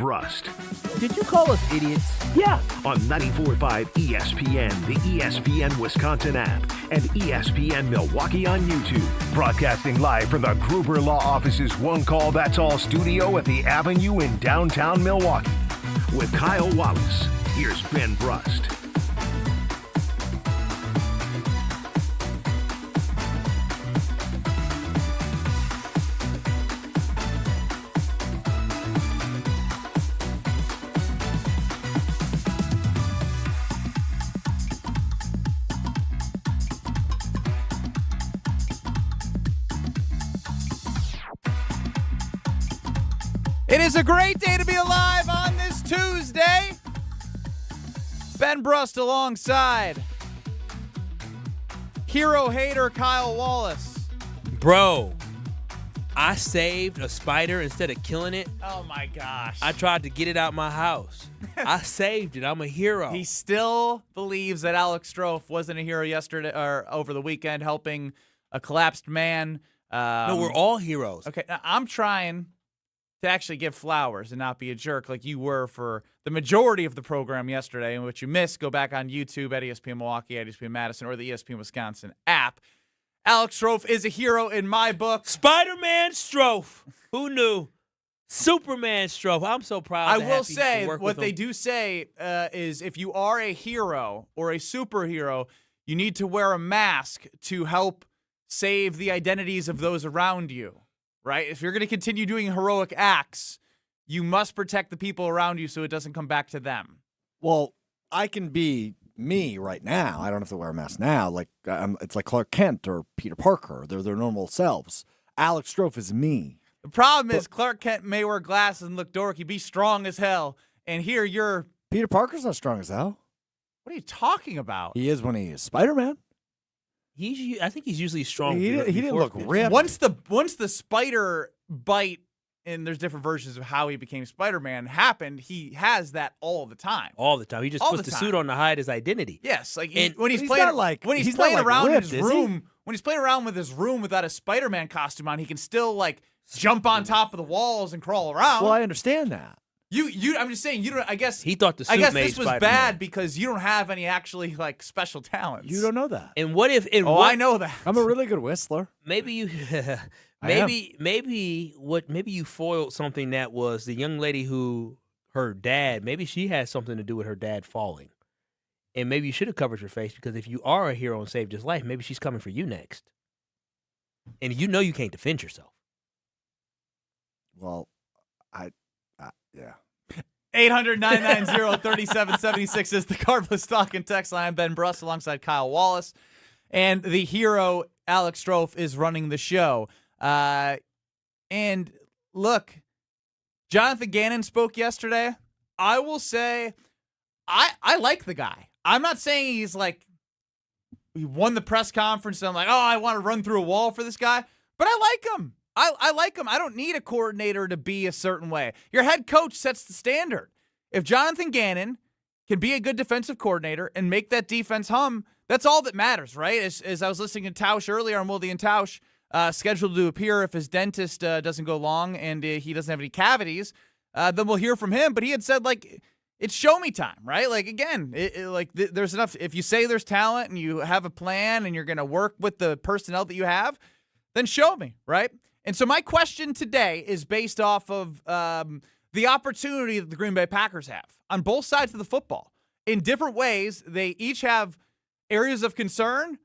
Brust. Did you call us idiots? Yeah. On 94.5 ESPN, the ESPN Wisconsin app, and ESPN Milwaukee on YouTube. Broadcasting live from the Gruber Law Office's One Call That's All studio at the Avenue in downtown Milwaukee. With Kyle Wallace, here's Ben Brust. It is a great day to be alive on this Tuesday. Ben Brust alongside hero hater Kyle Wallace. Bro, I saved a spider instead of killing it. Oh my gosh. I tried to get it out my house. I saved it. I'm a hero. He still believes that Alex Strofe wasn't a hero yesterday or over the weekend helping a collapsed man. No, we're all heroes. Okay, now I'm trying to actually give flowers and not be a jerk like you were for the majority of the program yesterday, and what you missed, go back on YouTube at ESPN Milwaukee, at ESPN Madison, or the ESPN Wisconsin app. Alex Strofe is a hero in my book. Spider-Man Strofe. Who knew? Superman Strofe. I'm so proud. I will say, what they do say is if you are a hero or a superhero, you need to wear a mask to help save the identities of those around you. Right? If you're going to continue doing heroic acts, you must protect the people around you so it doesn't come back to them. Well, I can be me right now. I don't have to wear a mask now. Like it's like Clark Kent or Peter Parker. They're their normal selves. Alex Strofe is me. The problem is Clark Kent may wear glasses and look dorky, be strong as hell, and here you're... Peter Parker's not strong as hell. What are you talking about? He is when he is Spider-Man. I think he's usually strong. He didn't look ripped. Once the spider bite, and there's different versions of how he became Spider-Man, happened, he has that all the time. All the time. He just puts the suit on to hide his identity. Yes, like when he's playing around ripped, in his room, when he's playing around with his room without a Spider-Man costume on, he can still like jump on top of the walls and crawl around. Well, I understand that. I'm just saying, you don't. I guess he thought the suit I guess made this was Spider-Man. bad because you don't have any actually like special talents. You don't know that. And what if? I know that. I'm a really good whistler. Maybe you, maybe you foiled something that was the young lady who her dad. Maybe she has something to do with her dad falling, and maybe you should have covered your face because if you are a hero and saved his life, maybe she's coming for you next, and you know you can't defend yourself. Well, yeah. 800-990-3776 is the Cardless Talk and Text line. Ben Brust alongside Kyle Wallace. And the hero, Alex Strofe, is running the show. And look, Jonathan Gannon spoke yesterday. I will say I like the guy. I'm not saying he's like, he won the press conference and I'm like, oh, I want to run through a wall for this guy. But I like him. I like him. I don't need a coordinator to be a certain way. Your head coach sets the standard. If Jonathan Gannon can be a good defensive coordinator and make that defense hum, that's all that matters, right? As I was listening to Tauscher earlier on Wilde and Tausch, scheduled to appear if his dentist doesn't go long and he doesn't have any cavities, then we'll hear from him. But he had said, like, it's show me time, right? Like, again, there's enough. If you say there's talent and you have a plan and you're going to work with the personnel that you have, then show me, right? And so my question today is based off of the opportunity that the Green Bay Packers have on both sides of the football. In different ways, they each have areas of concern,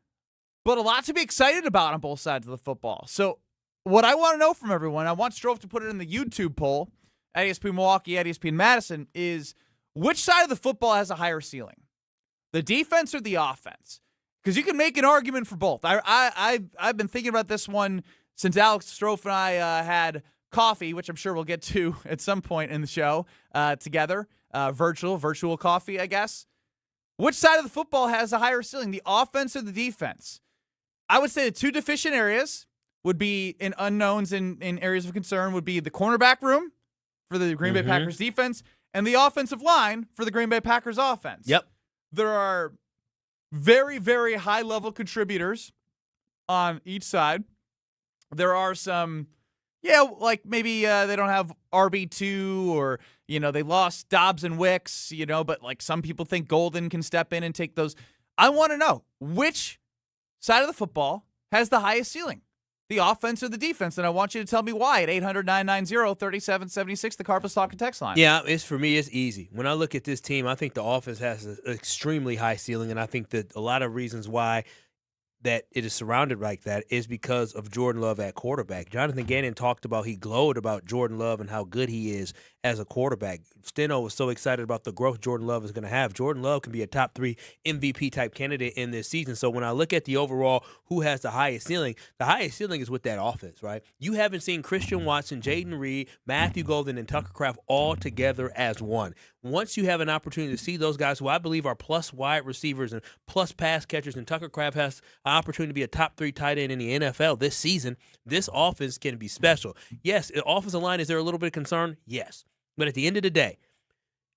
but a lot to be excited about on both sides of the football. So what I want to know from everyone, I want Strofe to put it in the YouTube poll at ESPN Milwaukee, at ESPN Madison, is which side of the football has a higher ceiling? The defense or the offense? Because you can make an argument for both. I've been thinking about this one since Alex Strofe and I had coffee, which I'm sure we'll get to at some point in the show together, virtual coffee, I guess. Which side of the football has a higher ceiling, the offense or the defense? I would say the two deficient areas would be in unknowns in areas of concern would be the cornerback room for the Green Bay Packers defense and the offensive line for the Green Bay Packers offense. Yep. There are very, very high-level contributors on each side. There are some Yeah, like maybe they don't have RB2 or, they lost Dobbs and Wicks, but like some people think Golden can step in and take those. I want to know which side of the football has the highest ceiling, the offense or the defense, and I want you to tell me why at 800-990-3776, the Carpus Talk and Text line. Yeah, for me, it's easy. When I look at this team, I think the offense has an extremely high ceiling, and I think that a lot of reasons why that it is surrounded like that is because of Jordan Love at quarterback. Jonathan Gannon he glowed about Jordan Love and how good he is as a quarterback. Steno was so excited about the growth Jordan Love is going to have. Jordan Love can be a top 3 MVP type candidate in this season. So when I look at the overall who has the highest ceiling is with that offense, right? You haven't seen Christian Watson, Jaden Reed, Matthew Golden, and Tucker Kraft all together as one. Once you have an opportunity to see those guys who I believe are plus wide receivers and plus pass catchers, and Tucker Kraft has an opportunity to be a top 3 tight end in the NFL this season, this offense can be special. Yes, the offensive line, is there a little bit of concern? Yes. But at the end of the day,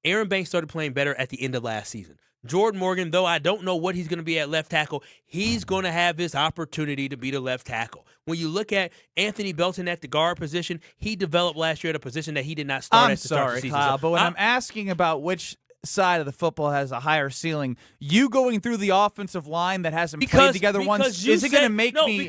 Aaron Banks started playing better at the end of last season. Jordan Morgan, though I don't know what he's going to be at left tackle, he's going to have his opportunity to be the left tackle. When you look at Anthony Belton at the guard position, he developed last year at a position that he did not start at the start of the season. Kyle, but when I'm asking about which side of the football has a higher ceiling, you going through the offensive line that hasn't played together once, is it going to make me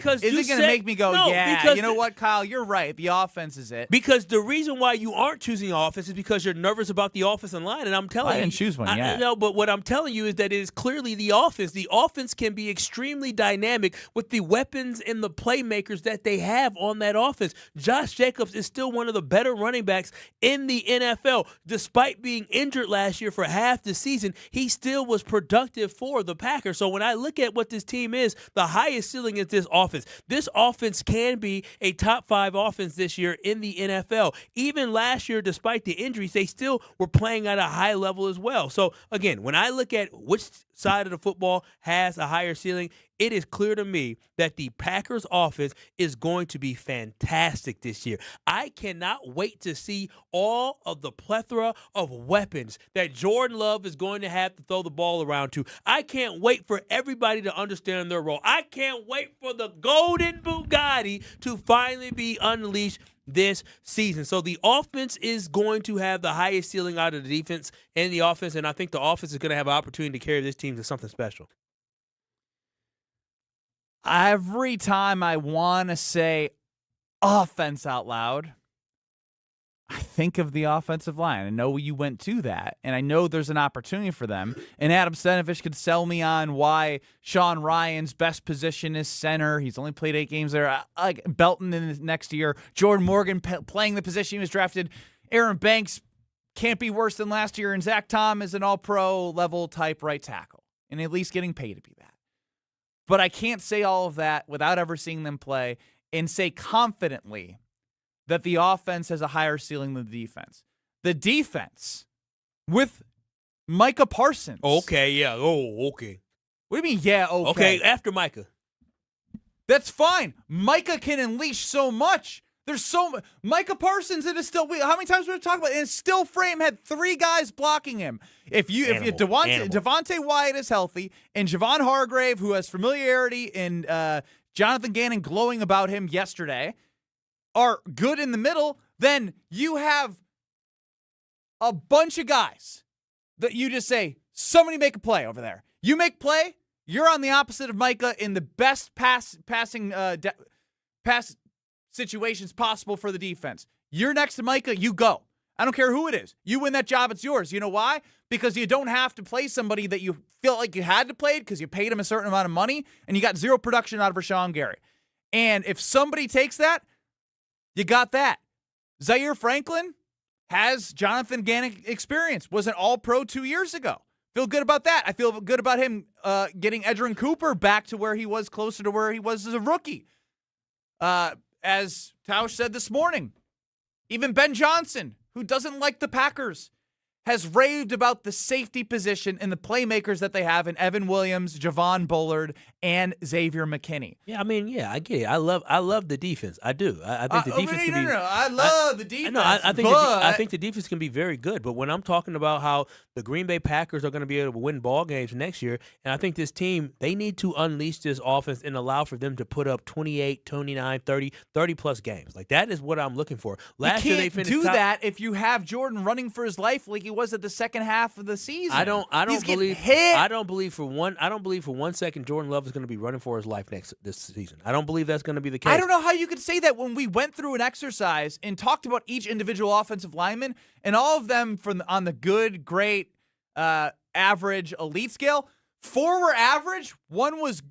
go, you know what, Kyle, you're right, the offense is it. Because the reason why you aren't choosing offense is because you're nervous about the offensive line, and I'm telling you. I didn't choose one yet. No, but what I'm telling you is that it is clearly the offense. The offense can be extremely dynamic with the weapons and the playmakers that they have on that offense. Josh Jacobs is still one of the better running backs in the NFL. Despite being injured last year for half the season, he still was productive for the Packers. So when I look at what this team is, the highest ceiling is this offense. This offense can be a top 5 offense this year in the NFL. Even last year, despite the injuries, they still were playing at a high level as well. So again, when I look at which side of the football has a higher ceiling, it is clear to me that the Packers offense is going to be fantastic this year. I cannot wait to see all of the plethora of weapons that Jordan Love is going to have to throw the ball around to. I can't wait for everybody to understand their role. I can't wait for the golden Bugatti to finally be unleashed this season. So the offense is going to have the highest ceiling out of the defense and the offense, and I think the offense is going to have an opportunity to carry this team to something special. Every time I want to say offense out loud, I think of the offensive line. I know you went to that, and I know there's an opportunity for them. And Adam Stenavich could sell me on why Sean Ryan's best position is center. He's only played 8 games there. Like Belton in the next year. Jordan Morgan playing the position he was drafted. Aaron Banks can't be worse than last year. And Zach Tom is an all-pro level type right tackle, and at least getting paid to be that. But I can't say all of that without ever seeing them play and say confidently that the offense has a higher ceiling than the defense. The defense with Micah Parsons. Okay, yeah. Oh, okay. What do you mean, yeah, okay? Okay, after Micah. That's fine. Micah can unleash so much. There's so much. Micah Parsons, it is still. How many times we're talking about it? And still frame had 3 guys blocking him. If Devontae Wyatt is healthy and Javon Hargrave, who has familiarity, and Jonathan Gannon glowing about him yesterday, are good in the middle, then you have a bunch of guys that you just say, somebody make a play over there. You make play, you're on the opposite of Micah in the best pass situations possible for the defense. You're next to Micah, you go. I don't care who it is. You win that job, it's yours. You know why? Because you don't have to play somebody that you feel like you had to play because you paid him a certain amount of money and you got 0 production out of Rashawn Gary. And if somebody takes that, you got that. Zaire Franklin has Jonathan Gannon experience. Was an all-pro 2 years ago. Feel good about that. I feel good about him getting Edgerrin Cooper back to where he was, closer to where he was as a rookie. As Tauscher said this morning, even Ben Johnson, who doesn't like the Packers, has raved about the safety position and the playmakers that they have in Evan Williams, Javon Bullard, and Xavier McKinney. Yeah, I mean, yeah, I get it. I love the defense. I do. I think the defense can be. No. I love the defense. No, I think but I think the defense can be very good. But when I'm talking about how the Green Bay Packers are going to be able to win ball games next year, and I think this team, they need to unleash this offense and allow for them to put up 28, 29, 30 plus games. Like, that is what I'm looking for. Last year they finished do that if you have Jordan running for his life like he was at the second half of the season. I don't believe hit. I don't believe for 1 second Jordan Love is going to be running for his life this season. I don't believe that's going to be the case. I don't know how you could say that when we went through an exercise and talked about each individual offensive lineman, and all of them on the good, great, average, elite scale. 4 were average. 1 was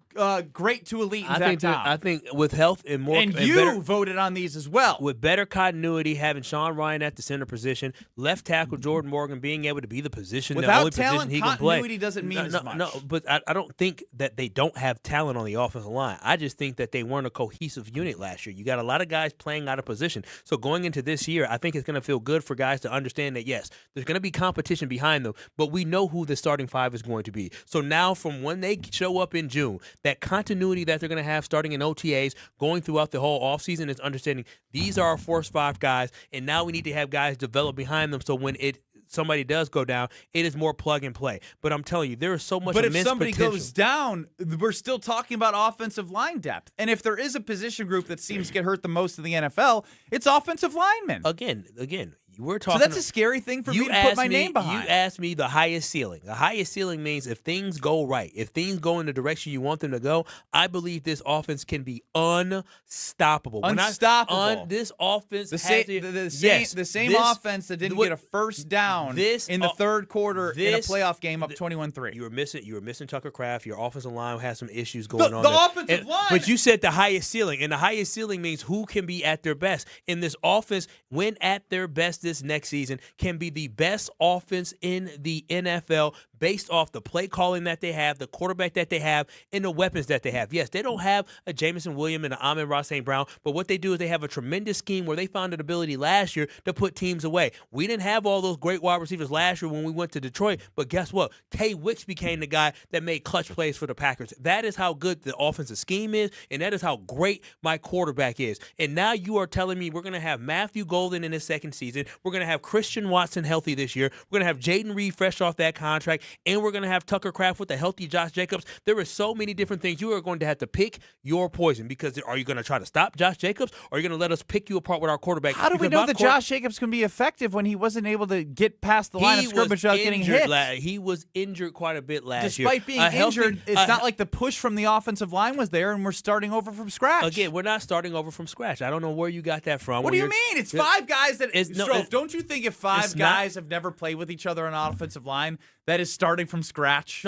great to elite. I think with health and more, and you better, voted on these as well. with better continuity, having Sean Ryan at the center position, left tackle Jordan Morgan being able to be the position, the Without only talent, position he can play. continuity doesn't mean as much. No, but I don't think that they don't have talent on the offensive line. I just think that they weren't a cohesive unit last year. You got a lot of guys playing out of position. So going into this year, I think it's going to feel good for guys to understand that, yes, there's going to be competition behind them, but we know who the starting 5 is going to be. So now from when they show up in June, that continuity that they're going to have starting in OTAs, going throughout the whole offseason, is understanding these are our first 5 guys, and now we need to have guys develop behind them so when somebody does go down, it is more plug and play. But I'm telling you, there is so much But immense if somebody potential. goes down, we're still talking about offensive line depth. And if there is a position group that seems to get hurt the most in the NFL, it's offensive linemen. Again, we're So talking. that's a scary thing for me to put my name behind. You asked me the highest ceiling. The highest ceiling means if things go right, if things go in the direction you want them to go, I believe this offense can be unstoppable. Unstoppable. This offense The has same offense that didn't get a first down in the third quarter in a playoff game up 21-3. You were missing Tucker Kraft. Your offensive line has some issues going on. The there. offensive line. But you said the highest ceiling, and the highest ceiling means who can be at their best. And this offense, when at their best this next season, can be the best offense in the NFL based off the play calling that they have, the quarterback that they have, and the weapons that they have. Yes, they don't have a Jameson Williams and an Amon-Ra St. Brown, but what they do is they have a tremendous scheme where they found an ability last year to put teams away. We didn't have all those great wide receivers last year when we went to Detroit, but guess what? K. Wicks became the guy that made clutch plays for the Packers. That is how good the offensive scheme is, and that is how great my quarterback is. And now you are telling me we're going to have Matthew Golden in his second season. We're going to have Christian Watson healthy this year. We're going to have Jaden Reed fresh off that contract, and we're going to have Tucker Kraft with a healthy Josh Jacobs. There are so many different things. You are going to have to pick your poison, because are you going to try to stop Josh Jacobs, or are you going to let us pick you apart with our quarterback? How do we know that Josh Jacobs can be effective when he wasn't able to get past the line of scrimmage without getting hit? He was injured quite a bit last year. Despite being injured, it's not like the push from the offensive line was there and we're starting over from scratch. Again, we're not starting over from scratch. I don't know where you got that from. What do you mean? It's 5 guys that don't you think if 5 guys have never played with each other on an offensive line, that is starting from scratch?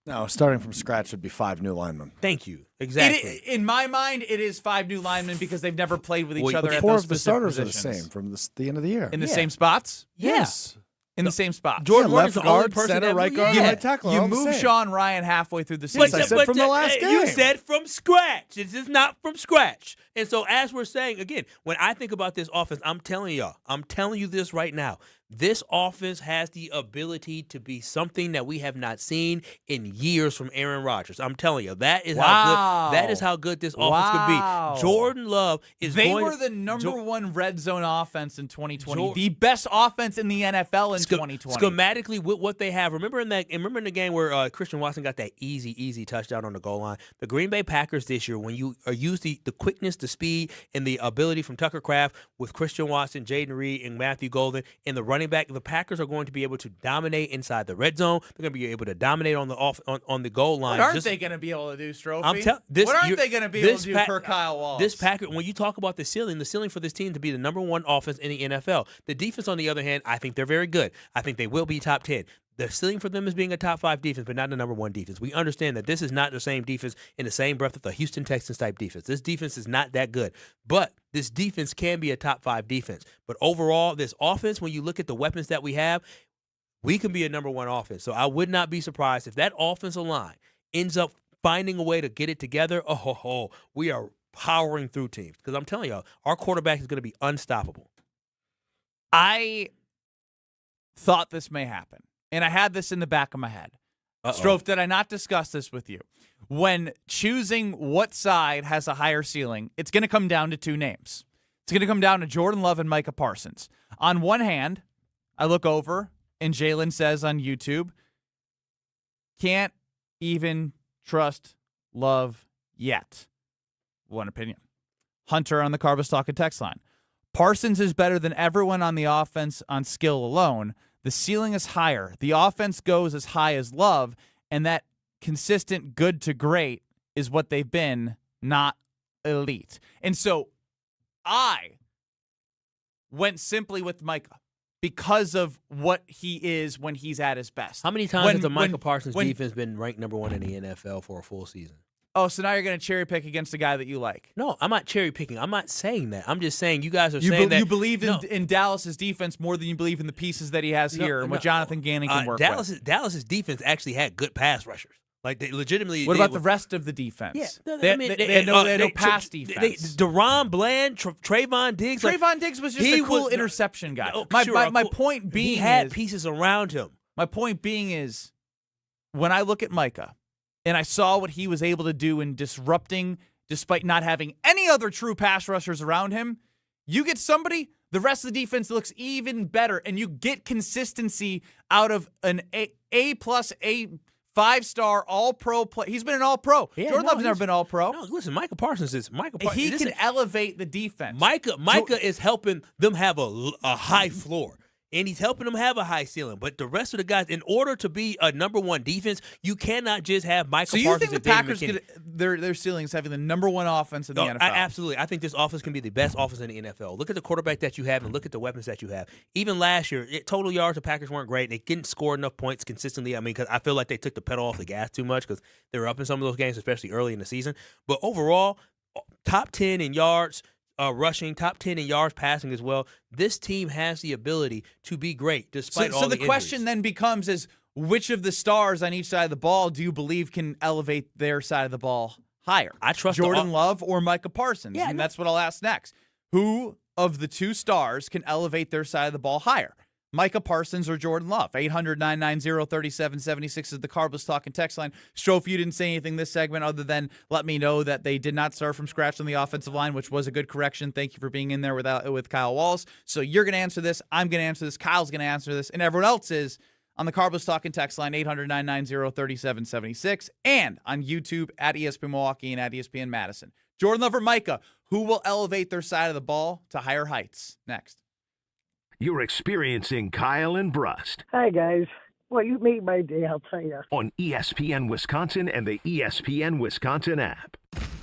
No, starting from scratch would be 5 new linemen. Thank you. Exactly. In my mind, it is 5 new linemen because they've never played with each other at 4 those of the specific starters positions. are the same from the end of the year. In the same spots? Yes. In the same spot. Jordan left Morgan's the only guard, person center, that right guard, Yeah. right tackle. You all the moved same. Sean Ryan halfway through the season. I said from the last You game. said from scratch. This is not from scratch. And so as we're saying, again, when I think about this offense, I'm telling you this right now. This offense has the ability to be something that we have not seen in years from Aaron Rodgers. I'm telling you, that is how good this offense could be. Jordan Love is They were the number 1 red zone offense in 2020. The best offense in the NFL in 2020. Schematically, with what they have. Remember in the game where Christian Watson got that easy touchdown on the goal line? The Green Bay Packers this year, when you use the quickness, the speed, and the ability from Tucker Kraft with Christian Watson, Jaden Reed, and Matthew Golden, and the running back, the Packers are going to be able to dominate inside the red zone. They're going to be able to dominate on the goal line. What aren't they going to be able to do, Strophe? What aren't they going to be able to do per Kyle Wallace? This Packer, when you talk about the ceiling for this team to be the number 1 offense in the NFL. The defense, on the other hand, I think they're very good. I think they will be top 10. The ceiling for them is being a top 5 defense, but not the number 1 defense. We understand that this is not the same defense in the same breath of the Houston Texans type defense. This defense is not that good, but this defense can be a top 5 defense. But overall, this offense, when you look at the weapons that we have, we can be a number 1 offense. So I would not be surprised if that offensive line ends up finding a way to get it together. We are powering through teams, because I'm telling y'all, our quarterback is going to be unstoppable. I thought this may happen, and I had this in the back of my head. Strofe, did I not discuss this with you? When choosing what side has a higher ceiling, it's going to come down to two names. It's going to come down to Jordan Love and Micah Parsons. On one hand, I look over, and Jalen says on YouTube, can't even trust Love yet. One opinion. Hunter on the Carvas Talk and text line. Parsons is better than everyone on the offense on skill alone. The ceiling is higher. The offense goes as high as Love, and that consistent good to great is what they've been, not elite. And so I went simply with Micah because of what he is when he's at his best. How many times has the Micah Parsons defense been ranked number 1 in the NFL for a full season? Oh, so now you're going to cherry pick against a guy that you like? No, I'm not cherry picking. I'm not saying that. I'm just saying you guys are saying that you believe in Dallas's defense more than you believe in the pieces that he has here and what Jonathan Gannon can work with. Dallas's defense actually had good pass rushers. Like they legitimately. What about the rest of the defense? Yeah, they had no pass defense. Deron Bland, Trayvon Diggs. Trayvon Diggs was just a cool interception guy. My point being, he had pieces around him. My point being is, when I look at Micah, and I saw what he was able to do in disrupting, despite not having any other true pass rushers around him, you get somebody, the rest of the defense looks even better, and you get consistency out of an A+, 5-star All-Pro play. He's been an All-Pro. Yeah, Jordan Love's never been All-Pro. No, listen, Micah Parsons is He can elevate the defense. Micah is helping them have a high floor. And he's helping them have a high ceiling. But the rest of the guys, in order to be a number 1 defense, you cannot just have Micah Parsons. So you think the Packers get their ceiling is having the number 1 offense in the NFL? Absolutely. I think this offense can be the best offense in the NFL. Look at the quarterback that you have and look at the weapons that you have. Even last year, total yards, the Packers weren't great. They didn't score enough points consistently. I mean, because I feel like they took the pedal off the gas too much because they were up in some of those games, especially early in the season. But overall, top 10 in yards, rushing, top 10 in yards passing as well. This team has the ability to be great despite all the injuries. So the question then becomes is, which of the stars on each side of the ball do you believe can elevate their side of the ball higher? I trust Jordan Love or Micah Parsons. Yeah, and that's what I'll ask next. Who of the two stars can elevate their side of the ball higher? Micah Parsons or Jordan Love? 800-990-3776 is the Carbless Talking text line. Strofe, you didn't say anything this segment other than let me know that they did not start from scratch on the offensive line, which was a good correction. Thank you for being in there with Kyle Wallace. So you're going to answer this. I'm going to answer this. Kyle's going to answer this. And everyone else is on the Carbless Talking text line, 800-990-3776, and on YouTube at ESPN Milwaukee and at ESPN Madison. Jordan Love or Micah, who will elevate their side of the ball to higher heights? Next. You're experiencing Kyle and Brust. Hi, guys. Well, you made my day, I'll tell you. On ESPN Wisconsin and the ESPN Wisconsin app.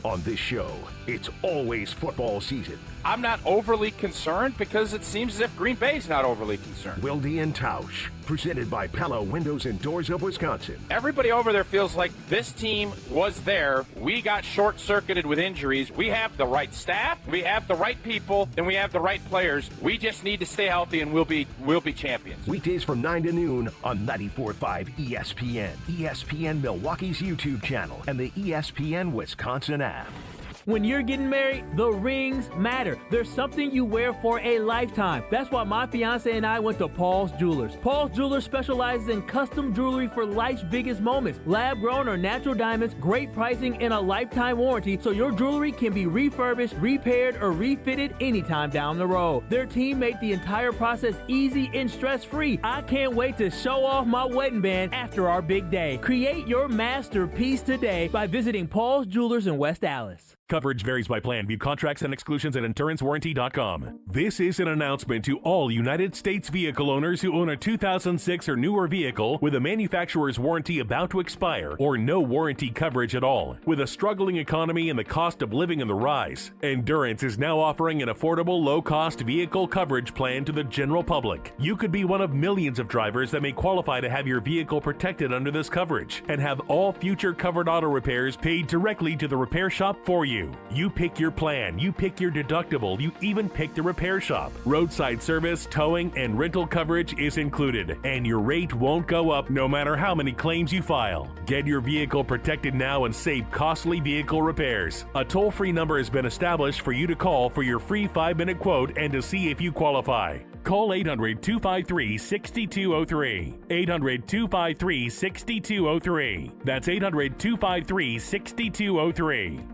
On this show, it's always football season. I'm not overly concerned because it seems as if Green Bay's not overly concerned. Wilde and Tauscher, presented by Pella Windows and Doors of Wisconsin. Everybody over there feels like this team was there. We got short-circuited with injuries. We have the right staff, we have the right people, and we have the right players. We just need to stay healthy, and we'll be champions. Weekdays from 9 to noon on 94.5 ESPN, ESPN Milwaukee's YouTube channel, and the ESPN Wisconsin app. When you're getting married, the rings matter. There's something you wear for a lifetime. That's why my fiance and I went to Paul's Jewelers. Paul's Jewelers specializes in custom jewelry for life's biggest moments. Lab-grown or natural diamonds, great pricing, and a lifetime warranty, so your jewelry can be refurbished, repaired, or refitted anytime down the road. Their team made the entire process easy and stress-free. I can't wait to show off my wedding band after our big day. Create your masterpiece today by visiting Paul's Jewelers in West Allis. Coverage varies by plan. View contracts and exclusions at InsuranceWarranty.com. This is an announcement to all United States vehicle owners who own a 2006 or newer vehicle with a manufacturer's warranty about to expire or no warranty coverage at all. With a struggling economy and the cost of living on the rise, Endurance is now offering an affordable, low-cost vehicle coverage plan to the general public. You could be one of millions of drivers that may qualify to have your vehicle protected under this coverage and have all future covered auto repairs paid directly to the repair shop for you. You pick your plan, you pick your deductible, you even pick the repair shop. Roadside service, towing, and rental coverage is included, and your rate won't go up no matter how many claims you file. Get your vehicle protected now and save costly vehicle repairs. A toll-free number has been established for you to call for your free 5-minute quote and to see if you qualify. Call 800-253-6203. 800-253-6203. That's 800-253-6203.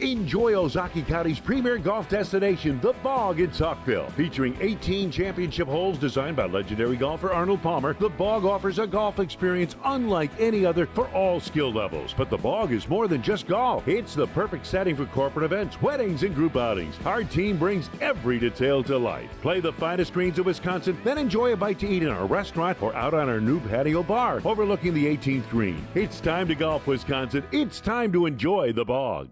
Enjoy Ozaukee County's premier golf destination, The Bog in Saukville. Featuring 18 championship holes designed by legendary golfer Arnold Palmer, The Bog offers a golf experience unlike any other for all skill levels. But The Bog is more than just golf. It's the perfect setting for corporate events, weddings, and group outings. Our team brings every detail to life. Play the finest greens of Wisconsin, then enjoy a bite to eat in our restaurant or out on our new patio bar overlooking the 18th green. It's time to golf, Wisconsin. It's time to enjoy The Bog.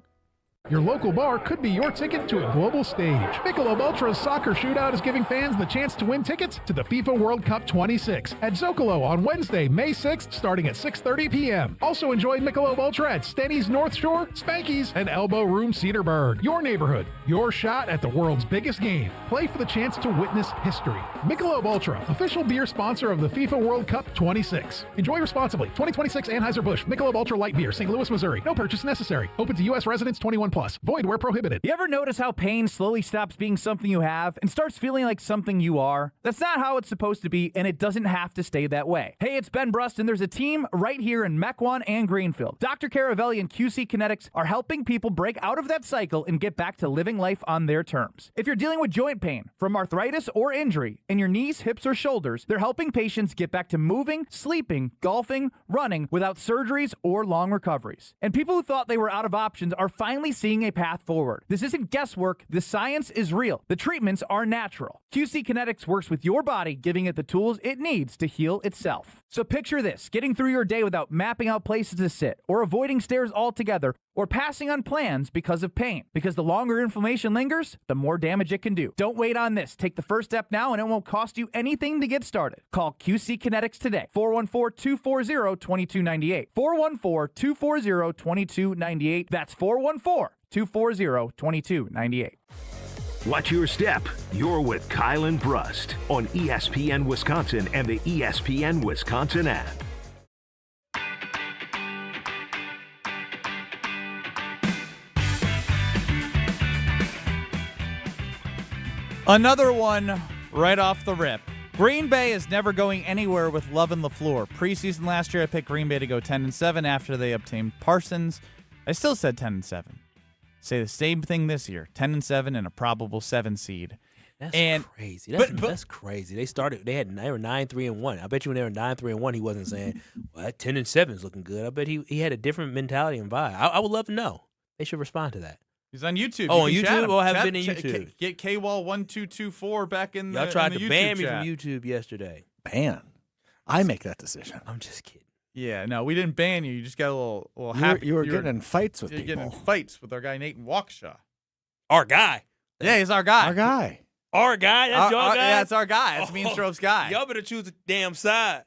Your local bar could be your ticket to a global stage. Michelob Ultra's Soccer Shootout is giving fans the chance to win tickets to the FIFA World Cup 26 at Zocalo on Wednesday, May 6th, starting at 6:30 p.m. Also enjoy Michelob Ultra at Stenny's North Shore, Spanky's, and Elbow Room Cedarburg. Your neighborhood, your shot at the world's biggest game. Play for the chance to witness history. Michelob Ultra, official beer sponsor of the FIFA World Cup 26. Enjoy responsibly. 2026 Anheuser-Busch Michelob Ultra Light Beer, St. Louis, Missouri. No purchase necessary. Open to U.S. residents 21+. Void where prohibited. You ever notice how pain slowly stops being something you have and starts feeling like something you are? That's not how it's supposed to be, and it doesn't have to stay that way. Hey, it's Ben Brust, and there's a team right here in Mequon and Greenfield. Dr. Caravelli and QC Kinetics are helping people break out of that cycle and get back to living life on their terms. If you're dealing with joint pain from arthritis or injury in your knees, hips, or shoulders, they're helping patients get back to moving, sleeping, golfing, running without surgeries or long recoveries. And people who thought they were out of options are finally seeing a path forward. This isn't guesswork. The science is real. The treatments are natural. QC Kinetics works with your body, giving it the tools it needs to heal itself. So picture this, getting through your day without mapping out places to sit, or avoiding stairs altogether, or passing on plans because of pain. Because the longer inflammation lingers, the more damage it can do. Don't wait on this. Take the first step now, and it won't cost you anything to get started. Call QC Kinetics today. 414-240-2298. 414-240-2298. That's 414-240-2298. Watch your step. You're with Kyle and Brust on ESPN Wisconsin and the ESPN Wisconsin app. Another one right off the rip. Green Bay is never going anywhere with Love and LaFleur. Preseason last year, I picked Green Bay to go 10-7 after they obtained Parsons. I still said 10-7. Say the same thing this year, 10-7 and a probable 7 seed. That's crazy. That's crazy. They were 9-3-1. I bet you when they were 9-3-1, he wasn't saying, "Well, 10-7 is looking good." I bet he had a different mentality and vibe. I would love to know. They should respond to that. He's on YouTube. Oh, on YouTube? Oh, I haven't been on YouTube. Get KWall1224 back in the Y'all tried to ban me chat. from YouTube yesterday. Ban? I make that decision. I'm just kidding. Yeah, no, we didn't ban you. You just got a little happy. You were getting in fights with You're people. getting in fights with our guy, Nathan Waukesha. Our guy. Yeah, he's our guy. Our guy. Our guy? That's your guy? Yeah, it's our guy. That's me and Strove's guy. Y'all better choose a damn side.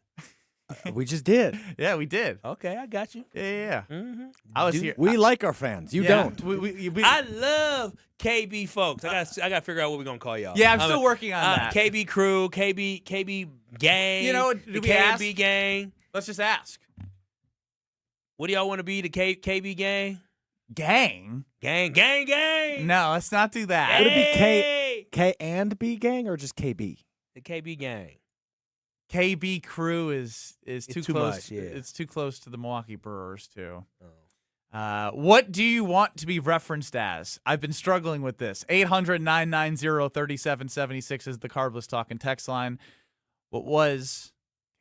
We just did. Yeah, we did. Okay, I got you. Yeah. Mm-hmm. I was here. We like our fans. You don't. I love KB folks. I got to figure out what we're going to call y'all. Yeah, I'm still working on that. KB crew, KB gang. You know, the KB gang. Let's just ask. What do y'all want to be, the KB gang? Gang? Gang. No, let's not do that. Would it be K and B gang or just KB? The KB gang. KB crew is too close. Much, yeah. It's too close to the Milwaukee Brewers too. Oh. What do you want to be referenced as? I've been struggling with this. 800-990-3776 is the Carbless Talking text line. What was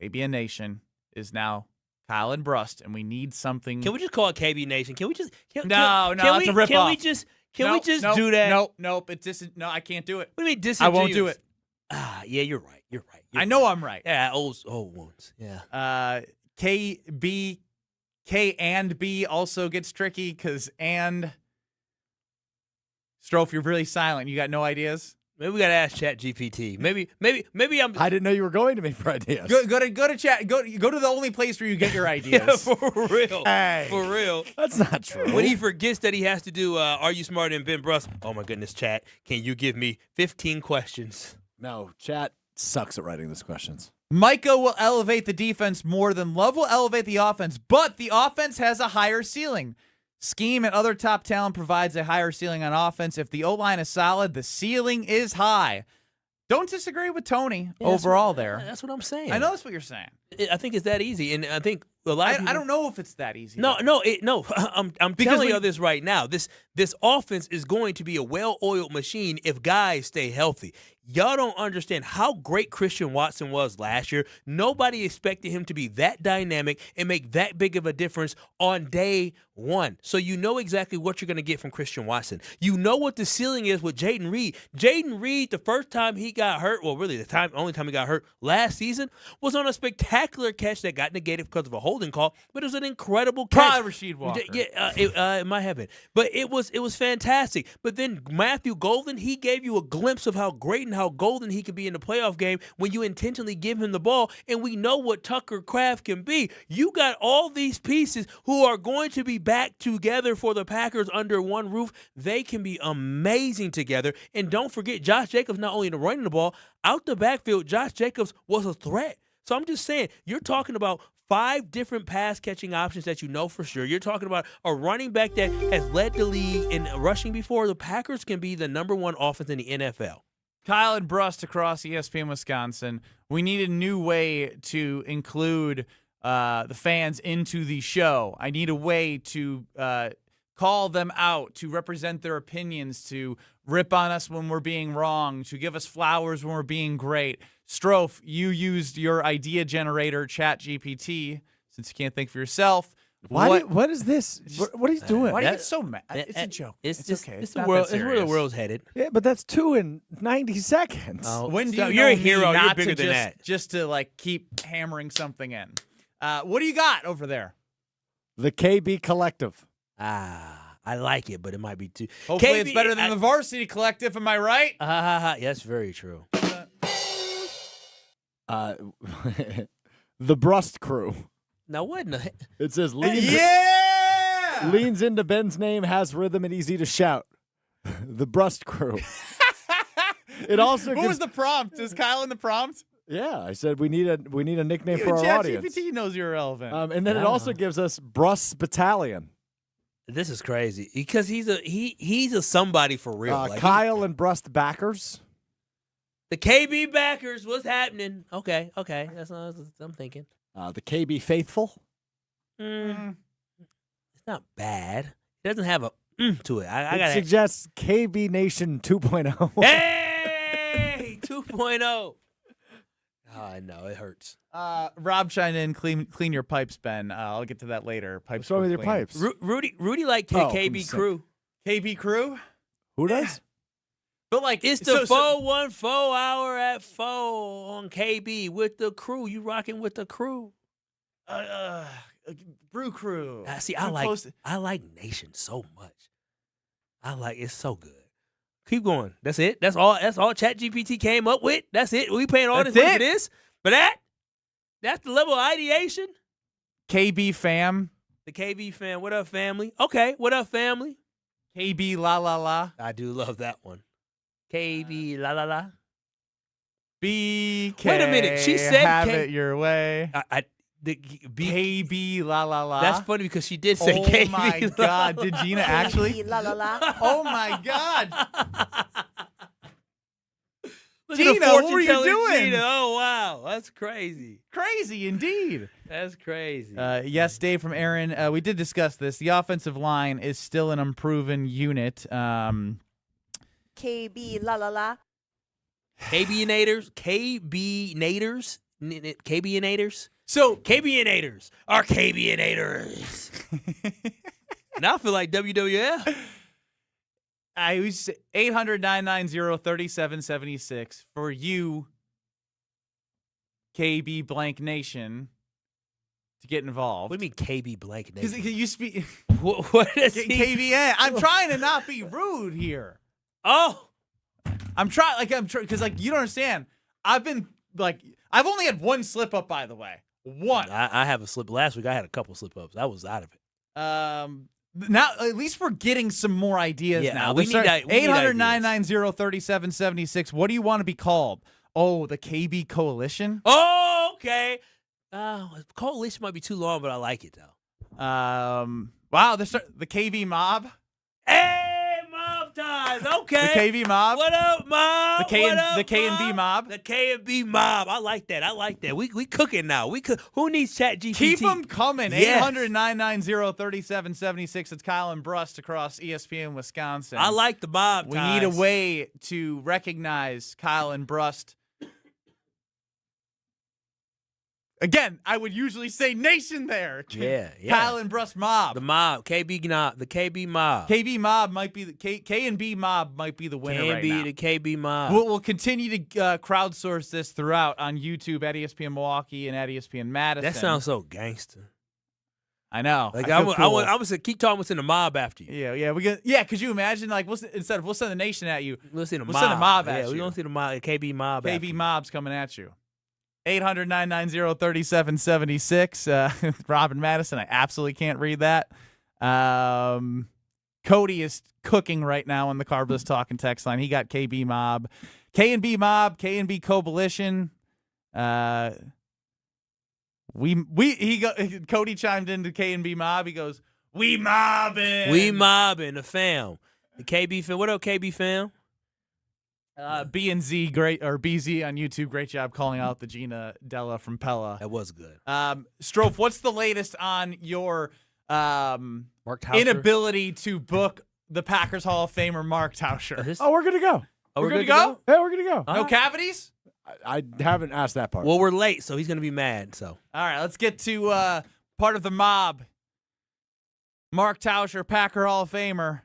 KBN Nation is now Kyle and Brust, and we need something. Can we just call it KB Nation? Can we just? It's a ripoff. Can we just do that? Nope. No, I can't do it. What do you mean disingenuous? I won't do it. Yeah, you're right. I know I'm right. Yeah, old ones. Yeah. K and B also gets tricky because and. Strofe, you're really silent. You got no ideas? Maybe we gotta ask ChatGPT. Maybe I'm. I didn't know you were going to me for ideas. Go to chat. Go to the only place where you get your ideas. Yeah, for real. Hey, for real. That's not true. When he forgets that he has to do Are You Smarter Than Ben Brust? Oh my goodness, chat. Can you give me 15 questions? No, chat sucks at writing these questions. Micah will elevate the defense more than Love will elevate the offense, but the offense has a higher ceiling. Scheme and other top talent provides a higher ceiling on offense. If the O-line is solid, the ceiling is high. Don't disagree with Tony Yeah, overall there. That's what I'm saying. I know that's what you're saying. I think it's that easy, and I think a lot of people, I don't know if it's that easy. No, no. I'm telling you this right now. This offense is going to be a well-oiled machine if guys stay healthy. Y'all don't understand how great Christian Watson was last year. Nobody expected him to be that dynamic and make that big of a difference on day one. So you know exactly what you're going to get from Christian Watson. You know what the ceiling is with Jaden Reed. Jaden Reed, the first time he got hurt, well, really only time he got hurt last season, was on a spectacular catch that got negated because of a holding call, but it was an incredible catch. Probably Rasheed Walker. Yeah, it might have been. But it was fantastic. But then Matthew Golden, he gave you a glimpse of how great and how golden he could be in the playoff game when you intentionally give him the ball. And we know what Tucker Kraft can be. You got all these pieces who are going to be back together for the Packers under one roof. They can be amazing together. And don't forget, Josh Jacobs, not only running the ball, out the backfield, Josh Jacobs was a threat. So I'm just saying, you're talking about 5 different pass-catching options that you know for sure. You're talking about a running back that has led the league in rushing before. The Packers can be the #1 offense in the NFL. Kyle and Brust across ESPN Wisconsin. We need a new way to include the fans into the show. I need a way to call them out, to represent their opinions, to rip on us when we're being wrong, to give us flowers when we're being great. Strofe, you used your idea generator, ChatGPT, since you can't think for yourself. What is this? What are you doing? Why do you get so mad? It's a joke. It's okay. It's not the world. that It's where the serious. world's headed. Yeah, but that's 2 in 90 seconds. When do So you you're know a hero. me You're not bigger to than that. just to like keep hammering something in? What do you got over there? The KB Collective. I like it, but it might be too. Hopefully it's better than the Varsity Collective. Am I right? Yes, very true. The Brust Crew. Now what in the It says Yeah! leans into Ben's name, has rhythm, and easy to shout. The Brust Crew. It also What was the prompt? Is Kyle in the prompt? Yeah, I said we need a nickname for our audience. ChatGPT knows you're irrelevant. And then it also gives us Brust Battalion. This is crazy because he's a somebody for real. Like Kyle and Brust backers. the KB backers, what's happening? Okay, that's what I'm thinking. The KB Faithful. It's not bad. It doesn't have a to it. I It got suggests KB Nation 2.0. Hey, 2.0. Oh, I know it hurts. Rob chimed in, clean your pipes, Ben. I'll get to that later. Pipes. What's wrong with your clean. pipes? Rudy like Oh, KB Crew. KB Crew? Who does? But like It's the 414 hour at 4 on KB with the crew. You rocking with the crew. Brew Crew. See, Too close to- I like Nation so much. It's so good. Keep going. That's it. That's all ChatGPT came up with. That's it. We paying all That's this money for it? this. But that's the level of ideation. KB Fam. The KB fan. What up, family? Okay. What up, family? KB La La La. I do love that one. KB la la la. BK. Wait a minute. She said have it your way. KB La La La. That's funny because she did say Oh KB. my God. Did Gina actually? La la la. Oh my God. Look at the Gina, what were you fortune-telling doing? Gina. Oh, wow. That's crazy. Crazy indeed. That's crazy. Yes, Dave from Aaron. We did discuss this. The offensive line is still an unproven unit. KB la la la. KB-nators. So KB-nators are KB-nators. Now I feel like WWF. I was 800-990-3776 for you, KB Blank Nation, to get involved. What do you mean KB blank Because nation? you speak What is he? KVN. I'm trying to not be rude here. Oh, I'm trying because you don't understand. I've only had one slip up, by the way. One. I have a slip. Last week I had a couple slip ups. I was out of it. Now at least we're getting some more ideas Yeah, now. we need ideas. 800-990-3776. What do you want to be called? Oh, the KB Coalition? Oh, okay. Coalition might be too long, but I like it though. Wow, the KB Mob? Hey, mob time! ties. Okay. The KV mob. What up, mob? The K and B mob? mob. The K and B mob. I like that. We cooking now. Who needs ChatGPT? Keep them coming. Yes. 800-990-3776. It's Kyle and Brust across ESPN Wisconsin. I like the mob We ties. need a way to recognize Kyle and Brust. Again, I would usually say nation there. Yeah. Kyle and Brust mob. The mob. KB mob. The KB mob. KB mob might be the K and B mob might be the winner right now. The KB mob. We'll continue to crowdsource this throughout on YouTube at ESPN Milwaukee and at ESPN Madison. That sounds so gangster. I know. Like I I'm feel cool. gonna keep talking what's in the mob after you. Yeah. Could you imagine like we'll send the nation at you? We'll send the We'll send the mob at yeah, you. we don't see the mob. KB mob. after KB you. mob's coming at you. 800-990-3776. Robin Madison, I absolutely can't read that. Cody is cooking right now on the Carbless Talk and text line. He got KB mob. K&B mob, K&B coalition. Cody chimed into K&B mob. He goes, "We mobbing. We mobbing the fam. The KB fam. What up, KB fam? B and Z, great, or BZ on YouTube. Great job calling out the Gina Della from Pella. That was good. Strofe, what's the latest on your Mark Tauscher? inability to book the Packers Hall of Famer Mark Tauscher? Oh, we're good to go. We're good to go? Yeah, we're good to go. No cavities? I haven't asked that part. Well, we're late, so he's gonna be mad. So All right, let's get to part of the mob. Mark Tauscher, Packer Hall of Famer.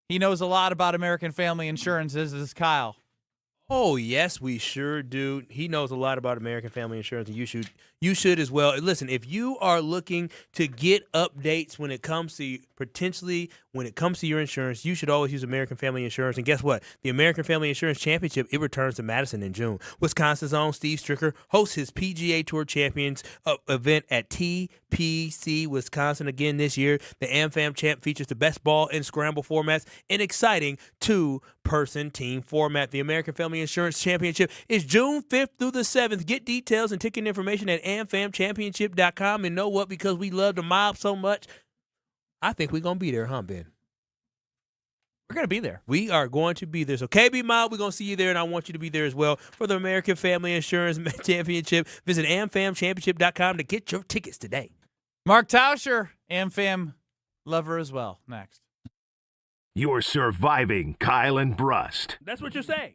He knows a lot about American Family Insurance. This is Kyle. Oh, yes, we sure do. He knows a lot about American Family Insurance, and you should as well. Listen, if you are looking to get updates when it comes to your insurance, you should always use American Family Insurance. And guess what? The American Family Insurance Championship, it returns to Madison in June. Wisconsin's own Steve Stricker hosts his PGA Tour Champions event at TPC Wisconsin again this year. The AmFam Champ features the best ball and scramble formats in exciting two-person team format. The American Family Insurance Championship is June 5th through the 7th. Get details and ticket information at amfamchampionship.com. And know what? Because we love the mob so much, I think we're going to be there, huh, Ben? We're going to be there. We are going to be there. So, KB Mob, we're going to see you there, and I want you to be there as well for the American Family Insurance Championship. Visit amfamchampionship.com to get your tickets today. Mark Tauscher, AmFam lover as well. Next. You're surviving Kyle and Brust That's what you're saying.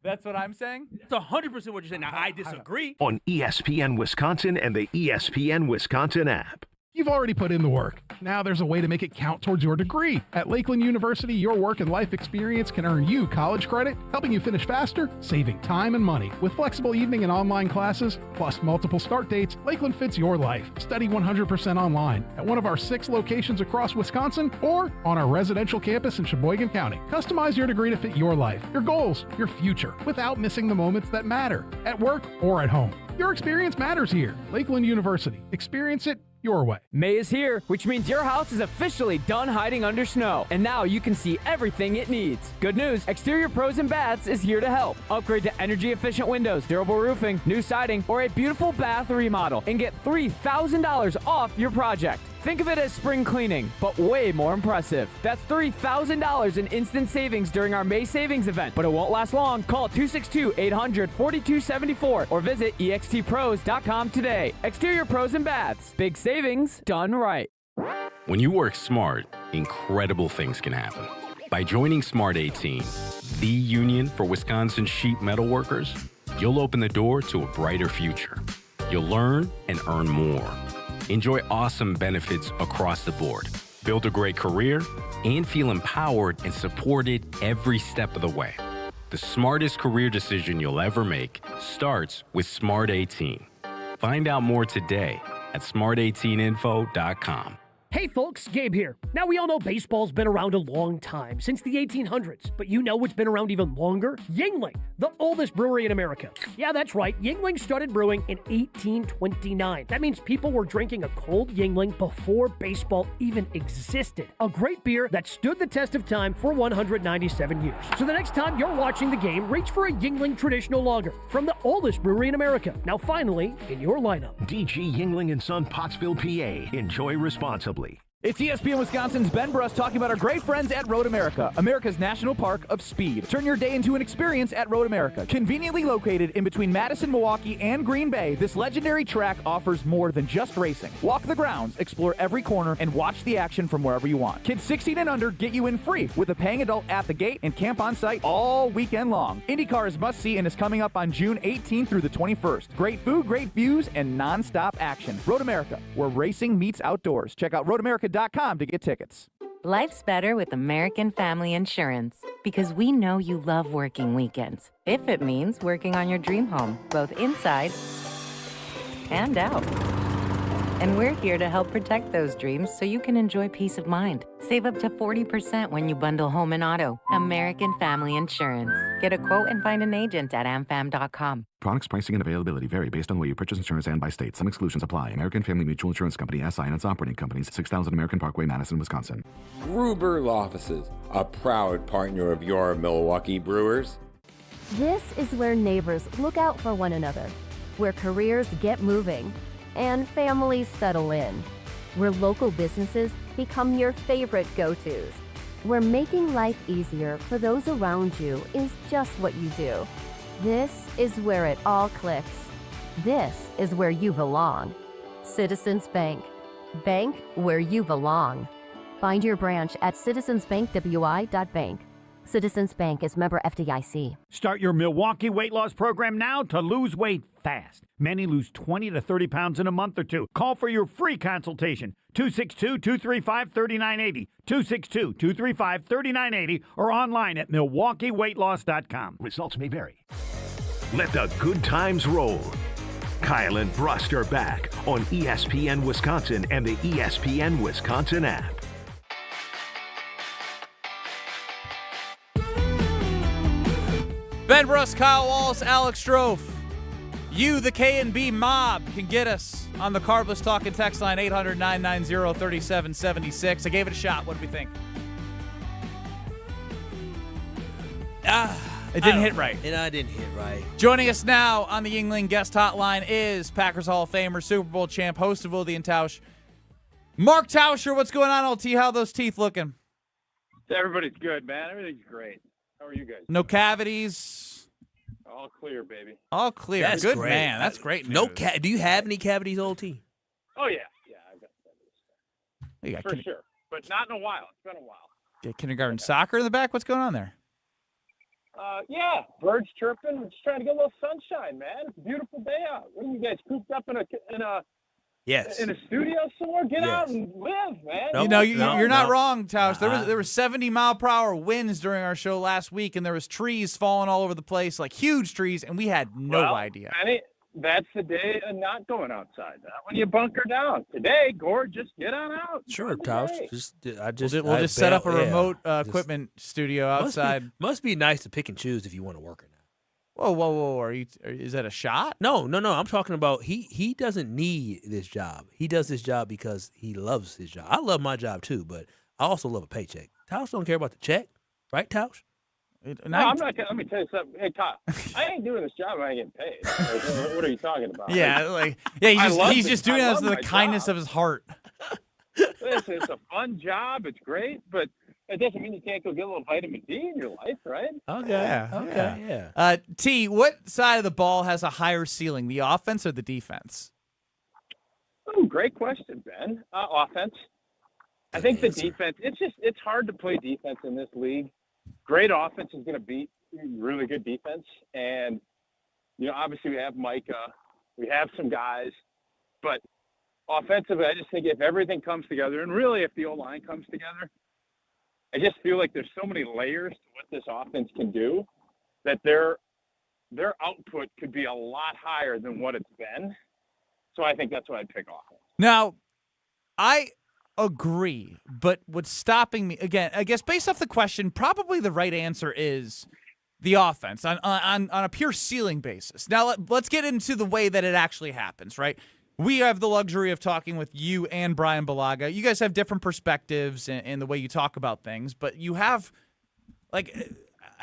That's what I'm saying? That's 100% what you're saying. Now, I disagree. on ESPN Wisconsin and the ESPN Wisconsin app. You've already put in the work. Now there's a way to make it count towards your degree. At Lakeland University, your work and life experience can earn you college credit, helping you finish faster, saving time and money. With flexible evening and online classes, plus multiple start dates, Lakeland fits your life. Study 100% online at one of our 6 locations across Wisconsin or on our residential campus in Sheboygan County. Customize your degree to fit your life, your goals, your future, without missing the moments that matter, at work or at home. Your experience matters here. Lakeland University. Experience it your way. May is here, which means your house is officially done hiding under snow. And now you can see everything it needs. Good news, Exterior Pros and Baths is here to help. Upgrade to energy-efficient windows, durable roofing, new siding, or a beautiful bath remodel and get $3,000 off your project. Think of it as spring cleaning, but way more impressive. That's $3,000 in instant savings during our May savings event, but it won't last long. Call 262-800-4274 or visit extpros.com today. Exterior Pros and Baths. Big savings done right. When you work smart, incredible things can happen. By joining Smart 18, the union for Wisconsin sheet metal workers, you'll open the door to a brighter future. You'll learn and earn more. Enjoy awesome benefits across the board, build a great career, and feel empowered and supported every step of the way. The smartest career decision you'll ever make starts with Smart 18. Find out more today at smart18info.com. Hey folks, Gabe here. Now we all know baseball's been around a long time, since the 1800s. But you know what's been around even longer? Yuengling, the oldest brewery in America. Yeah, that's right. Yuengling started brewing in 1829. That means people were drinking a cold Yuengling before baseball even existed. A great beer that stood the test of time for 197 years. So the next time you're watching the game, reach for a Yuengling traditional lager from the oldest brewery in America. Now finally, in your lineup. DG Yuengling & Son, Pottsville, PA. Enjoy responsibly. It's ESPN Wisconsin's Ben Brust talking about our great friends at Road America, America's national park of speed. Turn your day into an experience at Road America. Conveniently located in between Madison, Milwaukee, and Green Bay, this legendary track offers more than just racing. Walk the grounds, explore every corner, and watch the action from wherever you want. Kids 16 and under get you in free with a paying adult at the gate and camp on site all weekend long. IndyCar is must-see and is coming up on June 18th through the 21st. Great food, great views, and non-stop action. Road America, where racing meets outdoors. Check out roadamerica.com to get tickets. Life's better with American Family Insurance because we know you love working weekends. If it means working on your dream home, both inside and out. And we're here to help protect those dreams so you can enjoy peace of mind. Save up to 40% when you bundle home and auto. American Family Insurance. Get a quote and find an agent at amfam.com. Products, pricing, and availability vary based on where you purchase insurance and by state. Some exclusions apply. American Family Mutual Insurance Company, SI, and its operating companies, 6000 American Parkway, Madison, Wisconsin. Gruber Law Offices, a proud partner of your Milwaukee Brewers. This is where neighbors look out for one another, where careers get moving, and families settle in, where local businesses become your favorite go-tos, where making life easier for those around you is just what you do. This is where it all clicks. This is where you belong. Citizens Bank. Bank where you belong. Find your branch at citizensbankwi.bank. Citizens Bank is member FDIC. Start your Milwaukee weight loss program now to lose weight fast. Many lose 20 to 30 pounds in a month or two. Call for your free consultation. 262-235-3980. 262-235-3980 or online at MilwaukeeWeightLoss.com. Results may vary. Let the good times roll. Kyle and Brust are back on ESPN Wisconsin and the ESPN Wisconsin app. Ben Brust, Kyle Wallace, Alex Strofe. You, the K&B mob, can get us on the Carbless Talk and Text line 800-990-3776. I gave it a shot. What do we think? It didn't hit right. I didn't hit right. Joining us now on the Yuengling guest hotline is Packers Hall of Famer, Super Bowl champ, host of Wilde and Tausch, Mark Tauscher. What's going on, LT? How are those teeth looking? Everybody's good, man. Everything's great. How are you guys? No cavities. All clear, baby. All clear. That's good, great. man. That's great news. No do you have any cavities, LT? Oh, yeah. Yeah, I've got cavities. You got For sure. But not in a while. It's been a while. kindergarten soccer in the back? What's going on there? Yeah, birds chirping. We're just trying to get a little sunshine, man. It's a beautiful day out. What are you guys cooped up in a Yes. in a studio somewhere? Get out and live, man. You're not wrong, Tausch. There was 70-mile-per-hour winds during our show last week, and there was trees falling all over the place, like huge trees, and we had no idea. That's the day of not going outside. That when you bunker down. Today, Gord, just get on out. Sure, Tausch. We'll just set up a remote equipment studio outside. Must be nice to pick and choose if you want to work or not. Whoa! Is that a shot? No. I'm talking about he doesn't need this job. He does this job because he loves his job. I love my job too, but I also love a paycheck. Tausch don't care about the check, right, Tausch? No, I'm not. Let me tell you something. Hey, Kyle, I ain't doing this job if I ain't getting paid. What are you talking about? He's just doing this with the kindness of his heart. Listen, it's a fun job. It's great, but it doesn't mean you can't go get a little vitamin D in your life, right? Okay. T, what side of the ball has a higher ceiling, the offense or the defense? Oh, great question, Ben. Offense. I think the defense. It's hard to play defense in this league. Great offense is going to beat really good defense, and obviously we have Micah, we have some guys, but offensively, I just think if everything comes together, and really if the O-line comes together, I just feel like there's so many layers to what this offense can do that their output could be a lot higher than what it's been. So I think that's what I'd pick offense. Now, I agree, but what's stopping me, again, I guess based off the question, probably the right answer is the offense on a pure ceiling basis. Now, let's get into the way that it actually happens, right? We have the luxury of talking with you and Brian Balaga. You guys have different perspectives in the way you talk about things, but you have, I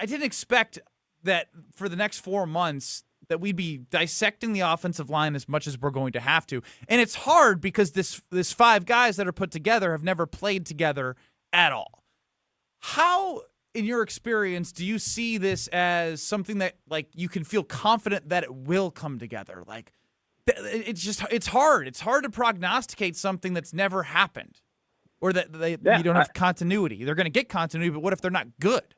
didn't expect that for the next 4 months that we'd be dissecting the offensive line as much as we're going to have to. And it's hard because this 5 guys that are put together have never played together at all. How, in your experience, do you see this as something that, like, you can feel confident that it will come together? Like, it's hard. It's hard to prognosticate something that's never happened, or that you don't have continuity. They're going to get continuity, but what if they're not good?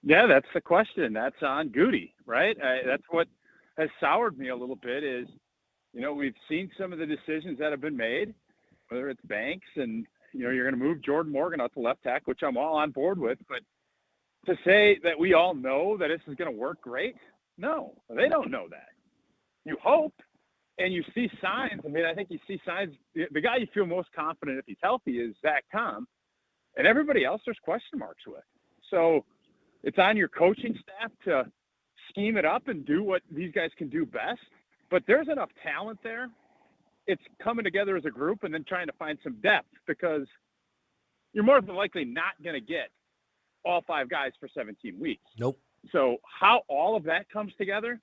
Yeah, that's the question. That's on Goody, right? That's what has soured me a little bit is, we've seen some of the decisions that have been made, whether it's Banks and, you're going to move Jordan Morgan out to left tackle, which I'm all on board with. But to say that we all know that this is going to work great, no, they don't know that. You hope, and you see signs. I mean, I think you see signs. The guy you feel most confident if he's healthy is Zach Tom, and everybody else there's question marks with. So it's on your coaching staff to scheme it up and do what these guys can do best. But there's enough talent there. It's coming together as a group and then trying to find some depth, because you're more than likely not going to get all 5 guys for 17 weeks. Nope. So how all of that comes together,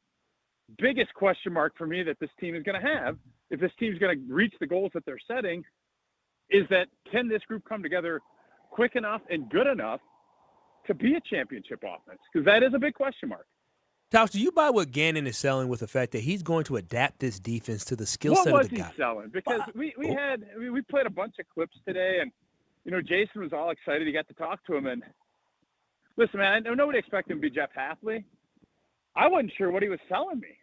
biggest question mark for me that this team is going to have, if this team's going to reach the goals that they're setting, is that can this group come together quick enough and good enough to be a championship offense? Because that is a big question mark. Tauscher, do you buy what Gannon is selling with the fact that he's going to adapt this defense to the skill set of the guy? What was he selling? Because we played a bunch of clips today, and Jason was all excited. He got to talk to him, and listen, man, nobody expected him to be Jeff Hafley. I wasn't sure what he was selling me.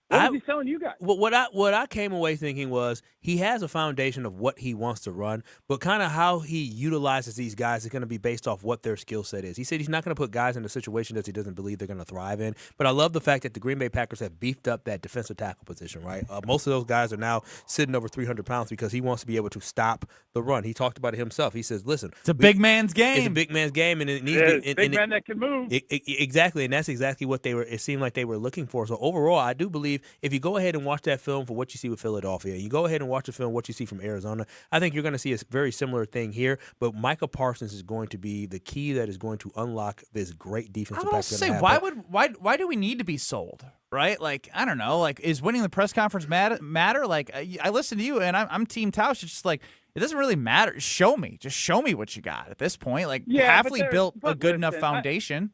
What was he selling you guys? What I came away thinking was he has a foundation of what he wants to run, but kind of how he utilizes these guys is going to be based off what their skill set is. He said he's not going to put guys in a situation that he doesn't believe they're going to thrive in. But I love the fact that the Green Bay Packers have beefed up that defensive tackle position, right? Most of those guys are now sitting over 300 pounds because he wants to be able to stop the run. He talked about it himself. He says, listen. It's a big man's game. It's a big man's game, and it needs to be big man that can move. Exactly, and that's exactly what it seemed like they were looking for. So overall, I do believe if you go ahead and watch that film for what you see with Philadelphia, you go ahead and watch the film what you see from Arizona, I think you're going to see a very similar thing here. But Micah Parsons is going to be the key that is going to unlock this great defensive. I was say, why do we need to be sold? Right? Like, I don't know. Like, is winning the press conference matter? Like, I listen to you, and I'm Team Tauscher. It's just like, it doesn't really matter. Show me. Just show me what you got at this point. Like, Hafley built a good enough foundation.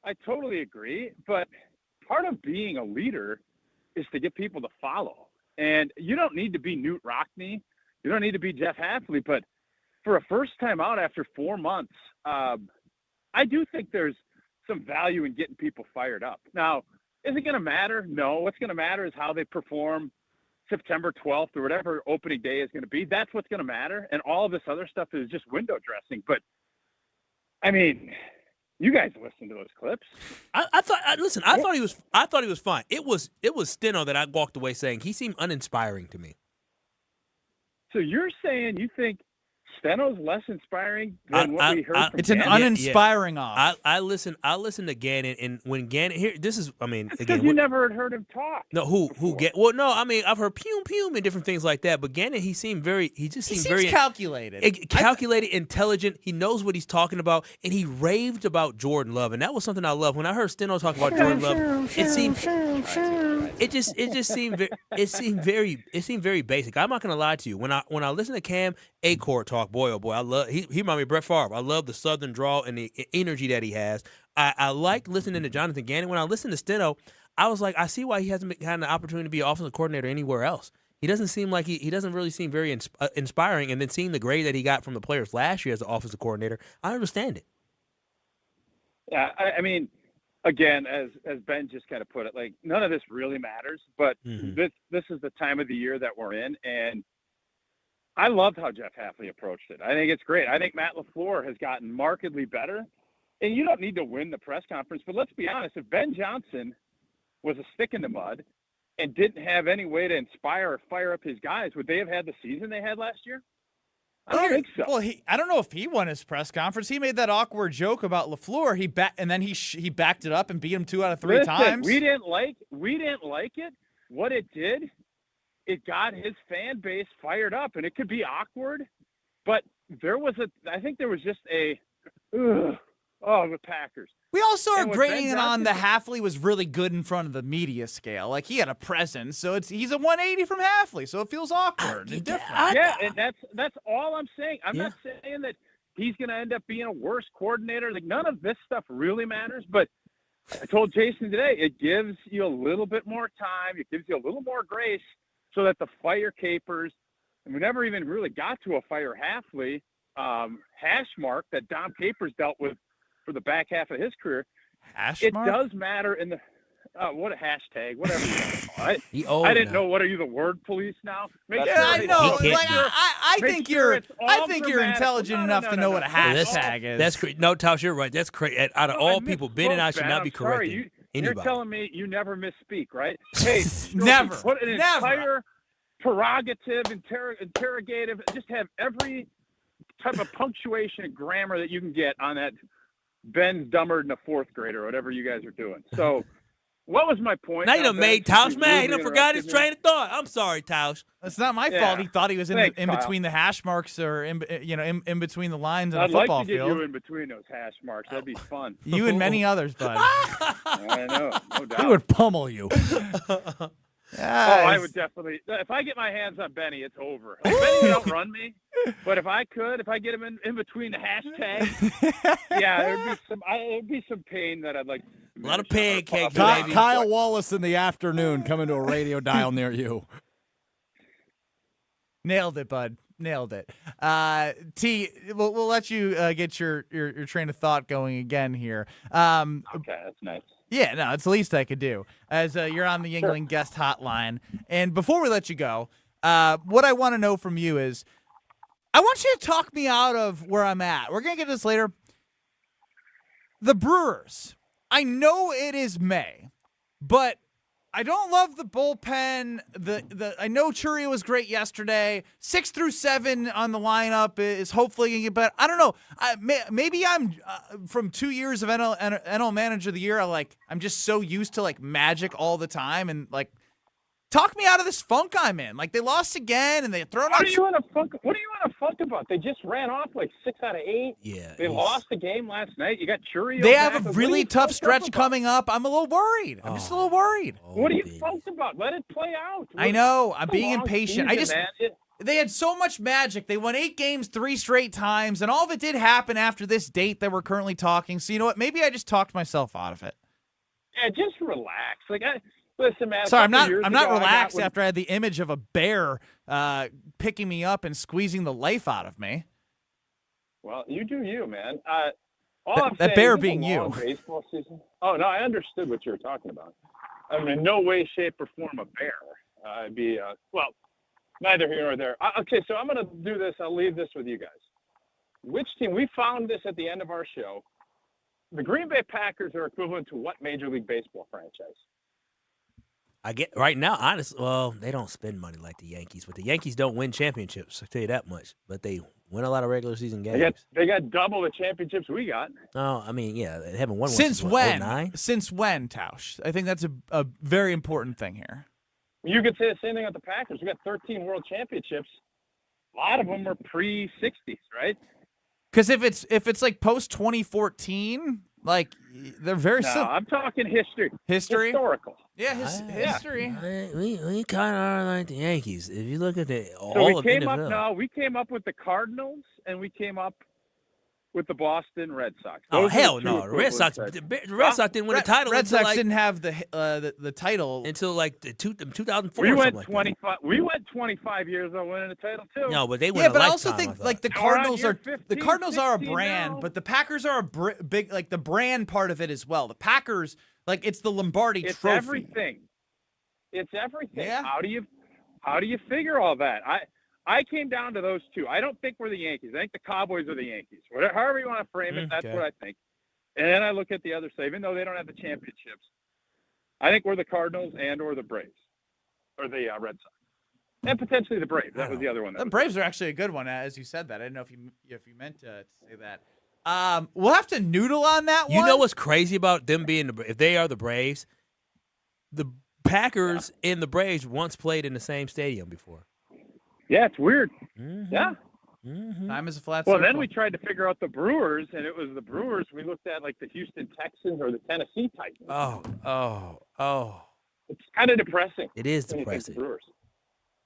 I totally agree, but part of being a leader is to get people to follow. And you don't need to be Newt Rockne. You don't need to be Jeff Hafley. But for a first time out after 4 months, I do think there's some value in getting people fired up. Now, is it going to matter? No. What's going to matter is how they perform September 12th or whatever opening day is going to be. That's what's going to matter. And all of this other stuff is just window dressing. But, I mean, you guys listen to those clips. I thought he was fine. It was Steno that I walked away saying he seemed uninspiring to me. So you're saying you think Steno's less inspiring than what we heard from It's an uninspiring off. I listen to Gannon, and when Gannon here, this is, I mean, again, you never had heard him talk. No, who get? Well, no, I mean, I've heard pum and different things like that, but Gannon, he seemed very calculated, calculated, intelligent. He knows what he's talking about, and he raved about Jordan Love, and that was something I love. When I heard Steno talk about Jordan Love, it seemed very basic. I'm not gonna lie to you. When I listen to Cam Achord talk, boy, oh boy, I love. He reminded me of Brett Favre. I love the Southern drawl and the energy that he has. I like listening to Jonathan Gannon. When I listen to Steno, I was like, I see why he hasn't had an opportunity to be an offensive coordinator anywhere else. He doesn't seem like he doesn't really seem very inspiring. And then seeing the grade that he got from the players last year as the offensive coordinator, I understand it. Yeah, I mean, again, as Ben just kind of put it, like none of this really matters. But this is the time of the year that we're in, and I loved how Jeff Hafley approached it. I think it's great. I think Matt LaFleur has gotten markedly better. And you don't need to win the press conference, but let's be honest, if Ben Johnson was a stick in the mud and didn't have any way to inspire or fire up his guys, would they have had the season they had last year? I don't think so. Well, I don't know if he won his press conference. He made that awkward joke about LaFleur. And then he backed it up and beat him 2 out of 3 times. We didn't like it. What it did, it got his fan base fired up, and it could be awkward, but I think there was just with Packers. We also are And with grading Ben it on the Brust- Halfley was really good in front of the media scale. Like, he had a presence, so he's a 180 from Halfley, so it feels awkward and different. Yeah, and that's all I'm saying. I'm not saying that he's going to end up being a worse coordinator. Like, none of this stuff really matters, but I told Jason today, it gives you a little bit more time. It gives you a little more grace so that the fire capers. And we never even really got to a fire Halfley hash mark that Dom Capers dealt with for the back half of his career. It does matter in the what a hashtag, whatever you want to call it. I didn't know. What are you, the word police now? I know. Like, I think you're intelligent enough to know what a hashtag is. That's great. No, Tauscher, you're right. That's crazy. Out of all people, Ben and I should not be correcting anybody. You're telling me you never misspeak, right? Hey, never. Put an entire prerogative, interrogative, just have every type of punctuation and grammar that you can get on that Ben's dumber than a fourth grader, whatever you guys are doing. So what was my point? Now you done made Tausch mad. He done forgot his train of thought. I'm sorry, Tausch. It's not my fault. He thought he was in between the hash marks or in between the lines on the football field. I'd like to get you in between those hash marks. That'd be fun. You and many others, bud. I know, no doubt. He would pummel you. I would definitely. If I get my hands on Benny, it's over. Like, Benny would outrun me, but if I get him in between the hashtags, there'd be some pain that I'd like. A lot of pancakes, baby. Kyle Wallace in the afternoon coming to a radio dial near you. Nailed it, bud. Nailed it. T, we'll let you get your train of thought going again here. Okay, that's nice. Yeah, no, it's the least I could do, as you're on the Yingling guest hotline. And before we let you go, what I want to know from you is, I want you to talk me out of where I'm at. We're going to get to this later. The Brewers. I know it is May, but I don't love the bullpen. I know Churio was great yesterday. 6 through 7 on the lineup is hopefully going to get better. I don't know. Maybe I'm from 2 years of NL Manager of the Year. I'm just so used to magic all the time, and talk me out of this funk I'm in. They lost again, and they thrown out. What are you in a funk about? They just ran off 6 out of 8. Yeah, they lost the game last night. You got Churio. They have a really tough stretch coming up. I'm a little worried. I'm just a little worried. What are you funked about? Let it play out. I know. I'm being impatient. They had so much magic. They won 8 games 3 straight times, and all of it did happen after this date that we're currently talking. So you know what? Maybe I just talked myself out of it. Yeah, just relax. Listen, man. Sorry, I'm not relaxed after I had the image of a bear picking me up and squeezing the life out of me. Well, you do you, man. That bear being you. Baseball season. Oh no, I understood what you were talking about. I mean, in no way, shape, or form a bear. I'd be neither here nor there. Okay, so I'm going to do this. I'll leave this with you guys. Which team? We found this at the end of our show. The Green Bay Packers are equivalent to what Major League Baseball franchise? I get right now, honestly. Well, they don't spend money like the Yankees, but the Yankees don't win championships. I'll tell you that much. But they win a lot of regular season games. They got double the championships we got. Oh, I mean, yeah, they haven't won one since when? 2009? Since when, Tausch? I think that's a very important thing here. You could say the same thing with the Packers. We got 13 world championships. A lot of them were pre-60s, right? Because if it's post 2014. They're very simple. I'm talking history. Historical. Yeah, history. We kind of are like the Yankees. If you look at we came up with the Cardinals, and we came up with the Boston Red Sox. Oh, hell no. The Red Sox didn't win the title. Red Sox didn't have the title until 2004. We went 25. We went 25 years on winning the title too. No, but they won. Yeah, but I also think the Cardinals are a brand, now. but the Packers are a big the brand part of it as well. The Packers, it's the Lombardi Trophy. It's everything. Yeah. How do you figure all that? I came down to those two. I don't think we're the Yankees. I think the Cowboys are the Yankees. However you want to frame it, that's what I think. And then I look at the other side. Even though they don't have the championships, I think we're the Cardinals or the Braves, or the Red Sox, and potentially the Braves. That was the other one. The Braves are actually a good one, as you said that. I didn't know if you meant to say that. We'll have to noodle on that one. You know what's crazy about them being if they are the Braves, the Packers and the Braves once played in the same stadium before. Yeah, it's weird. Mm-hmm. Yeah. Mm-hmm. Time is a flat Well, circle. then we tried to figure out the Brewers, and it was the Brewers. We looked at like the Houston Texans or the Tennessee Titans. Oh. It's kind of depressing. It is when you think depressing. Brewers.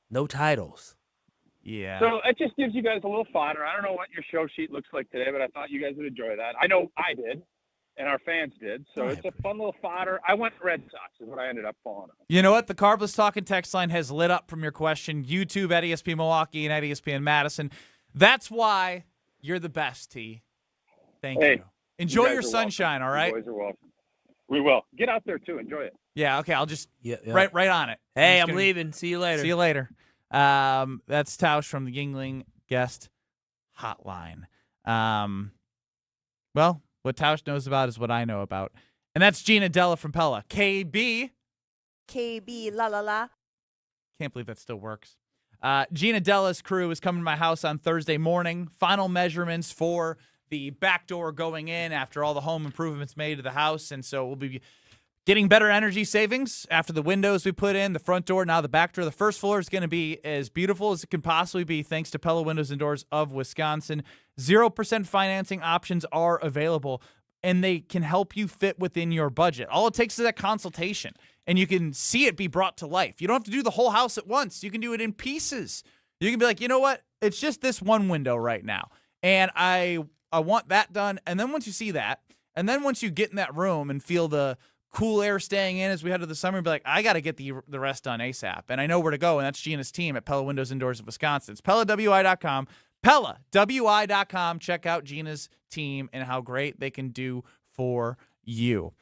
No titles. Yeah. So it just gives you guys a little fodder. I don't know what your show sheet looks like today, but I thought you guys would enjoy that. I know I did, and our fans did. So it's a fun little fodder. I went Red Sox is what I ended up falling on. You know what? The Carbless Talking text line has lit up from your question. YouTube at ESPN Milwaukee and at ESPN Madison. That's why you're the best, T. Thank you. Enjoy your sunshine, all right? You boys are welcome. We will. Get out there, too. Enjoy it. Yeah, okay. I'll just right on it. Hey, I'm leaving. See you later. See you later. That's Tausch from the Yingling Guest Hotline. Well, what Tausch knows about is what I know about. And that's Gina Della from Pella. KB, la la la. Can't believe that still works. Gina Della's crew is coming to my house on Thursday morning. Final measurements for the back door going in after all the home improvements made to the house. And so we'll be getting better energy savings after the windows we put in, the front door, now the back door. The first floor is going to be as beautiful as it can possibly be thanks to Pella Windows and Doors of Wisconsin. 0% financing options are available, and they can help you fit within your budget. All it takes is a consultation, and you can see it be brought to life. You don't have to do the whole house at once. You can do it in pieces. You can be like, you know what? It's just this one window right now, and I want that done. And then once you see that, and then once you get in that room and feel the cool air staying in as we head to the summer, be like, I got to get the rest done ASAP. And I know where to go, and that's Gina's team at Pella Windows and Doors of Wisconsin. It's PellaWI.com. PellaWI.com. Check out Gina's team and how great they can do for you.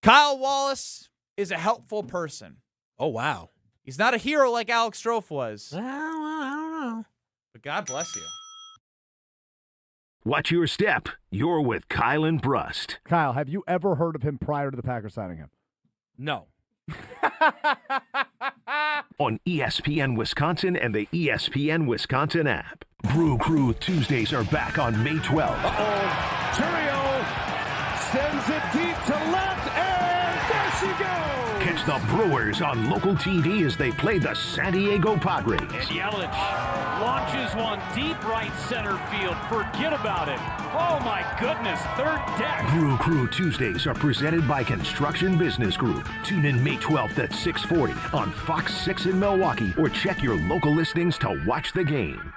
Kyle Wallace is a helpful person. Oh, wow. He's not a hero like Alex Strofe was. Well, I don't know. But God bless you. Watch your step. You're with Kyle and Brust. Kyle, have you ever heard of him prior to the Packers signing him? No. On ESPN Wisconsin and the ESPN Wisconsin app. Brew Crew Tuesdays are back on May 12th. Turio sends it deep to left, and there she goes. Catch the Brewers on local TV as they play the San Diego Padres. And Yelich launches one deep right center field. Forget about it. Oh, my goodness. Third deck. Brew Crew Tuesdays are presented by Construction Business Group. Tune in May 12th at 6:40 on Fox 6 in Milwaukee or check your local listings to watch the game.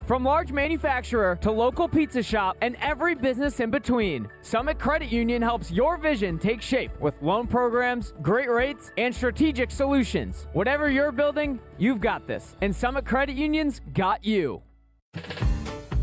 From large manufacturer to local pizza shop and every business in between, Summit Credit Union helps your vision take shape with loan programs, great rates, and strategic solutions. Whatever you're building, you've got this. And Summit Credit Union's got you.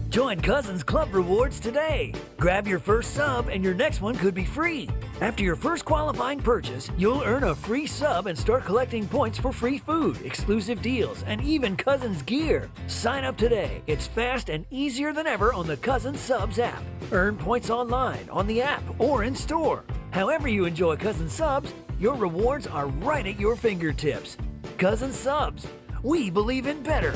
Join Cousins Club Rewards today. Grab your first sub and your next one could be free. After your first qualifying purchase, you'll earn a free sub and start collecting points for free food, exclusive deals, and even Cousins gear. Sign up today. It's fast and easier than ever on the Cousins Subs app. Earn points online, on the app, or in store. However you enjoy Cousins Subs, your rewards are right at your fingertips. Cousins Subs. We believe in better.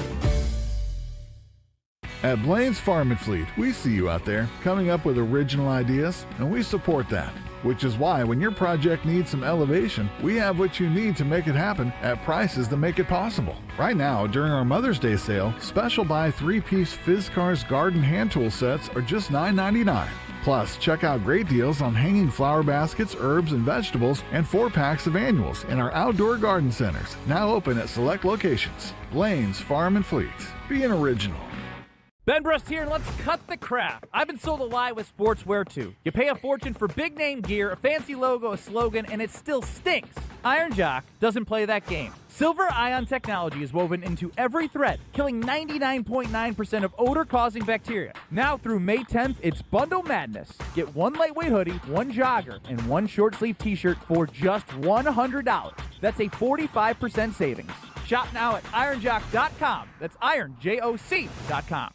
At Blaine's Farm and Fleet, we see you out there coming up with original ideas, and we support that. Which is why when your project needs some elevation, we have what you need to make it happen at prices that make it possible. Right now, during our Mother's Day sale, special buy 3-piece Fizzcars garden hand tool sets are just $9.99. Plus, check out great deals on hanging flower baskets, herbs, and vegetables, and 4-packs of annuals in our outdoor garden centers, now open at select locations. Blaine's Farm and Fleet. Be an original. Ben Brust here, and let's cut the crap. I've been sold a lie with sportswear too. You pay a fortune for big name gear, a fancy logo, a slogan, and it still stinks. Iron Jock doesn't play that game. Silver ion technology is woven into every thread, killing 99.9% of odor-causing bacteria. Now through May 10th, it's Bundle Madness. Get one lightweight hoodie, one jogger, and one short-sleeve t-shirt for just $100. That's a 45% savings. Shop now at ironjock.com. That's ironjoc.com.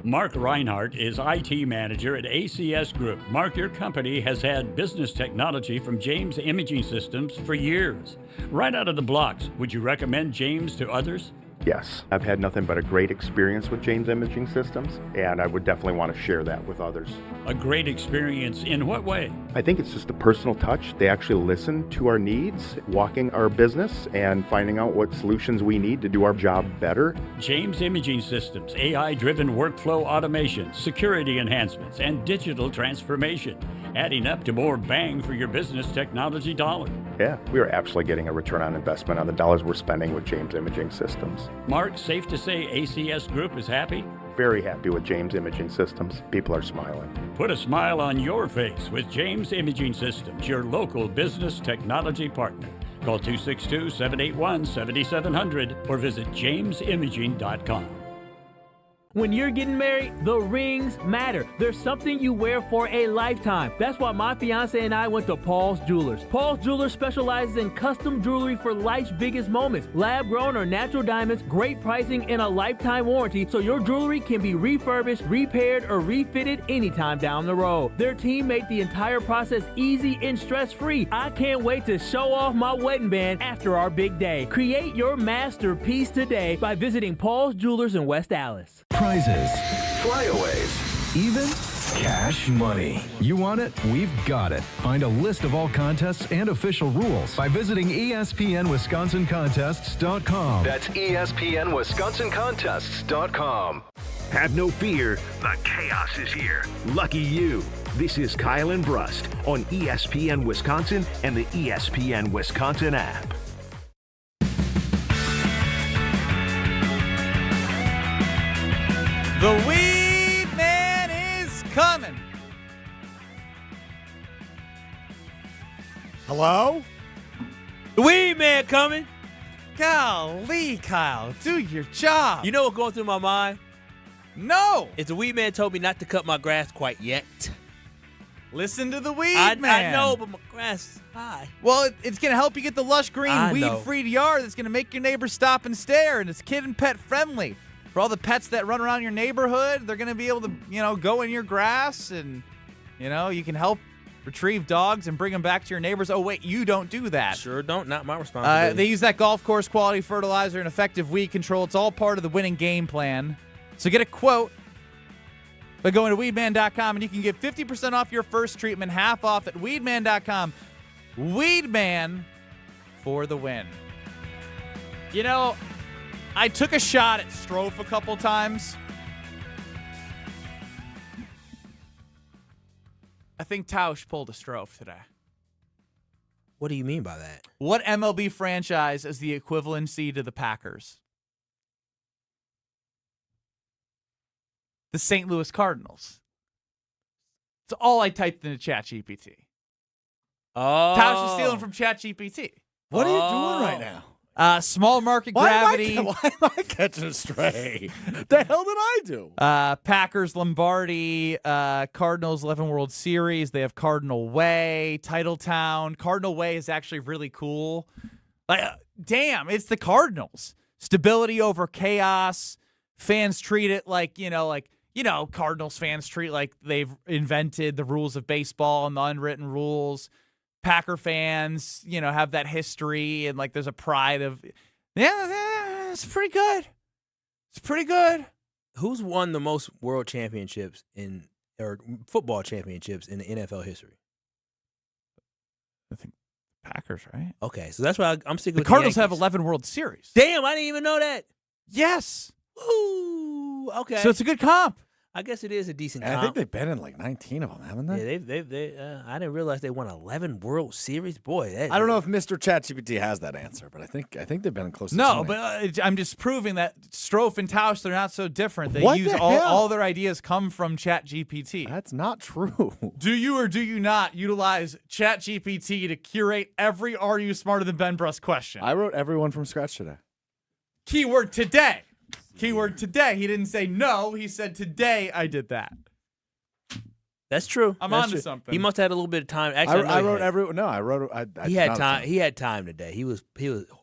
Mark Reinhardt is IT manager at ACS Group. Mark, your company has had business technology from James Imaging Systems for years. Right out of the blocks, would you recommend James to others? Yes, I've had nothing but a great experience with James Imaging Systems, and I would definitely want to share that with others. A great experience in what way? I think it's just a personal touch. They actually listen to our needs, walking our business, and finding out what solutions we need to do our job better. James Imaging Systems, AI-driven workflow automation, security enhancements, and digital transformation, adding up to more bang for your business technology dollar. Yeah, we are absolutely getting a return on investment on the dollars we're spending with James Imaging Systems. Mark, safe to say ACS Group is happy? Very happy with James Imaging Systems. People are smiling. Put a smile on your face with James Imaging Systems, your local business technology partner. Call 262-781-7700 or visit jamesimaging.com. When you're getting married, the rings matter. There's something you wear for a lifetime. That's why my fiance and I went to Paul's Jewelers. Paul's Jewelers specializes in custom jewelry for life's biggest moments. Lab-grown or natural diamonds, great pricing, and a lifetime warranty, so your jewelry can be refurbished, repaired, or refitted anytime down the road. Their team made the entire process easy and stress-free. I can't wait to show off my wedding band after our big day. Create your masterpiece today by visiting Paul's Jewelers in West Allis. Prizes, flyaways, even cash money. You want it? We've got it. Find a list of all contests and official rules by visiting ESPNWisconsinContests.com. That's ESPNWisconsinContests.com. Have no fear, the chaos is here. Lucky you. This is Kyle and Brust on ESPN Wisconsin and the ESPN Wisconsin app. The Weed Man is coming. Hello? The Weed Man coming. Golly, Kyle, do your job. You know what's going through my mind? No. It's the Weed Man told me not to cut my grass quite yet. Listen to the Weed Man. I know, but my grass is high. Well, it's going to help you get the lush green, weed-free yard that's going to make your neighbors stop and stare, and it's kid and pet friendly. For all the pets that run around your neighborhood, they're going to be able to, go in your grass, and, you can help retrieve dogs and bring them back to your neighbors. Oh, wait, you don't do that. Sure don't. Not my responsibility. They use that golf course quality fertilizer and effective weed control. It's all part of the winning game plan. So get a quote by going to weedman.com, and you can get 50% off your first treatment, half off at weedman.com. Weedman for the win. I took a shot at Strofe a couple times. I think Tauscher pulled a Strofe today. What do you mean by that? What MLB franchise is the equivalency to the Packers? The St. Louis Cardinals. It's all I typed into ChatGPT. Oh. Tauscher stealing from ChatGPT. What are you doing right now? Small market gravity. Why am I catching a stray? The hell did I do? Packers, Lombardi, Cardinals, 11 World Series. They have Cardinal Way, Titletown. Cardinal Way is actually really cool. Damn, it's the Cardinals. Stability over chaos. Fans treat it like, Cardinals fans treat like they've invented the rules of baseball and the unwritten rules. Packer fans, have that history and there's a pride of, it's pretty good. It's pretty good. Who's won the most world championships or football championships in the NFL history? I think Packers, right? Okay, so that's why I'm sticking with the Cardinals. The have 11 World Series. Damn, I didn't even know that. Yes. Ooh, okay. So it's a good comp. I guess it is a decent comp. I think they've been in 19 of them, haven't they? Yeah, they I didn't realize they won 11 World Series. Boy, I don't know if Mr. ChatGPT has that answer, but I think they've been close to 20. But I'm just proving that Strofe and Tauscher, they're not so different. They What use the all their ideas come from ChatGPT. That's not true. Do you or do you not utilize ChatGPT to curate every "Are You Smarter Than Ben Brust" question? I wrote everyone from scratch today. Keyword today. Keyword today. He didn't say no. He said today I did that. That's true. I'm That's onto true. something. He must have had a little bit of time. Actually, I wrote everyone. No, I wrote. He had time. He had time today. He was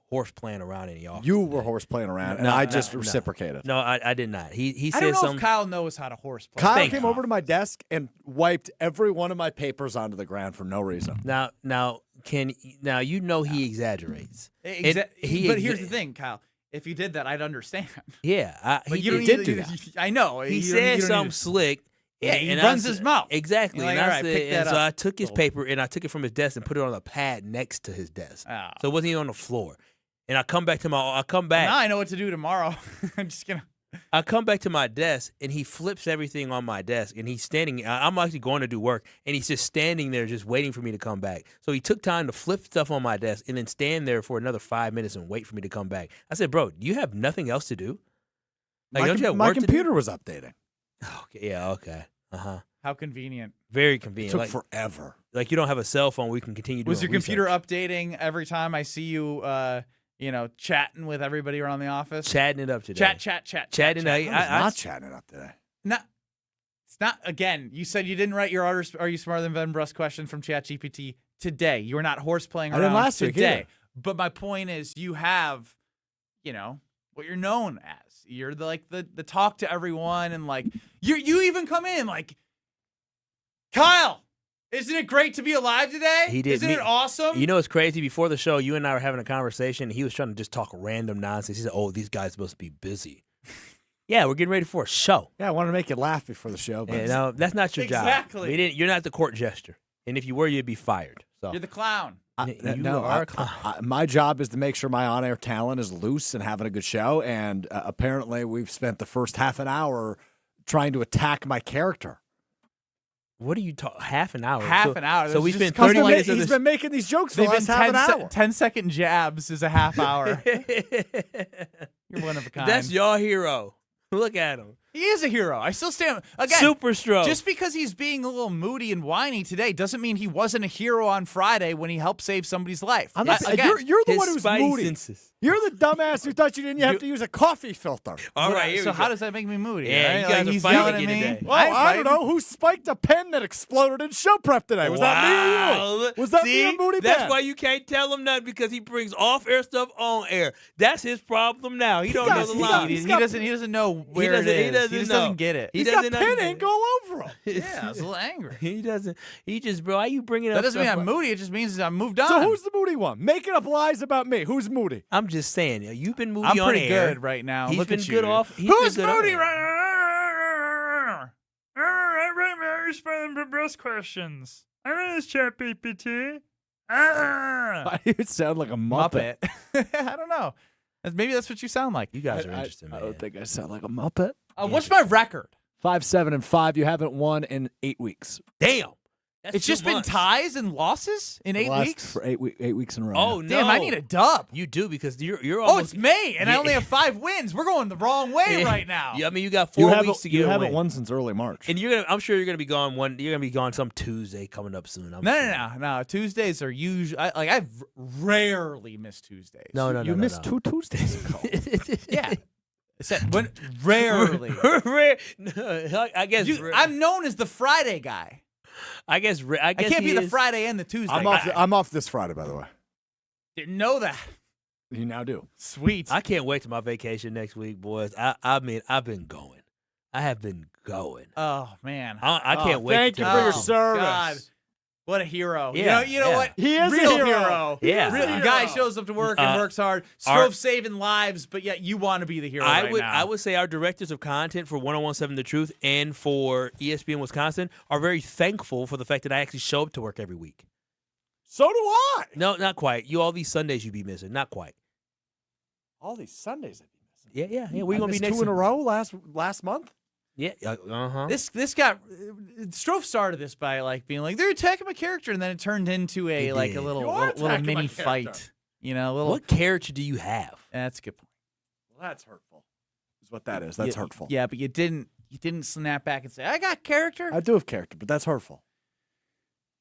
horse playing around in the office. You were horse playing around, and I just reciprocated. No, I did not. He said I don't know something. if Kyle knows how to horse play. Kyle came over to my desk and wiped every one of my papers onto the ground for no reason. Now he exaggerates. But here's the thing, Kyle. If you did that, I'd understand. Yeah, But he you don't did need do to- that. I know. He You don't- said you don't need something to- slick. Yeah, he and runs I his said- mouth. Exactly. You're like, and all I right, said, pick that and so up. I took his paper and I took it from his desk and put it on a pad next to his desk. Oh. So it wasn't even on the floor. And I come back. Now I know what to do tomorrow. I'm just gonna. I come back to my desk and he flips everything on my desk and he's standing. I'm actually going to do work and he's just standing there, just waiting for me to come back. So he took time to flip stuff on my desk and then stand there for another 5 minutes and wait for me to come back. I said, "Bro, do you have nothing else to do? Like, don't you have my work to do?" computer was updating. Okay, yeah, okay, How convenient. Very It convenient. took Like, forever. like you don't have a cell phone where you can continue doing Was your research. computer updating every time I see you? Chatting with everybody around the office. Chatting it up today. Chatting. Chatting. I was not chatting it up today. It's not. Again, you said you didn't write your Are You Smarter Than Ben Brust question from ChatGPT today. You were not horseplaying I around didn't last week today. either. But my point is, you have, what you're known as. You're the talk to everyone, and like you even come in like, Kyle, isn't it great to be alive today? He did. Isn't it awesome? You know what's crazy? Before the show, you and I were having a conversation. And he was trying to just talk random nonsense. He said, "Oh, these guys must be busy." Yeah, we're getting ready for a show. Yeah, I wanted to make you laugh before the show. But No, that's not your job. Exactly. You're not the court jester. And if you were, you'd be fired. So You're the clown. My job is to make sure my on-air talent is loose and having a good show. And apparently, we've spent the first half an hour trying to attack my character. What are you talking? Half an hour. Half an hour. So we This is spent just 30 minutes of He's this. been making these jokes for They've the been last half an hour. 10-second jabs is a half hour. You're one of a kind. That's your hero. Look at him. He is a hero. I still stand. Again, Super stroke. Just because he's being a little moody and whiny today doesn't mean he wasn't a hero on Friday when he helped save somebody's life. I'm not, Again, you're the his one who's spidey moody. senses. You're the dumbass who thought you didn't have to use a coffee filter. All right, here so we how go. does that make me moody? Yeah, you right? guys are he's fighting yelling at again me. today. Well, I don't know. Who spiked a pen that exploded in show prep today? Was that me or you? Was that See? me and Moody That's Ben? why you can't tell him nothing because he brings off-air stuff on air. That's his problem now. He don't know the line. He doesn't know where it is. He just doesn't get it. He He's doesn't got pen understand. ink all over him. Yeah, I was a little angry. He doesn't. He just, bro, why you bringing up That doesn't mean stuff I'm like- moody. It just means I'm moved on. So who's the moody one? Making up lies about me. Who's moody? I'm just saying, you've been moody I'm on pretty air. good right now. He's Look been at good you. off. He's Who's been good moody off. right now? I write my Irish Spelling Brust questions. I run this chat PPT. Why do you sound like a Muppet? I don't know. Maybe that's what you sound like. You guys are interesting, I man. don't think I sound like a Muppet. What's my record? 5-7-5. You haven't won in 8 weeks. Damn. That's It's just 2 been months. ties and losses in 8 Last weeks? For 8 weeks in a row. Oh, now. no. Damn, I need a dub. You do because you're Oh, almost. it's May, and I Yeah. only have 5 wins. We're going the wrong way right now. Yeah, I mean, you got You 4 haven't, weeks to you get haven't away. won since early March. And I'm sure you're gonna be gone You're gonna be gone some Tuesday coming up soon. No. Tuesdays are usually I've rarely missed Tuesdays. No. You missed 2 Tuesdays ago. Yeah. I said when rarely. No, I guess I'm known as the Friday guy. I can't be the Friday and the Tuesday. I'm off this Friday, by the way. Didn't know that. You now do. Sweet. I can't wait to my vacation next week, boys. I mean, I've been going. I have been going. Oh man. I can't wait. Thank to you take for it your home. service. God. What a hero. Yeah, You know yeah. what? He is a Real hero. Yeah. Real, a guy hero. shows up to work and works hard. Strove saving lives, but yet you want to be the hero right now. I would say our directors of content for 1017 The Truth and for ESPN Wisconsin are very thankful for the fact that I actually show up to work every week. So do I. No, not quite. All these Sundays you be missing. Not quite. All these Sundays I'd be missing. Yeah. We're I gonna be missed next 2 in a Sunday. row last month. Yeah. Uh-huh. This got Strove started this by being like they're attacking my character, and then it turned into a It a did. little You are little attacking my mini character. fight. You know, a little. What character do you have? That's a good point. Well, that's hurtful. Is what that is. That's hurtful. Yeah, but you didn't snap back and say I got character. I do have character, but that's hurtful.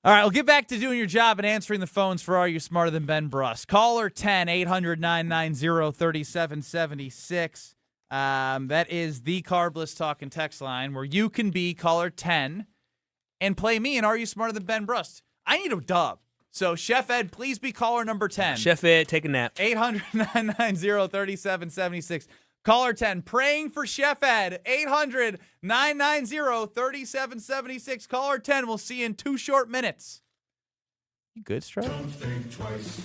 All right, we'll get back to doing your job and answering the phones for Are You Smarter Than Ben Brust? Caller 10-800-990-3776. That is the Carbless Talk and Text line where you can be caller 10 and play me and Are You Smarter Than Ben Brust? I need a dub. So, Chef Ed, please be caller number 10. Chef Ed, take a nap. 800-990-3776. Caller 10, praying for Chef Ed. 800-990-3776. Caller 10, we'll see you in 2 short minutes. You good, Strike? Don't think twice.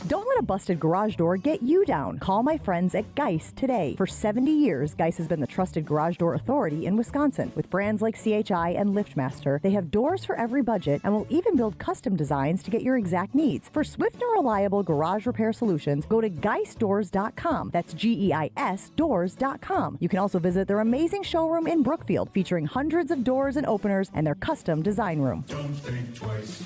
Don't let a busted garage door get you down. Call my friends at Geis today. For 70 years, Geis has been the trusted garage door authority in Wisconsin. With brands like CHI and LiftMaster, they have doors for every budget and will even build custom designs to get your exact needs. For swift and reliable garage repair solutions, go to geisdoors.com. That's GEIS doors.com. You can also visit their amazing showroom in Brookfield, featuring hundreds of doors and openers and their custom design room. Don't think twice.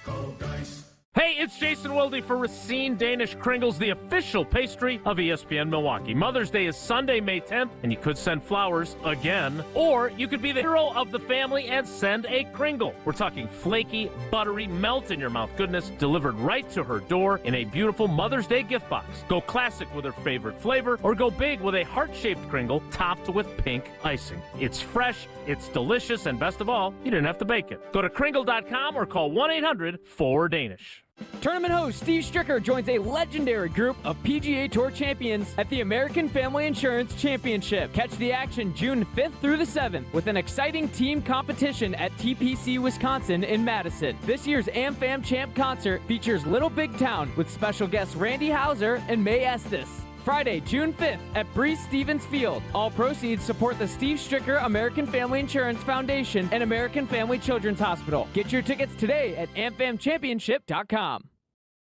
Call Geis. Hey, it's Jason Wilde for Racine Danish Kringles, the official pastry of ESPN Milwaukee. Mother's Day is Sunday, May 10th, and you could send flowers again. Or you could be the hero of the family and send a Kringle. We're talking flaky, buttery, melt-in-your-mouth goodness delivered right to her door in a beautiful Mother's Day gift box. Go classic with her favorite flavor, or go big with a heart-shaped Kringle topped with pink icing. It's fresh, it's delicious, and best of all, you didn't have to bake it. Go to Kringle.com or call 1-800-4DANISH. Tournament host Steve Stricker joins a legendary group of PGA Tour champions at the American Family Insurance Championship. Catch the action June 5th through the 7th with an exciting team competition at TPC Wisconsin in Madison. This year's AmFam Champ concert features Little Big Town with special guests Randy Houser and May Estes. Friday, June 5th at Breeze Stevens Field. All proceeds support the Steve Stricker American Family Insurance Foundation and American Family Children's Hospital. Get your tickets today at amfamchampionship.com.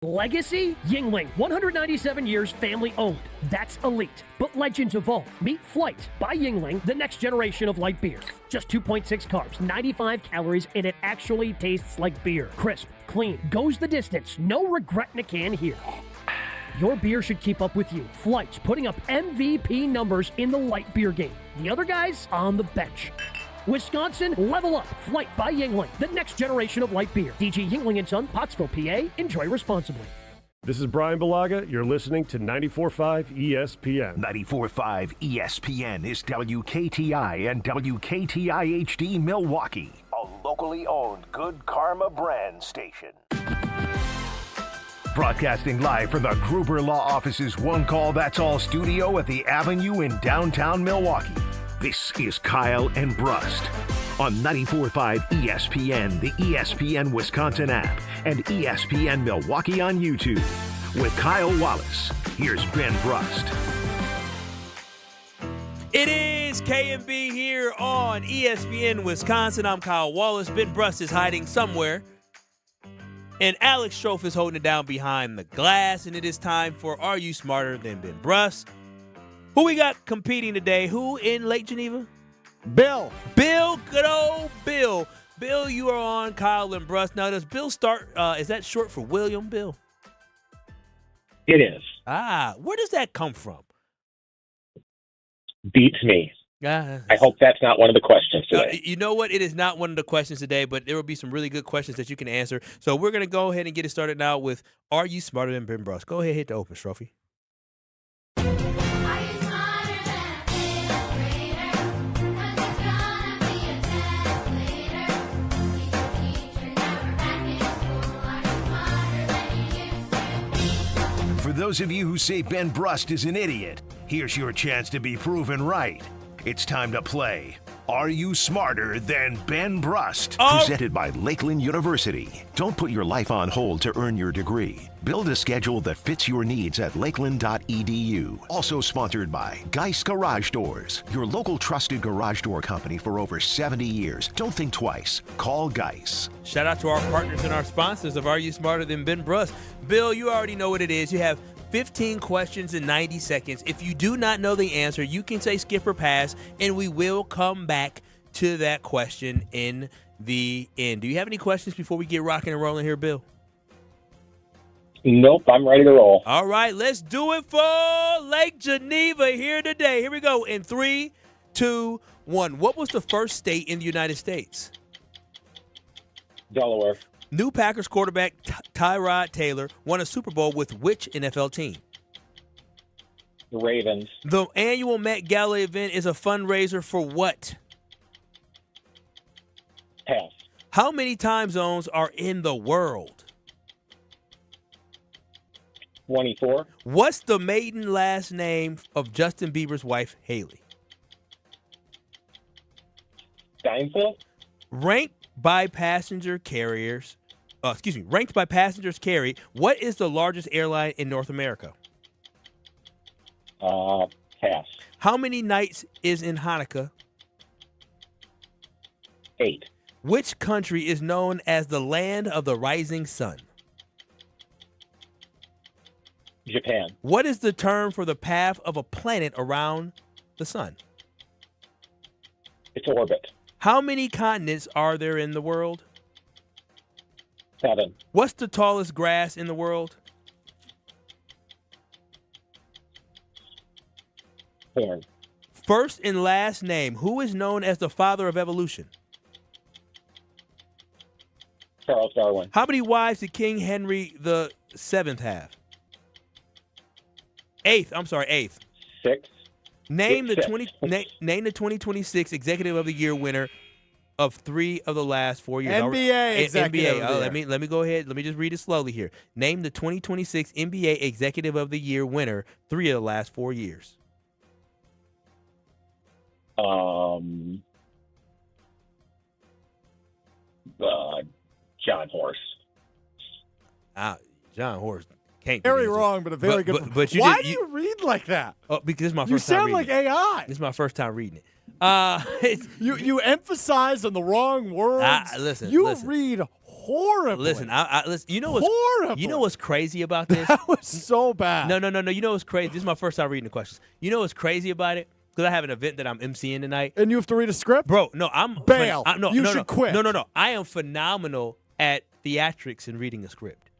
Legacy? Yingling, 197 years family owned. That's elite. But legends evolve. Meet Flight by Yingling, the next generation of light beer. Just 2.6 carbs, 95 calories, and it actually tastes like beer. Crisp, clean, goes the distance. No regret in a can here. Your beer should keep up with you. Flight's putting up MVP numbers in the light beer game. The other guys on the bench. Wisconsin, level up. Flight by Yingling, the next generation of light beer. DG Yingling & Son, Pottsville, PA. Enjoy responsibly. This is Brian Balaga. You're listening to 94.5 ESPN. 94.5 ESPN is WKTI and WKTI-HD Milwaukee, a locally owned Good Karma brand station. Broadcasting live from the Gruber Law Office's One Call That's All studio at the Avenue in downtown Milwaukee. This is Kyle and Brust on 94.5 ESPN, the ESPN Wisconsin app, and ESPN Milwaukee on YouTube. With Kyle Wallace, here's Ben Brust. It is K&B here on ESPN Wisconsin. I'm Kyle Wallace. Ben Brust is hiding somewhere. And Alex Strofe is holding it down behind the glass. And it is time for Are You Smarter Than Ben Brust? Who we got competing today? Who in Lake Geneva? Bill. Bill, good old Bill. Bill, you are on Kyle and Brust. Now, does Bill start, is that short for William, Bill? It is. Where does that come from? Beats me. I hope that's not one of the questions today. You know what? It is not one of the questions today, but there will be some really good questions that you can answer. So we're going to go ahead and get it started now with Are You Smarter Than Ben Brust? Go ahead, hit the open trophy. For those of you who say Ben Brust is an idiot, here's your chance to be proven right. It's time to play Are You Smarter Than Ben Brust? Presented by Lakeland University. Don't put your life on hold to earn your degree. Build a schedule that fits your needs at lakeland.edu. Also sponsored by Geis Garage Doors, your local trusted garage door company for over 70 years. Don't think twice. Call Geis. Shout out to our partners and our sponsors of Are You Smarter Than Ben Brust? Bill, you already know what it is. You have 15 questions in 90 seconds. If you do not know the answer, you can say skip or pass, and we will come back to that question in the end. Do you have any questions before we get rocking and rolling here, Bill? Nope, I'm ready to roll. All right, let's do it for Lake Geneva here today. Here we go in 3, 2, 1. What was the first state in the United States? Delaware. New Packers quarterback Tyrod Taylor won a Super Bowl with which NFL team? The Ravens. The annual Met Gala event is a fundraiser for what? Pass. How many time zones are in the world? 24. What's the maiden last name of Justin Bieber's wife, Haley? Steinfeld. Ranked by passenger carriers, ranked by passengers carried, what is the largest airline in North America? Pass. How many nights is in Hanukkah? 8. Which country is known as the land of the rising sun? Japan. What is the term for the path of a planet around the sun? Its orbit. How many continents are there in the world? 7. What's the tallest grass in the world? Corn. First and last name. Who is known as the father of evolution? Charles Darwin. How many wives did King Henry VII have? Eighth. 6. Name the Six. 2026 Executive of the Year winner of 3 of the last 4 years. NBA Executive of the Year. Let me go ahead. Let me just read it slowly here. Name the 2026 NBA Executive of the Year winner 3 of the last 4 years. John Horst. John Horst can't. Very wrong, but a very good. But why do you read like that? Oh, because this is my You first time sound like reading it. AI. This is my first time reading it. You emphasize on the wrong words. Listen. You read horribly. Listen, listen. You know horribly. You know what's crazy about this? That was so bad. No. You know what's crazy? This is my first time reading the questions. You know what's crazy about it? Because I have an event that I'm emceeing tonight. And you have to read a script? Bro, no, I'm... Bail. You should quit. No. I am phenomenal at theatrics and reading a script.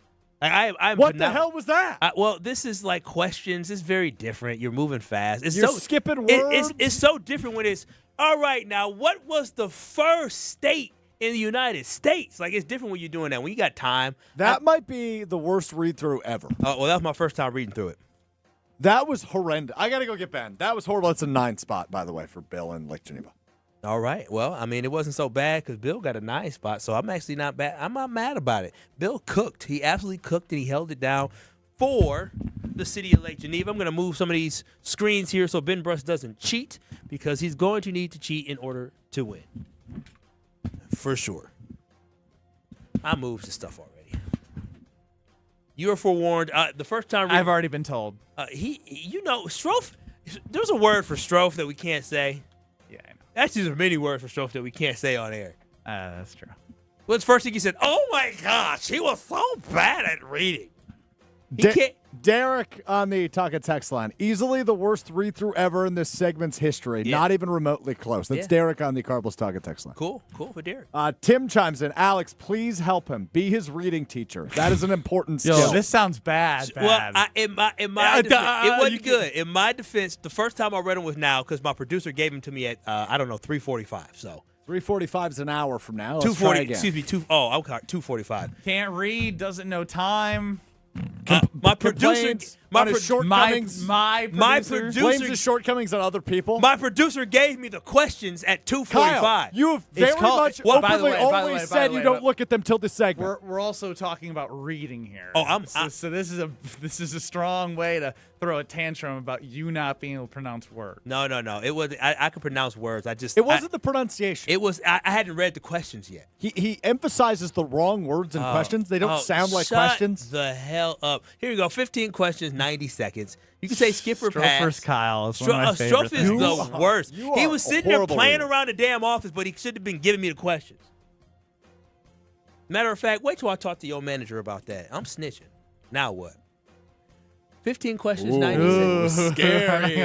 I'm what the hell was that? Well, this is like questions. It's very different. You're moving fast. You're skipping words? It's so different when it's, all right, now, what was the first state in the United States? Like, it's different when you're doing that. When you got time. That might be the worst read-through ever. Well, that was my first time reading through it. That was horrendous. I got to go get Ben. That was horrible. It's a 9 spot, by the way, for Bill in Lake Geneva. All right. Well, I mean, it wasn't so bad because Bill got a 9 spot, so I'm actually not bad. I'm not mad about it. Bill cooked. He absolutely cooked, and he held it down for the city of Lake Geneva. I'm going to move some of these screens here so Ben Brust doesn't cheat because he's going to need to cheat in order to win. For sure. I moved the stuff already. You are forewarned. The first time I've already been told. Strofe. There's a word for Strofe that we can't say. Yeah, I know. Actually, there's many words for Strofe that we can't say on air. That's true. What's the first thing he said? Oh my gosh, he was so bad at reading. Derek on the Talk and Text line. Easily the worst read-through ever in this segment's history. Yeah. Not even remotely close. That's Derek on the Carbles Talk and Text line. Cool for Derek. Tim chimes in. Alex, please help him. Be his reading teacher. That is an important skill. Yo, this sounds bad. Well, in my defense, it wasn't good. In my defense, the first time I read them was now because my producer gave them to me at 3:45. So 3:45 is an hour from now. 2:40. Excuse me. 2:45. Can't read. Doesn't know time. My producer, his shortcomings. My producer blames his shortcomings on other people. My producer gave me the questions at 2:45. Kyle, you have very much openly always said you don't look at them till the segment. We're also talking about reading here. Oh, so this is a strong way to throw a tantrum about you not being able to pronounce words. No. It was I could pronounce words. It wasn't the pronunciation. It was I hadn't read the questions yet. He emphasizes the wrong words in questions. They don't sound like questions. Shut the hell up. Here you go. 15 questions, 90 seconds. You can say skip or pass. Strofer's Kyle is one of my favorite Strofe is things. the worst. He was sitting there playing around the damn office, but he should have been giving me the questions. Matter of fact, wait till I talk to your manager about that. I'm snitching. Now what? 15 questions, 90 seconds. Scary.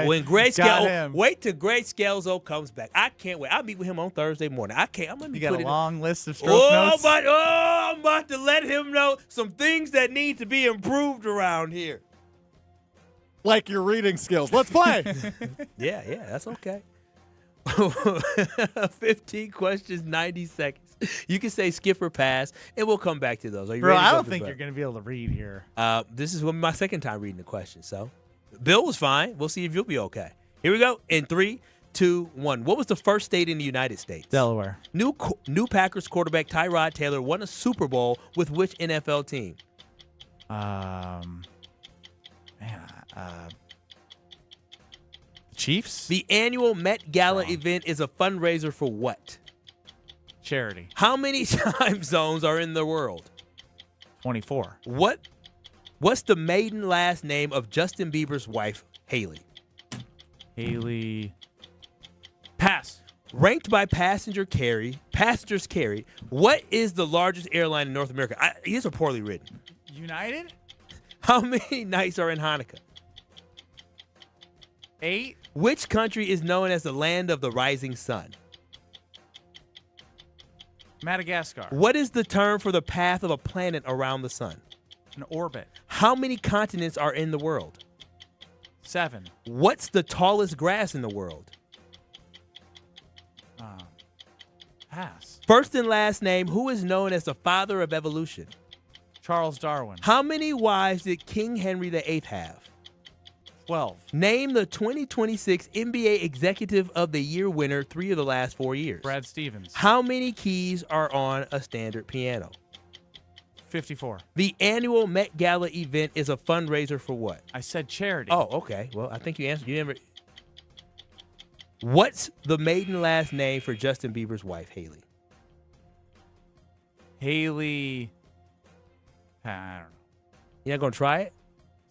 When Grayscale, wait till Grayscalezo comes back. I can't wait. I'll meet with him on Thursday morning. I'm gonna You got a long list of Strofe notes? I'm about to let him know some things that need to be improved around here. Like your reading skills. Let's play. Yeah, that's okay. 15 questions, 90 seconds. You can say skip or pass, and we'll come back to those. Are you Bro, ready? I don't think you're going to be able to read here. This is my second time reading the question, so Bill was fine. We'll see if you'll be okay. Here we go. In 3, 2, 1. What was the first state in the United States? Delaware. New Packers quarterback Tyrod Taylor won a Super Bowl with which NFL team? Chiefs? The annual Met Gala event is a fundraiser for what? Charity. How many time zones are in the world? 24. What's the maiden last name of Justin Bieber's wife, Haley? Haley. Pass. Ranked by passengers carried, what is the largest airline in North America? These are poorly written. United? How many nights are in Hanukkah? 8. Which country is known as the land of the rising sun? Madagascar. What is the term for the path of a planet around the sun? An orbit. How many continents are in the world? 7. What's the tallest grass in the world? Pass. First and last name, who is known as the father of evolution? Charles Darwin. How many wives did King Henry VIII have? 12. Name the 2026 NBA Executive of the Year winner 3 of the last 4 years. Brad Stevens. How many keys are on a standard piano? 54. The annual Met Gala event is a fundraiser for what? I said charity. Oh, okay. Well, I think you answered. You never. What's the maiden last name for Justin Bieber's wife, Haley? Haley. I don't know. You're not gonna try it?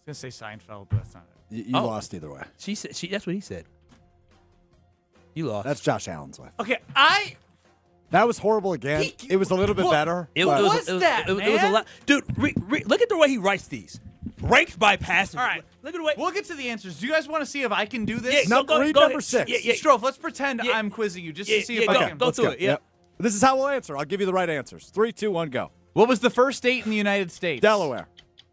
I was gonna say Seinfeld, but that's not it. You lost either way. She said. That's what he said. You lost. That's Josh Allen's wife. Okay, That was horrible again. It was a little bit better. It but- was a lot. Dude, look at the way he writes these. Ranked by passenger. All right. Look at the way. We'll get to the answers. Do you guys want to see if I can do this? Yeah, read go number ahead. 6. Yeah. Strofe, let's pretend I'm quizzing you just to see if I can. Go through it. Yeah. Yep. This is how we'll answer. I'll give you the right answers. 3, 2, 1, go. What was the first state in the United States? Delaware.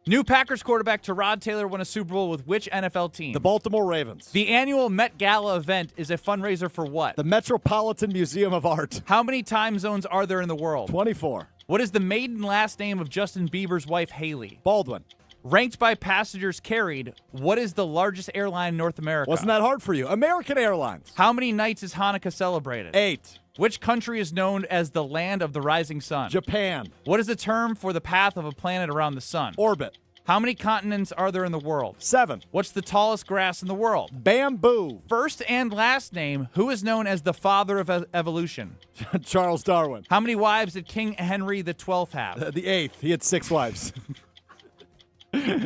New Packers quarterback Tyrod Taylor won a Super Bowl with which NFL team? The Baltimore Ravens. The annual Met Gala event is a fundraiser for what? The Metropolitan Museum of Art. How many time zones are there in the world? 24. What is the maiden last name of Justin Bieber's wife, Haley? Baldwin. Ranked by passengers carried, what is the largest airline in North America? Wasn't that hard for you? American Airlines. How many nights is Hanukkah celebrated? 8. Which country is known as the land of the rising sun? Japan. What is the term for the path of a planet around the sun? Orbit. How many continents are there in the world? 7. What's the tallest grass in the world? Bamboo. First and last name, who is known as the father of evolution? Charles Darwin. How many wives did King Henry XII have? The 8th. He had 6 wives.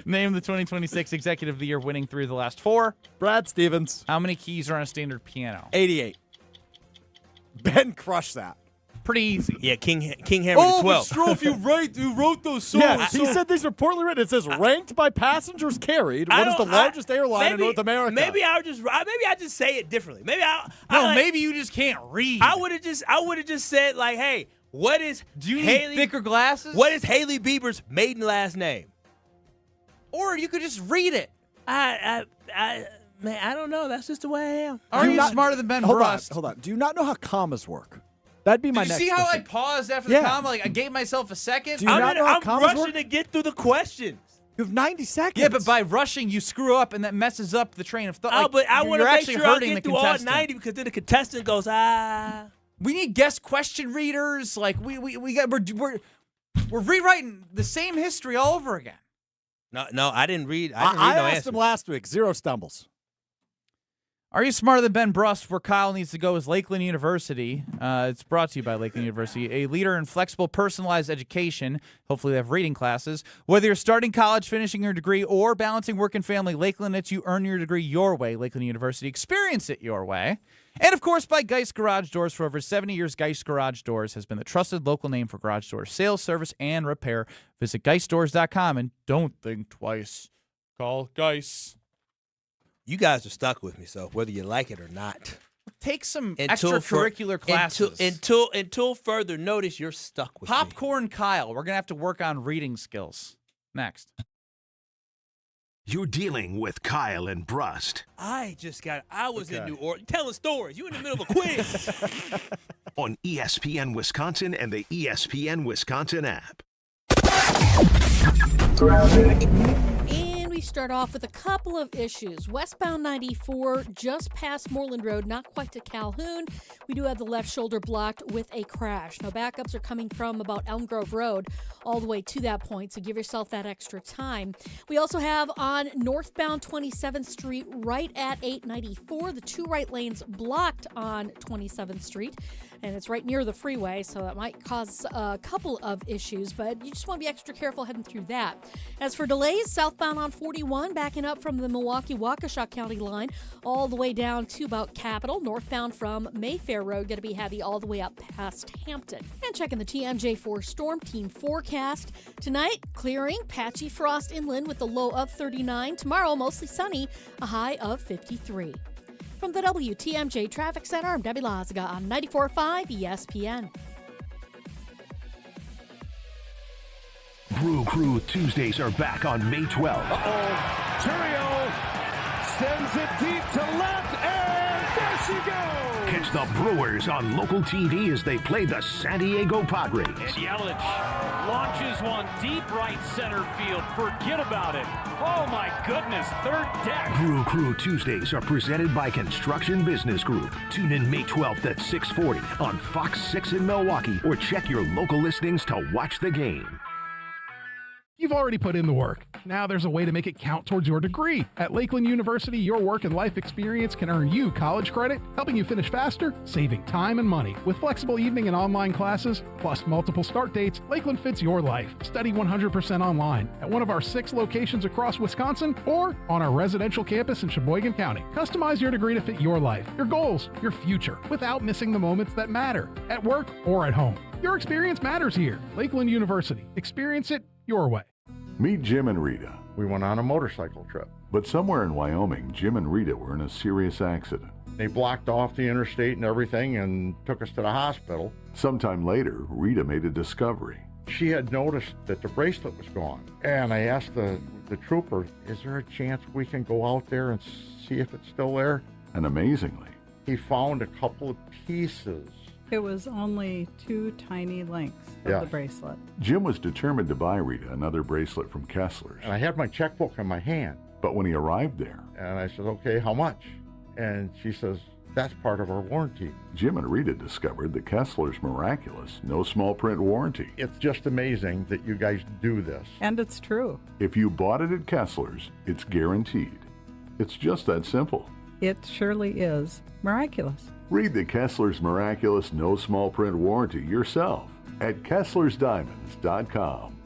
Name the 2026 Executive of the Year winning 3 of the last 4. Brad Stevens. How many keys are on a standard piano? 88. Ben crushed that. Pretty easy. Yeah, King Henry Oh, XII. Strofe, you wrote those songs. Yeah, he said these are poorly written. It says ranked by passengers carried. What is the largest airline in North America? Maybe I just say it differently. Maybe you just can't read. I would have just said like, hey, what is Do you Haley, need thicker glasses? What is Haley Bieber's maiden last name? Or you could just read it. Man, I don't know. That's just the way I am. Are you smarter than Ben Brust? Hold on. Do you not know how commas work? That'd be my Did you next see how question. I paused after the comma? Like I gave myself a second. Do you not know how I'm commas rushing work? to get through the questions. You have 90 seconds. Yeah, but by rushing, you screw up, and that messes up the train of thought. But I want to you're make actually sure I hurting get the through all contestant. 90 because then the contestant goes, We need guest question readers. Like we're rewriting the same history all over again. No, I didn't read. I asked him last week. 0 stumbles. Are you smarter than Ben Brust? Where Kyle needs to go is Lakeland University. It's brought to you by Lakeland University, a leader in flexible, personalized education. Hopefully they have reading classes. Whether you're starting college, finishing your degree, or balancing work and family, Lakeland lets you earn your degree your way. Lakeland University, experience it your way. And, of course, by Geist Garage Doors. For over 70 years, Geist Garage Doors has been the trusted local name for garage door sales, service, and repair. Visit GeistDoors.com and don't think twice. Call Geist. You guys are stuck with me, so whether you like it or not. Take some extracurricular classes. Until further notice, you're stuck with me. Popcorn Kyle. We're going to have to work on reading skills. Next. You're dealing with Kyle and Brust. I was in New Orleans telling stories. You in the middle of a quiz. On ESPN Wisconsin and the ESPN Wisconsin app. And we start off with a couple of issues. Westbound 94 just past Moreland Road, not quite to Calhoun. We do have the left shoulder blocked with a crash. Now, backups are coming from about Elm Grove Road all the way to that point, so give yourself that extra time. We also have on northbound 27th Street right at 894, the 2 right lanes blocked on 27th Street. and it's right near the freeway, so it might cause a couple of issues, but you just want to be extra careful heading through that. As for delays, southbound on 41, backing up from the Milwaukee-Waukesha County line all the way down to about Capitol. Northbound from Mayfair Road, going to be heavy all the way up past Hampton. And checking the TMJ4 Storm Team forecast. Tonight, clearing, patchy frost inland with a low of 39. Tomorrow, mostly sunny, a high of 53. From the WTMJ Traffic Center, I'm Debbie Lazaga on 94.5 ESPN. Brew Crew Tuesdays are back on May 12th. Turio sends it deep to left, and there she goes! Catch the Brewers on local TV as they play the San Diego Padres. And Yelich launches one deep right center field. Forget about it. Oh, my goodness. Third deck. Brew Crew Tuesdays are presented by Construction Business Group. Tune in May 12th at 6:40 on Fox 6 in Milwaukee, or check your local listings to watch the game. You've already put in the work. Now there's a way to make it count towards your degree. At Lakeland University, your work and life experience can earn you college credit, helping you finish faster, saving time and money. With flexible evening and online classes, plus multiple start dates, Lakeland fits your life. Study 100% online at one of our 6 locations across Wisconsin or on our residential campus in Sheboygan County. Customize your degree to fit your life, your goals, your future, without missing the moments that matter, at work or at home. Your experience matters here. Lakeland University. Experience it your way. Meet Jim and Rita. We went on a motorcycle trip. But somewhere in Wyoming, Jim and Rita were in a serious accident. They blocked off the interstate and everything and took us to the hospital. Sometime later, Rita made a discovery. She had noticed that the bracelet was gone. And I asked the trooper, is there a chance we can go out there and see if it's still there? And amazingly, he found a couple of pieces. It was only 2 tiny links of the bracelet. Jim was determined to buy Rita another bracelet from Kessler's. And I had my checkbook in my hand. But when he arrived there, and I said, okay, how much? And she says, that's part of our warranty. Jim and Rita discovered the Kessler's miraculous, no small print warranty. It's just amazing that you guys do this. And it's true. If you bought it at Kessler's, it's guaranteed. It's just that simple. It surely is miraculous. Read the Kessler's miraculous no small print warranty yourself at KesslersDiamonds.com.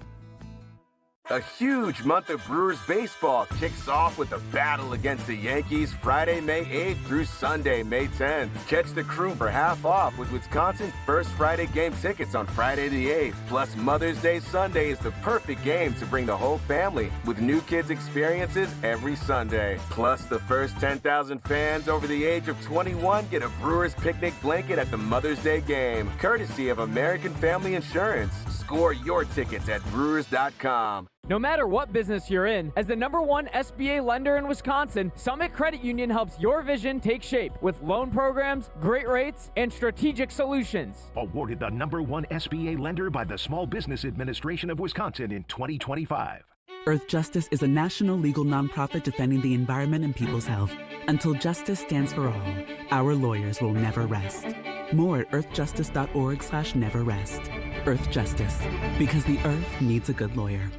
A huge month of Brewers baseball kicks off with a battle against the Yankees Friday, May 8th through Sunday, May 10th. Catch the Crew for half off with Wisconsin First Friday game tickets on Friday the 8th. Plus, Mother's Day Sunday is the perfect game to bring the whole family with new kids experiences every Sunday. Plus, the first 10,000 fans over the age of 21 get a Brewers picnic blanket at the Mother's Day game, courtesy of American Family Insurance. Score your tickets at Brewers.com. No matter what business you're in, as the #1 SBA lender in Wisconsin, Summit Credit Union helps your vision take shape with loan programs, great rates, and strategic solutions. Awarded the #1 SBA lender by the Small Business Administration of Wisconsin in 2025. Earth Justice is a national legal nonprofit defending the environment and people's health. Until justice stands for all, our lawyers will never rest. More at earthjustice.org/neverrest. Earth Justice, because the earth needs a good lawyer.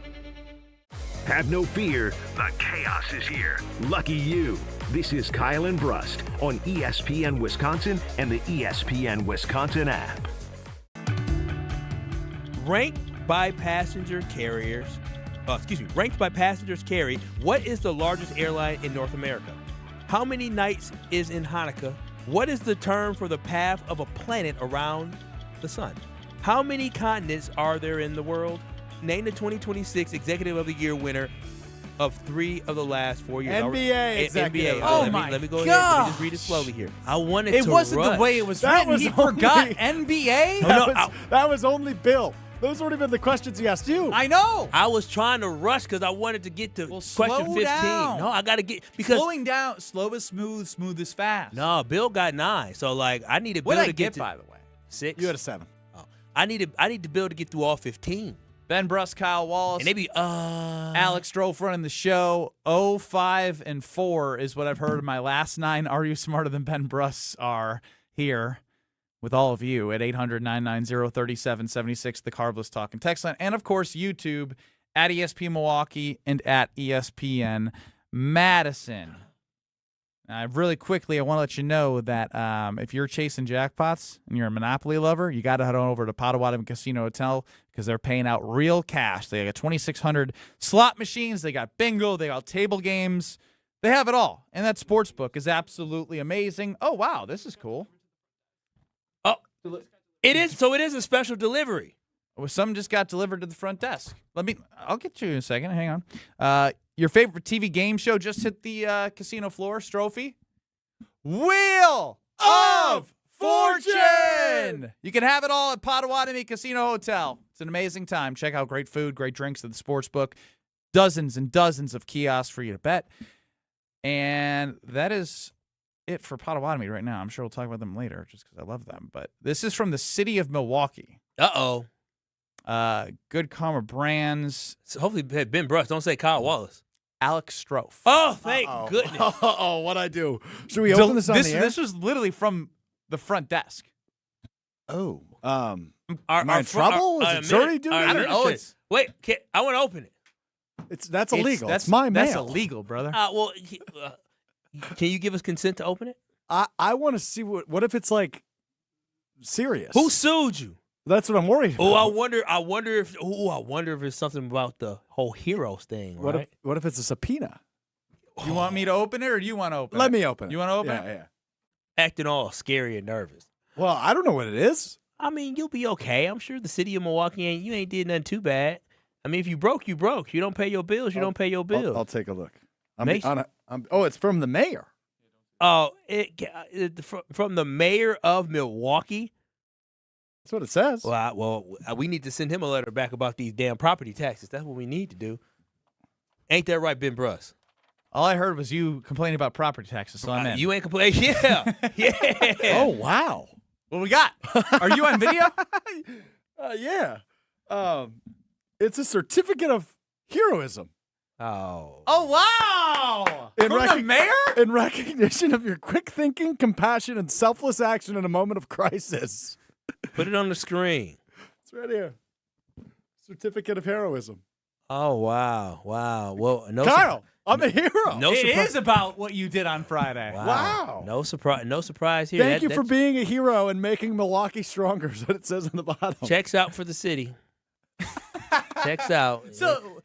Have no fear, the chaos is here. Lucky you. This is Kyle and Brust on ESPN Wisconsin and the ESPN Wisconsin app. Ranked by passengers carried, what is the largest airline in North America? How many nights is in Hanukkah? What is the term for the path of a planet around the sun? How many continents are there in the world? Name the 2026 Executive of the Year winner of 3 of the last 4 years. NBA executive. NBA. Oh, let my me go gosh. ahead. Let me just read it slowly here. I wanted to It wasn't rush. the way it was That written. was He only- forgot NBA? That was only Bill. Those weren't even the questions he asked you. I know. I was trying to rush because I wanted to get to question slow 15. down. No, I got to get because Slowing down. Slow is smooth. Smooth is fast. no, Bill got 9. So like I needed Bill What did to I get get, to by the way? 6. You had a 7. Oh. I need to Bill to get through all 15. Ben Brust, Kyle Wallace. And maybe Alex Strofe running the show. 0-5-4 is what I've heard of my last 9. Are You Smarter Than Ben Brust are here with all of you at 800-990-3776, the Carbless Talk and Text line. And, of course, YouTube at ESPN Milwaukee and at ESPN Madison. Really quickly, I want to let you know that if you're chasing jackpots and you're a Monopoly lover, you got to head on over to Potawatomi Casino Hotel because they're paying out real cash. They got 2,600 slot machines. They got bingo. They got table games. They have it all. And that sports book is absolutely amazing. Oh, wow. This is cool. Oh, it is. So it is a special delivery. Well, some just got delivered to the front desk. I'll get to you in a second. Hang on. Your favorite TV game show just hit the casino floor, Strophy. Wheel of Fortune! You can have it all at Potawatomi Casino Hotel. It's an amazing time. Check out great food, great drinks at the sports book. Dozens and dozens of kiosks for you to bet. And that is it for Potawatomi right now. I'm sure we'll talk about them later just because I love them. But this is from the city of Milwaukee. Uh-oh. Good Karma Brands. So hopefully Ben Brust. Don't say Kyle Wallace. Alex Strofe. Oh, thank goodness. Oh, what'd I do? Should we open this on the air? This was literally from the front desk. Oh. Am I in trouble? Is it jury duty? I don't know. Wait, I want to open it. That's illegal. That's my mail. That's illegal, brother. Well, can you give us consent to open it? I want to see what if it's like serious. Who sued you? That's what I'm worried about. Oh, I wonder if it's something about the whole heroes thing, right? What if it's a subpoena? You want me to open it or do you want to open it? Let me open it. You want to open it? Yeah. Acting all scary and nervous. Well, I don't know what it is. I mean, you'll be okay. I'm sure the city of Milwaukee ain't did nothing too bad. I mean, if you broke, you broke. You don't pay your bills, you don't pay your bills. I'll take a look. It's from the mayor. Oh, from the mayor of Milwaukee. That's what it says. Well, we need to send him a letter back about these damn property taxes. That's what we need to do. Ain't that right, Ben Brust? All I heard was you complaining about property taxes, so I'm in. You ain't complaining? Yeah. Yeah. Oh, wow. What we got? Are you on video? Yeah. It's a certificate of heroism. Oh. Oh, wow. From the mayor? In recognition of your quick thinking, compassion, and selfless action in a moment of crisis. Put it on the screen. It's right here. Certificate of heroism. Oh, wow. Well, Kyle, I'm a hero. It is about what you did on Friday. Wow. No surprise here. Thank you for being a hero and making Milwaukee stronger, is what it says on the bottom. Checks out for the city. Checks out.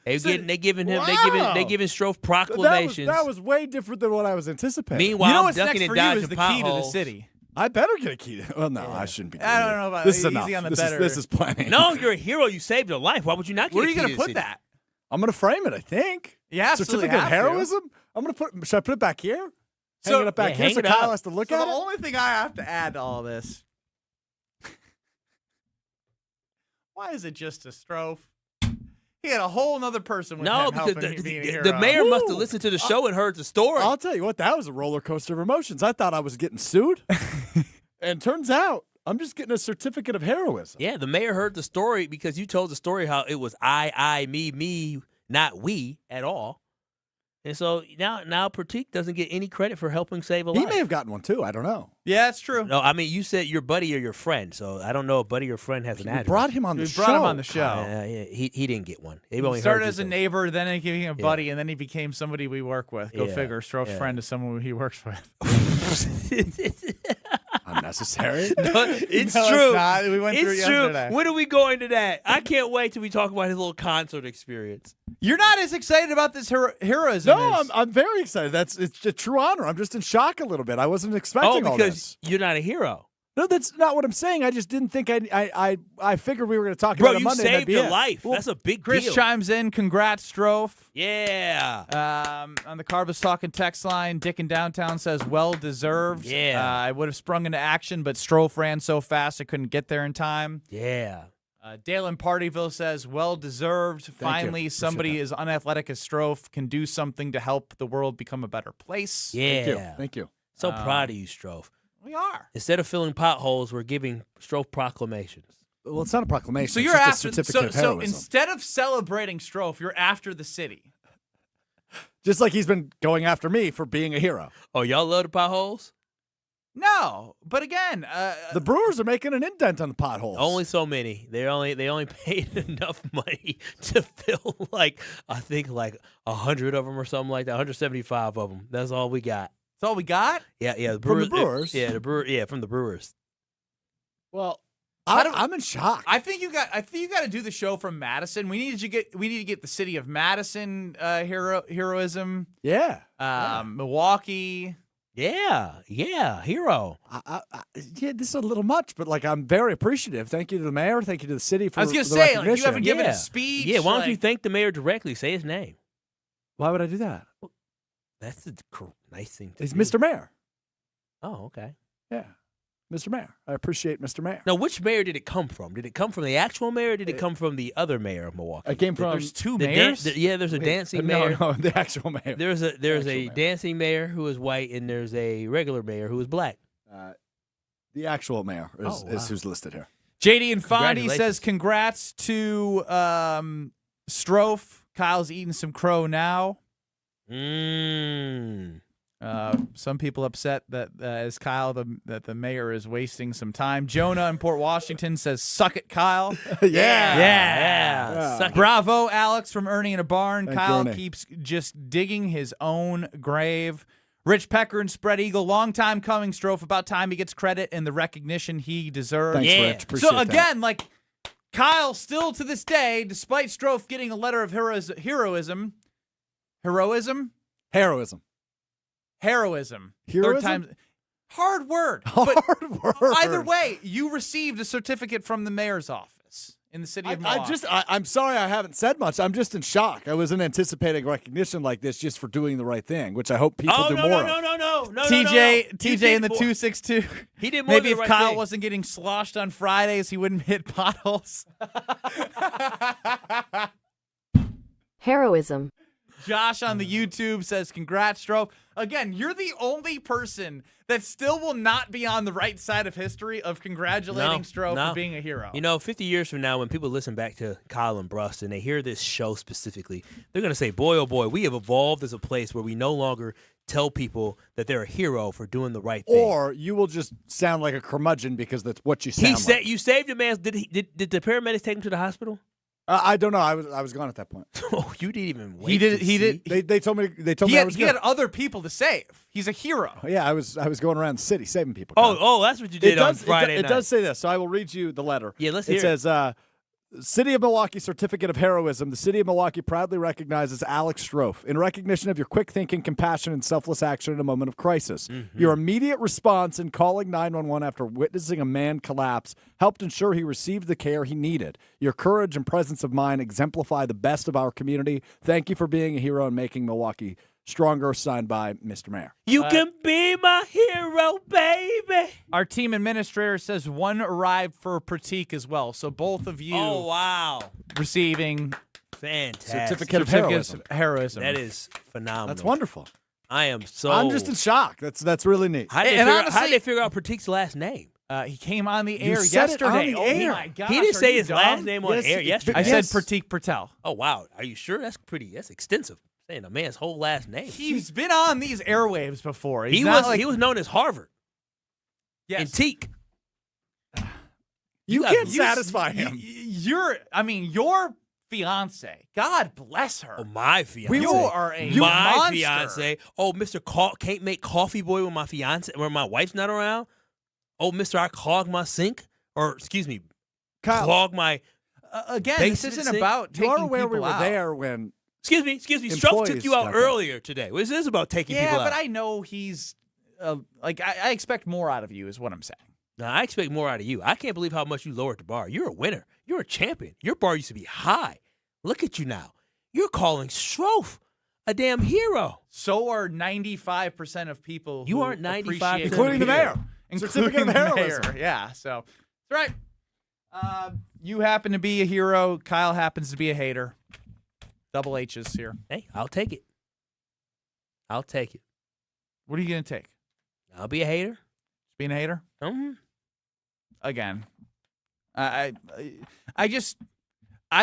They giving Strofe proclamations. That was way different than what I was anticipating. Meanwhile, what's ducking next and for you dodging is the potholes. key to the city. I better get a key. Well, no, I shouldn't be. I don't know about this. Is easy enough. on the this better. This is plenty. No, you're a hero. You saved a life. Why would you not get Where are a you key going to to the put city? that? I'm going to frame it, I think. You absolutely Certificate of have to. heroism? I'm going to put. Should I put it back here? So- Hang it up back Yeah, here so hang it Kyle up. has to look So at the it? only thing I have to add to all this. Why is it just a Strofe? He had a whole nother person with No, him because helping him being a hero. the mayor must have listened to the show and heard the story. I'll tell you what, that was a roller coaster of emotions. I thought I was getting sued. And turns out I'm just getting a certificate of heroism. Yeah, the mayor heard the story because you told the story how it was I, me, not we at all. And so now Pratik doesn't get any credit for helping save a life. He may have gotten one too. I don't know. Yeah, that's true. No, I mean, you said your buddy or your friend, so I don't know if buddy or friend has an address. We brought him on the show. Yeah, he didn't get one. He only started heard as a neighbor, then he became a buddy, and then he became somebody we work with. Go Yeah, figure. Strofe's yeah. friend is someone he works with. Unnecessary. It's No, true. it's not. We went through it It's true. yesterday. When are we going to that? I can't wait till we talk about his little concert experience. You're not as excited about this heroism. No, I'm very excited. It's a true honor. I'm just in shock a little bit. I wasn't expecting all because this. you're not a hero. No, that's not what I'm saying. I just didn't think I figured we were going to talk Bro, about it you Monday. and that'd saved be a it. life. That's a big Chris deal. chimes in. Congrats, Strofe. Yeah. On the Carbus Talking text line, Dick in downtown says, well deserved. Yeah. I would have sprung into action, but Strofe ran so fast I couldn't get there in time. Yeah. Dale in Partyville says, well deserved. Finally, somebody as unathletic as Strofe can do something to help the world become a better place. Yeah. Thank you. So proud of you, Strofe. We are. Instead of filling potholes, we're giving Strofe proclamations. Well, it's not a proclamation. So it's you're just after a certificate of so heroism. instead of celebrating Strofe, you're after the city. Just like he's been going after me for being a hero. Oh, y'all love the potholes? No, but again, The Brewers are making an indent on the potholes. Only so many. They only paid enough money to fill I think 100 of them or something like that. 175 of them. That's all we got. That's all we got? Yeah, From the Brewers. Brewers? From the Brewers. Well, I'm in shock. I think you got to do the show from Madison. We need to get the city of Madison heroism. Yeah. Milwaukee. Yeah, hero. Yeah, this is a little much, but like I'm very appreciative. Thank you to the mayor. Thank you to the city for. I was gonna the say, like, you recognition. haven't given a speech. Yeah, why don't you thank the mayor directly? Say his name. Why would I do that? That's a nice thing to He's do. Mr. Mayor. Oh, okay. Yeah, Mr. Mayor. I appreciate Mr. Mayor. Now, which mayor did it come from? Did it come from the actual mayor or did it come from the other mayor of Milwaukee? It came from. There's two The mayors. there's a dancing mayor. No, the actual mayor. There's a mayor. dancing mayor who is white and there's a regular mayor who is black. The actual mayor is, wow. is who's listed here. JD and Fondy Congratulations. says congrats to Strofe. Kyle's eating some crow now. Some people upset that as Kyle that the mayor is wasting some time. Jonah in Port Washington says, "Suck it, Kyle." Yeah. Suck it. Bravo, Alex from Ernie in a Barn. Thank you, Kyle Ernie. keeps just digging his own grave. Rich Pecker and Spread Eagle, long time coming, Strofe. About time he gets credit and the recognition he deserves. Thanks, Yeah. Rich. Appreciate So again, like Kyle, still to this day, despite Strofe getting a letter of heroism. Heroism? Third Heroism? time. Hard word. Hard But word. either way, you received a certificate from the mayor's office in the city of Milwaukee. I'm sorry I haven't said much. I'm just in shock. I wasn't anticipating recognition like this just for doing the right thing, which I hope people do more of. No. TJ in the 262. He did more Maybe than if the right Kyle thing. wasn't getting sloshed on Fridays, he wouldn't hit potholes. Heroism. Josh on the YouTube says, congrats, Stroke. Again, you're the only person that still will not be on the right side of history of congratulating Stroke for being a hero. You know, 50 years from now, when people listen back to Kyle and Brust and they hear this show specifically, they're going to say, boy, oh boy, we have evolved as a place where we no longer tell people that they're a hero for doing the right thing. Or you will just sound like a curmudgeon because that's what you sound like. You saved a man. Did the paramedics take him to the hospital? I don't know. I was gone at that point. Oh, you didn't even wait. He did. They told me. They told He me I had, was he good. had other people to save. He's a hero. Yeah, I was going around the city saving people. Kyle. Oh, that's what you did on Friday It night. does say this, so I will read you the letter. Yeah, let's hear it. It says, City of Milwaukee Certificate of Heroism. The City of Milwaukee proudly recognizes Alex Strofe in recognition of your quick thinking, compassion, and selfless action in a moment of crisis. Mm-hmm. Your immediate response in calling 911 after witnessing a man collapse helped ensure he received the care he needed. Your courage and presence of mind exemplify the best of our community. Thank you for being a hero and making Milwaukee stronger. Signed by Mr. Mayor. You can be my hero, baby. Our team administrator says one arrived for Pratik as well. So both of you Oh, wow. receiving Fantastic. Certificate of certificates Heroism. of heroism. That is phenomenal. That's wonderful. I am so. I'm just in shock. That's really neat. How did they figure out Pratik's last name? He came on the You air said it yesterday. on the air. Oh my gosh, He didn't are say you his dumb? last name on Yes, air yesterday. I said Yes. Pratik Patel. Oh, wow. Are you sure? That's extensive. Saying a man's whole last name. He's been on these airwaves before. He's He not was like, he was known as Harvard yes. and Teak. You got- can't you- satisfy him. Your fiance. God bless her. Oh, my fiance. You are a my monster. fiance. Oh, Mr. Can't make coffee boy when my fiance when my wife's not around. Oh, Mr. I clog my sink, or excuse me, Kyle, clog my. Again, this basement isn't sink. about taking you are aware people we were out. there when. Excuse me. Stroke took Employees you out got there. earlier today. This is about taking Yeah, people out. but I know he's I expect more out of you, is what I'm saying. Now, I expect more out of you. I can't believe how much you lowered the bar. You're a winner. You're a champion. Your bar used to be high. Look at you now. You're calling Strofe a damn hero. So are 95% of people. You who aren't 95%, appreciate Including the you. mayor. Including Certificate of the heroism. mayor. Yeah, so that's right. You happen to be a hero. Kyle happens to be a hater. Double H's here. Hey, I'll take it. I'll take it. What are you going to take? I'll be a hater. Being a hater? Mm-hmm. Again, I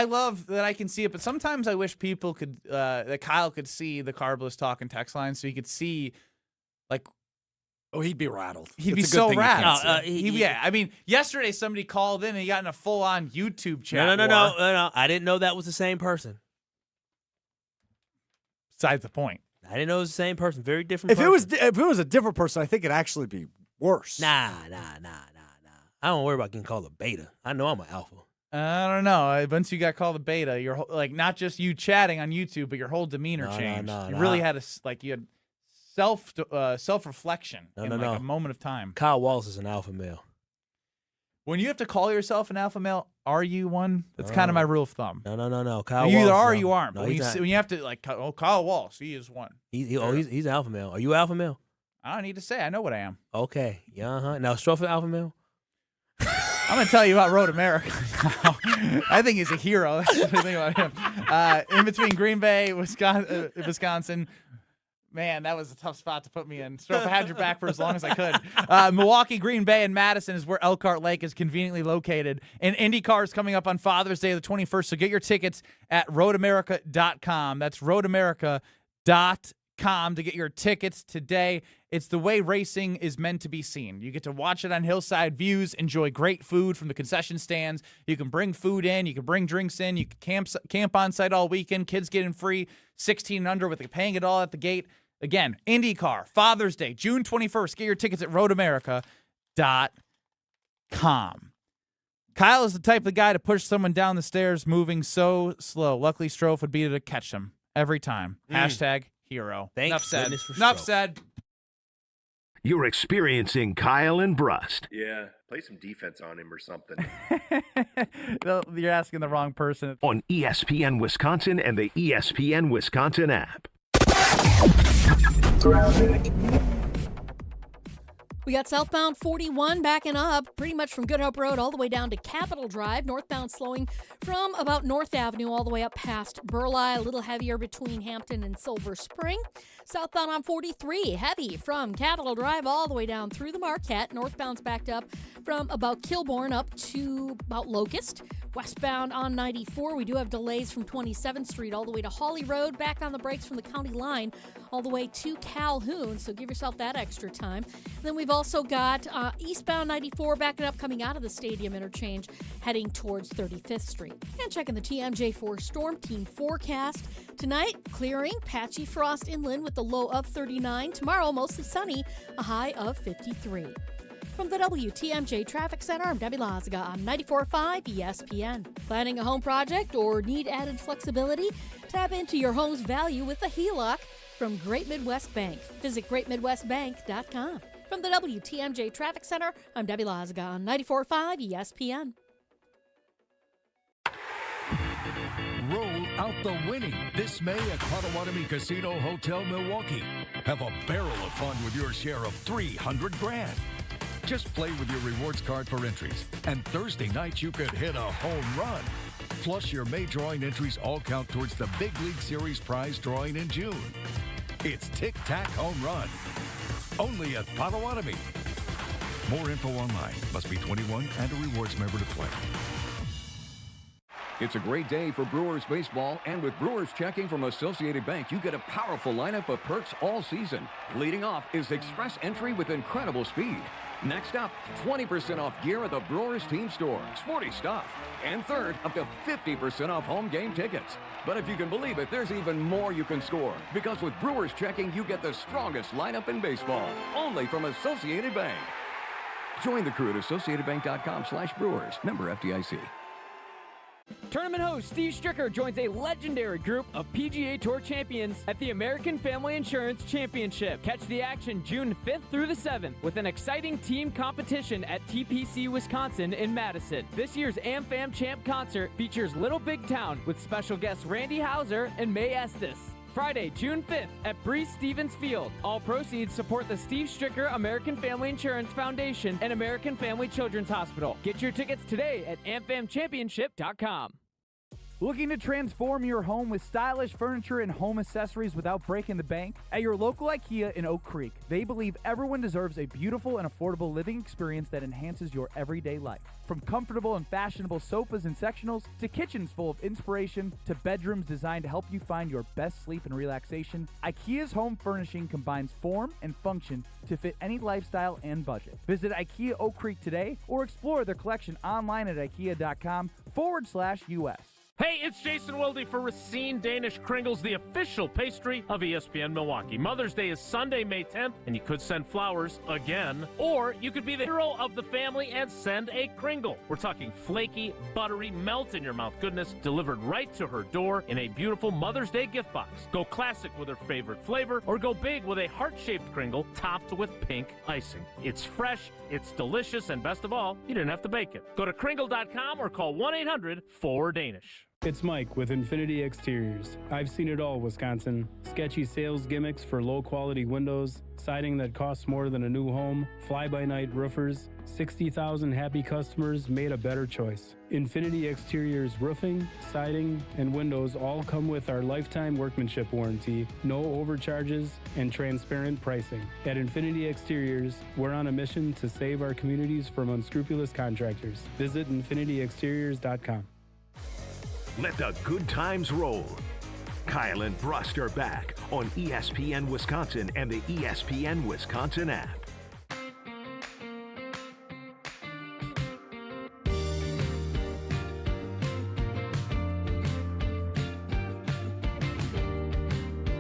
love that I can see it, but sometimes I wish people could, that Kyle could see the Carbless talk and text line, so he could see, like, Oh, he'd be rattled. he'd It's be a good so thing you rattled. can't see. Yeah, I mean, yesterday somebody called in and he got in a full-on YouTube chat. No. I didn't know that was the same person. Besides the point. I didn't know it was the same person. Very different If person. it was a different person, I think it'd actually be worse. Nah. I don't worry about getting called a beta. I know I'm an alpha. I don't know. Once you got called a beta, you're like not just you chatting on YouTube, but your whole demeanor changed. You really had you had self-reflection in a moment of time. Kyle Wallace is an alpha male. When you have to call yourself an alpha male, are you one? That's kind of my rule of thumb. No. Kyle You either Wallace, are or no. you aren't. No, But when you have to Kyle Wallace, he is one. He's an alpha male. Are you an alpha male? I don't need to say. I know what I am. Okay. Yeah. Now Strofe an alpha male. I'm going to tell you about Road America now. I think he's a hero. That's what I think about him. In between Green Bay, Wisconsin. Man, that was a tough spot to put me in. Strofe, I had your back for as long as I could. Milwaukee, Green Bay, and Madison is where Elkhart Lake is conveniently located. And IndyCar is coming up on Father's Day, the 21st. So get your tickets at roadamerica.com. That's roadamerica.com to get your tickets today. It's the way racing is meant to be seen. You get to watch it on hillside views, enjoy great food from the concession stands. You can bring food in. You can bring drinks in. You can camp on site all weekend. Kids getting free 16 and under with paying it all at the gate. Again, IndyCar, Father's Day, June 21st. Get your tickets at roadamerica.com. Kyle is the type of guy to push someone down the stairs moving so slow. Luckily, Strofe would be there to catch him every time. Hashtag hero. Thank goodness for Enough Strofe. said. You're experiencing Kyle and Brust. Yeah, play some defense on him or something. You're asking the wrong person. On ESPN Wisconsin and the ESPN Wisconsin app. We got southbound 41 backing up pretty much from Good Hope Road all the way down to Capitol Drive. Northbound slowing from about North Avenue all the way up past Burleigh. A little heavier between Hampton and Silver Spring. Southbound on 43, heavy from Capitol Drive all the way down through the Marquette. Northbound's backed up from about Kilbourne up to about Locust. Westbound on 94, we do have delays from 27th Street all the way to Hawley Road. Back on the brakes from the county line all the way to Calhoun, so give yourself that extra time. And then we've also got eastbound 94 backing up coming out of the stadium interchange heading towards 35th Street. And checking the TMJ4 Storm Team forecast. Tonight, clearing, patchy frost inland with the low of 39. Tomorrow, mostly sunny, a high of 53. From the WTMJ Traffic Center, I'm Debbie Lazaga on 94.5 ESPN. Planning a home project or need added flexibility? Tap into your home's value with a HELOC from Great Midwest Bank. Visit greatmidwestbank.com. From the WTMJ Traffic Center, I'm Debbie Lazaga on 94.5 ESPN. Roll out the winning this May at Potawatomi Casino Hotel Milwaukee. Have a barrel of fun with your share of $300,000. Just play with your rewards card for entries, and Thursday night you could hit a home run. Plus, your May drawing entries all count towards the Big League Series prize drawing in June. It's Tic Tac Home Run, only at Potawatomi. More info online. Must be 21 and a rewards member to play. It's a great day for Brewers baseball, and with Brewers checking from Associated Bank, you get a powerful lineup of perks all season. Leading off is express entry with incredible speed. Next up, 20% off gear at the Brewers team store. Sporty stuff. And third, up to 50% off home game tickets. But if you can believe it, there's even more you can score. Because with Brewers checking, you get the strongest lineup in baseball. Only from Associated Bank. Join the crew at AssociatedBank.com/Brewers. Member FDIC. Tournament host Steve Stricker joins a legendary group of PGA Tour champions at the American Family Insurance Championship. Catch the action June 5th through the 7th with an exciting team competition at TPC Wisconsin in Madison. This year's AmFam Champ concert features Little Big Town with special guests Randy Houser and May Estes. Friday, June 5th at Breeze Stevens Field. All proceeds support the Steve Stricker American Family Insurance Foundation and American Family Children's Hospital. Get your tickets today at amfamchampionship.com. Looking to transform your home with stylish furniture and home accessories without breaking the bank? At your local IKEA in Oak Creek, they believe everyone deserves a beautiful and affordable living experience that enhances your everyday life. From comfortable and fashionable sofas and sectionals, to kitchens full of inspiration, to bedrooms designed to help you find your best sleep and relaxation, IKEA's home furnishing combines form and function to fit any lifestyle and budget. Visit IKEA Oak Creek today or explore their collection online at ikea.com/US. Hey, it's Jason Wilde for Racine Danish Kringles, the official pastry of ESPN Milwaukee. Mother's Day is Sunday, May 10th, and you could send flowers again, or you could be the hero of the family and send a Kringle. We're talking flaky, buttery, melt-in-your-mouth goodness delivered right to her door in a beautiful Mother's Day gift box. Go classic with her favorite flavor, or go big with a heart-shaped Kringle topped with pink icing. It's fresh, it's delicious, and best of all, you didn't have to bake it. Go to Kringle.com or call 1-800-4DANISH. It's Mike with Infinity Exteriors. I've seen it all, Wisconsin. Sketchy sales gimmicks for low-quality windows, siding that costs more than a new home, fly-by-night roofers. 60,000 happy customers made a better choice. Infinity Exteriors roofing, siding, and windows all come with our lifetime workmanship warranty, no overcharges, and transparent pricing. At Infinity Exteriors, we're on a mission to save our communities from unscrupulous contractors. Visit infinityexteriors.com. Let the good times roll. Kyle and Brust are back on ESPN Wisconsin and the ESPN Wisconsin app.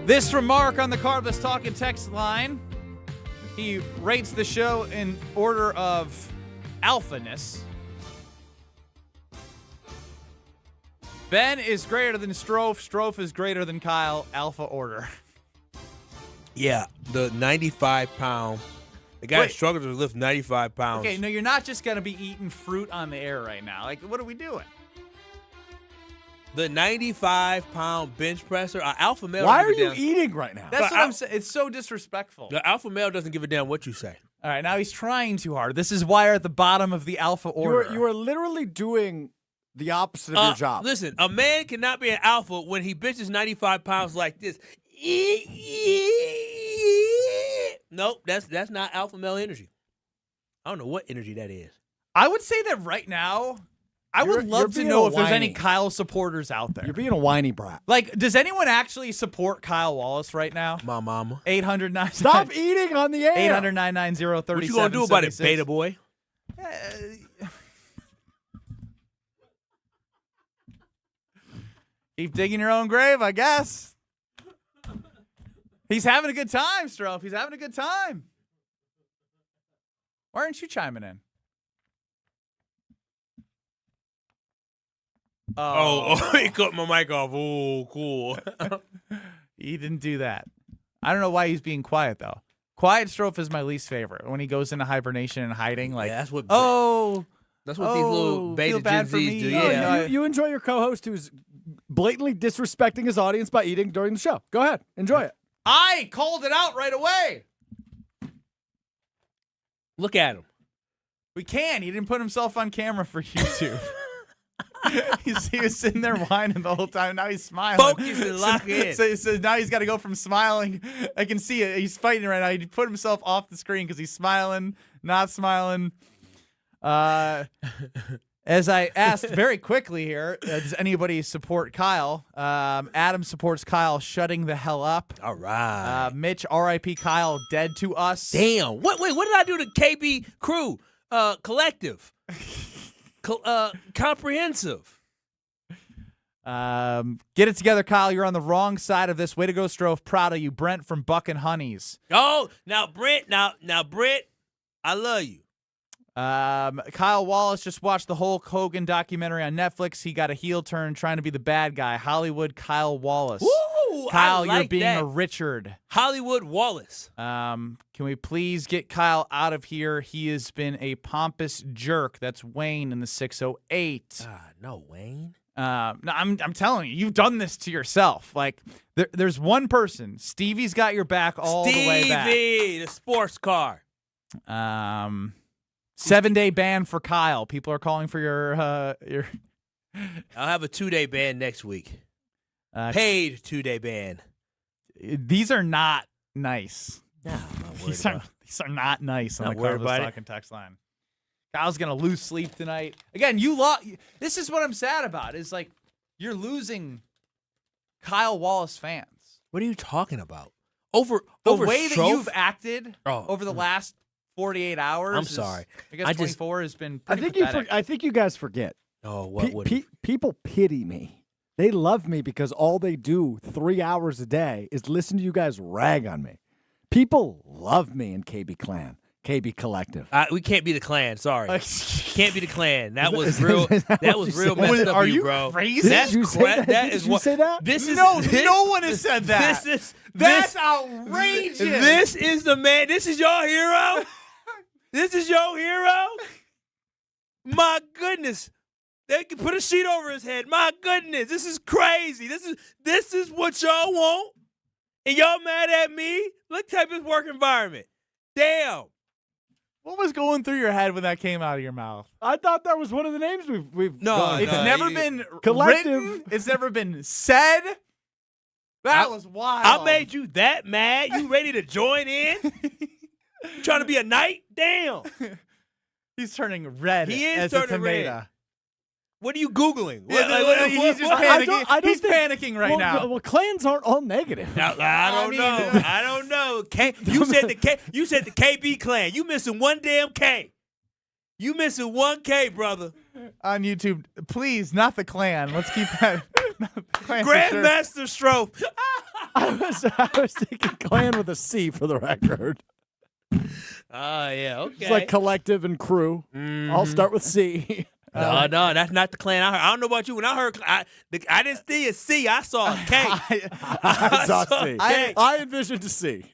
This from Mark on the Carbless Talk and Text line. He rates the show in order of alphaness. Ben is greater than Strofe. Strofe is greater than Kyle. Alpha order. Yeah, the 95-pound. The guy struggles to lift 95 pounds. Okay, no, you're not just going to be eating fruit on the air right now. Like, what are we doing? The 95-pound bench presser, alpha male. Why are you eating right now? That's what I'm saying. It's so disrespectful. The alpha male doesn't give a damn what you say. All right, now he's trying too hard. This is why you're at the bottom of the alpha order. You are literally doing the opposite of your job. Listen, a man cannot be an alpha when he benches 95 pounds like this. Nope, that's not alpha male energy. I don't know what energy that is. I would say that right now, I would love to know if there's any Kyle supporters out there. You're being a whiny brat. Like, does anyone actually support Kyle Wallace right now? My mama. 800-999. Stop eating on the air. 800-990-3776. What you gonna do about it, beta boy? Keep digging your own grave, I guess. He's having a good time, Strofe. He's having a good time. Why aren't you chiming in? Oh, he cut my mic off. Oh, cool. He didn't do that. I don't know why he's being quiet, though. Quiet Strofe is my least favorite. When he goes into hibernation and hiding, like, that's what. That's what these little beta Gen Zs do. Yeah, you enjoy your co-host who's blatantly disrespecting his audience by eating during the show. Go ahead, enjoy it. I called it out right away. Look at him. We can. He didn't put himself on camera for YouTube. He was sitting there whining the whole time. Now he's smiling. Focus and lock in. So now he's got to go from smiling. I can see it. He's fighting right now. He put himself off the screen because he's smiling, not smiling. As I asked very quickly here, does anybody support Kyle? Adam supports Kyle shutting the hell up. All right. Mitch, R.I.P. Kyle, dead to us. Damn. What did I do to KB Crew? Collective. Comprehensive. Get it together, Kyle. You're on the wrong side of this. Way to go, Strofe. Proud of you. Brent from Buck and Honeys. Oh, now Brent, I love you. Kyle Wallace just watched the Hulk Hogan documentary on Netflix. He got a heel turn trying to be the bad guy. Hollywood Kyle Wallace. Woo! Kyle, I like you're being that. a Richard. Hollywood Wallace. Can we please get Kyle out of here? He has been a pompous jerk. That's Wayne in the 608. No, Wayne. No, I'm telling you, you've done this to yourself. Like, there's one person. Stevie's got your back all the way back. Stevie, the sports car. 7-day ban for Kyle. People are calling for your. I'll have a 2-day ban next week. Paid 2-day ban. These are not nice. No, these are not nice on the Carlos Talking text line. Kyle's gonna lose sleep tonight. Again, you lost. This is what I'm sad about. Is like you're losing Kyle Wallace fans. What are you talking about? Over way that Strofe? you've acted over the last 48 hours. I'm sorry. I guess 24 has been pretty I think pathetic. I think you guys forget. Oh, what? People pity me. They love me because all they do 3 hours a day is listen to you guys rag on me. People love me in KB Clan, KB Collective. We can't be the Klan. Sorry, can't be the Klan. That was real. That was real messed up, Are you bro. crazy? That's Did you say that? That Did is you what. say that? This is no one has said that. That's this- outrageous. This is the man. This is your hero. This is your hero. My goodness. They can put a sheet over his head. My goodness, this is crazy. This is what y'all want, and y'all mad at me? Look type of work environment. Damn. What was going through your head when that came out of your mouth? I thought that was one of the names we've gone. It's never been Collective. written. It's never been said. That was wild. I made you that mad. You ready to join in? You trying to be a knight? Damn. He's turning red. He is as turning a tomato. red. What are you Googling? He's just panicking. He's panicking right now. Well, clans aren't all negative. I don't know. I don't know. You said the KB clan. You missing one damn K. You missing one K, brother. On YouTube, please, not the clan. Let's keep that. Grandmaster Strofe. I was thinking clan with a C for the record. Yeah, okay. It's like collective and crew. I'll start with C. No, that's not the clan I heard. I don't know about you. When I heard, I didn't see a C. I saw a K. I saw C. I envisioned a C.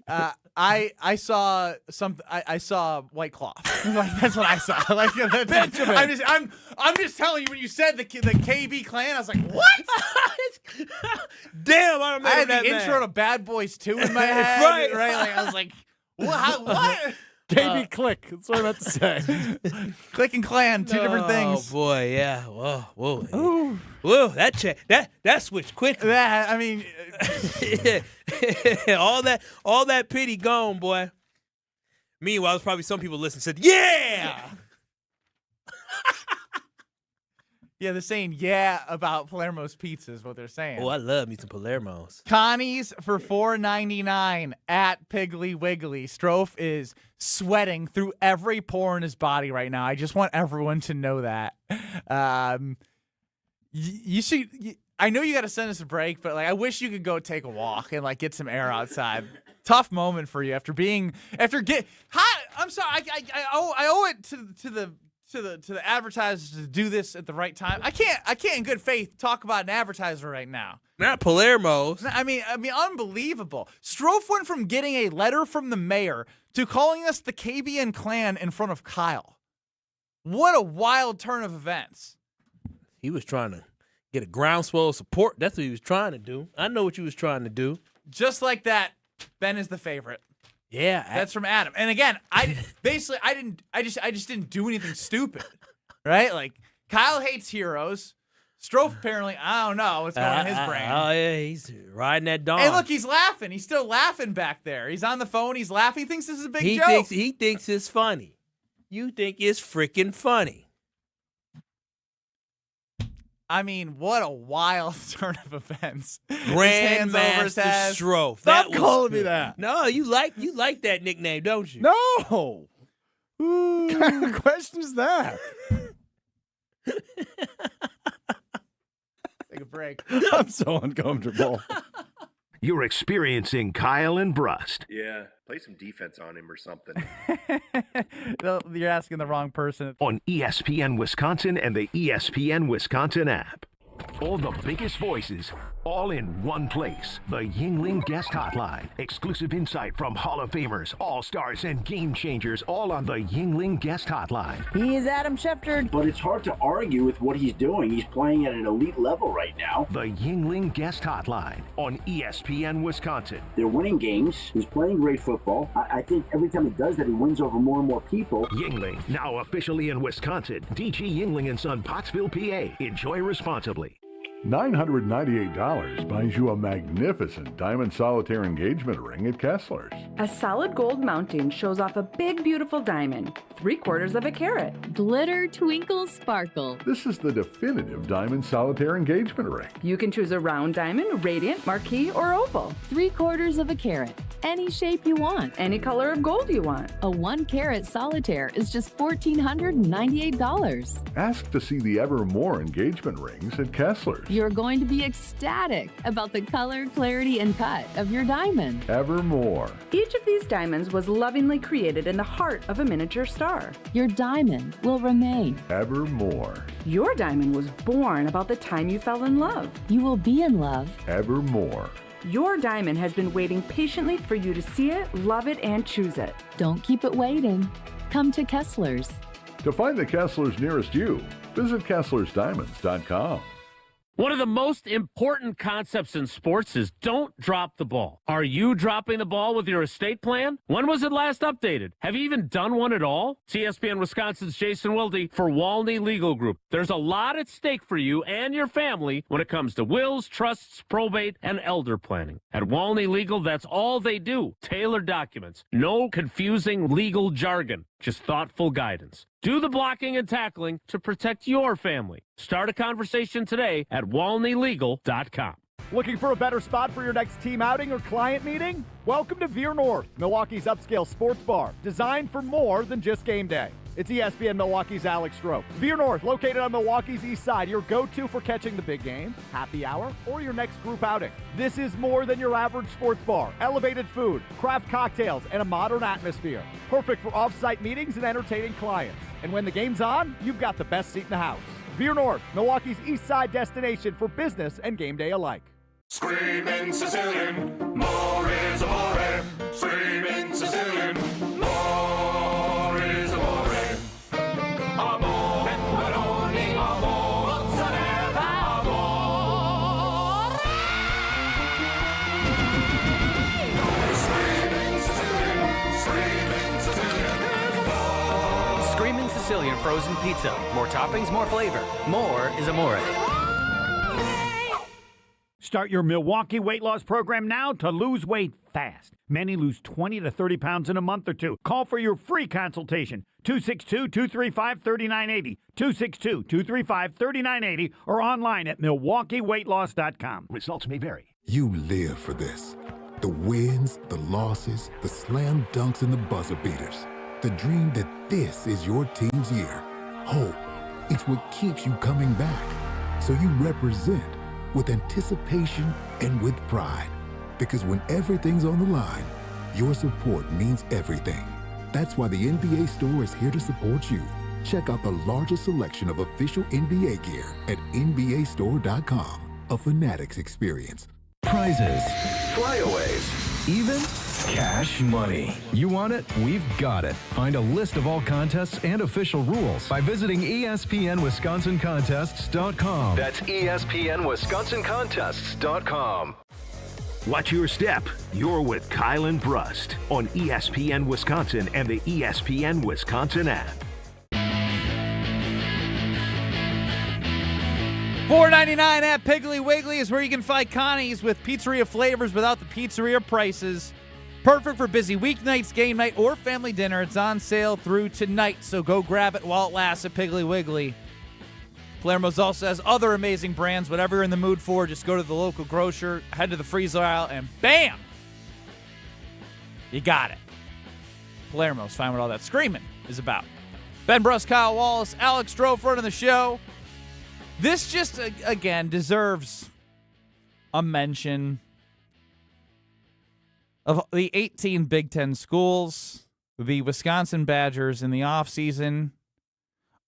I saw something. I saw White Cloth. Like that's what I saw. Like Benjamin. I'm just telling you. When you said the KB clan, I was like, what? Damn, I remember I had that the intro to Bad Boys 2 in my head. Right. Like I was like, what? KB Click. That's what I meant to say. Click and clan, two different things. Oh boy, yeah. Whoa. That switched quickly. I mean, all that pity gone, boy. Meanwhile, there's probably some people listening said, "Yeah." Yeah, they're saying yeah about Palermo's Pizza is what they're saying. Oh, I love me some Palermo's. Connie's for $4.99 at Piggly Wiggly. Strofe is sweating through every pore in his body right now. I just want everyone to know that. You should. I know you got to send us a break, but like I wish you could go take a walk and like get some air outside. Tough moment for you after get hot. I'm sorry. I owe it to the advertisers to do this at the right time. I can't in good faith talk about an advertiser right now. Not Palermo's. I mean, unbelievable. Strofe went from getting a letter from the mayor to calling us the KBN clan in front of Kyle. What a wild turn of events. He was trying to get a groundswell of support. That's what he was trying to do. I know what you was trying to do. Just like that, Ben is the favorite. Yeah, that's from Adam. And again, I just didn't do anything stupid, right? Like Kyle hates heroes. Strofe apparently, I don't know what's going on in his brain. Oh yeah, he's riding that dawn. Hey, look, he's laughing. He's still laughing back there. He's on the phone. He's laughing. He thinks this is a big joke. He thinks it's funny. You think it's freaking funny. I mean, what a wild turn of events. Grandmaster Strofe. Stop calling me that. No, you like that nickname, don't you? No. What kind of question is that? Take a break. I'm so uncomfortable. You're experiencing Kyle and Brust. Yeah, play some defense on him or something. You're asking the wrong person. On ESPN Wisconsin and the ESPN Wisconsin app. All the biggest voices, all in one place. The Yingling Guest Hotline. Exclusive insight from Hall of Famers, All-Stars, and Game Changers, all on the Yingling Guest Hotline. He's Adam Schefter. But it's hard to argue with what he's doing. He's playing at an elite level right now. The Yingling Guest Hotline on ESPN Wisconsin. They're winning games. He's playing great football. I think every time he does that, he wins over more and more people. Yingling, now officially in Wisconsin. DG Yingling & Son, Pottsville, PA. Enjoy responsibly. $998 buys you a magnificent diamond solitaire engagement ring at Kessler's. A solid gold mounting shows off a big, beautiful diamond, 3/4 of a carat. Glitter, twinkle, sparkle. This is the definitive diamond solitaire engagement ring. You can choose a round diamond, radiant, marquise, or oval. 3/4 of a carat. Any shape you want. Any color of gold you want. A 1-carat solitaire is just $1,498. Ask to see the ever more engagement rings at Kessler's. You're going to be ecstatic about the color, clarity, and cut of your diamond. Evermore. Each of these diamonds was lovingly created in the heart of a miniature star. Your diamond will remain. Evermore. Your diamond was born about the time you fell in love. You will be in love. Evermore. Your diamond has been waiting patiently for you to see it, love it, and choose it. Don't keep it waiting. Come to Kessler's. To find the Kesslers nearest you, visit KesslersDiamonds.com. One of the most important concepts in sports is don't drop the ball. Are you dropping the ball with your estate plan? When was it last updated? Have you even done one at all? It's ESPN Wisconsin's Jason Wilde for Walney Legal Group. There's a lot at stake for you and your family when it comes to wills, trusts, probate, and elder planning. At Walney Legal, that's all they do. Tailored documents. No confusing legal jargon. Just thoughtful guidance. Do the blocking and tackling to protect your family. Start a conversation today at walneylegal.com. Looking for a better spot for your next team outing or client meeting? Welcome to Veer North, Milwaukee's upscale sports bar, designed for more than just game day. It's ESPN Milwaukee's Alex Stroh. Veer North, located on Milwaukee's east side, your go-to for catching the big game, happy hour, or your next group outing. This is more than your average sports bar. Elevated food, craft cocktails, and a modern atmosphere. Perfect for off-site meetings and entertaining clients. And when the game's on, you've got the best seat in the house. Veer North, Milwaukee's east side destination for business and game day alike. Screaming Sicilian, more is amore. Screaming Sicilian, more is amore. Amore, pepperoni, amore, mozzarella, amore. Screaming Sicilian, screaming Sicilian, more. Screamin' Sicilian frozen pizza. More toppings, more flavor. More is amore. Start your Milwaukee weight loss program now to lose weight fast. Many lose 20 to 30 pounds in a month or two. Call for your free consultation. 262-235-3980. 262-235-3980 or online at MilwaukeeWeightLoss.com. Results may vary. You live for this. The wins, the losses, the slam dunks, and the buzzer beaters. The dream that this is your team's year. Hope. It's what keeps you coming back. So you represent with anticipation and with pride. Because when everything's on the line, your support means everything. That's why the NBA Store is here to support you. Check out the largest selection of official NBA gear at NBAstore.com. A Fanatics experience. Prizes, flyaways, even cash money. You want it? We've got it. Find a list of all contests and official rules by visiting ESPNWisconsinContests.com. That's ESPNWisconsinContests.com. Watch your step. You're with Kyle and Brust on ESPN Wisconsin and the ESPN Wisconsin app. $4.99 at Piggly Wiggly is where you can find Connie's with pizzeria flavors without the pizzeria prices. Perfect for busy weeknights, game night, or family dinner. It's on sale through tonight, so go grab it while it lasts at Piggly Wiggly. Palermo's also has other amazing brands. Whatever you're in the mood for, just go to the local grocer, head to the freezer aisle, and bam! You got it. Palermo's, find what all that screaming is about. Ben Brust, Kyle Wallace, Alex Stroh running the show. This just, again, deserves a mention of the 18 Big Ten schools. The Wisconsin Badgers in the offseason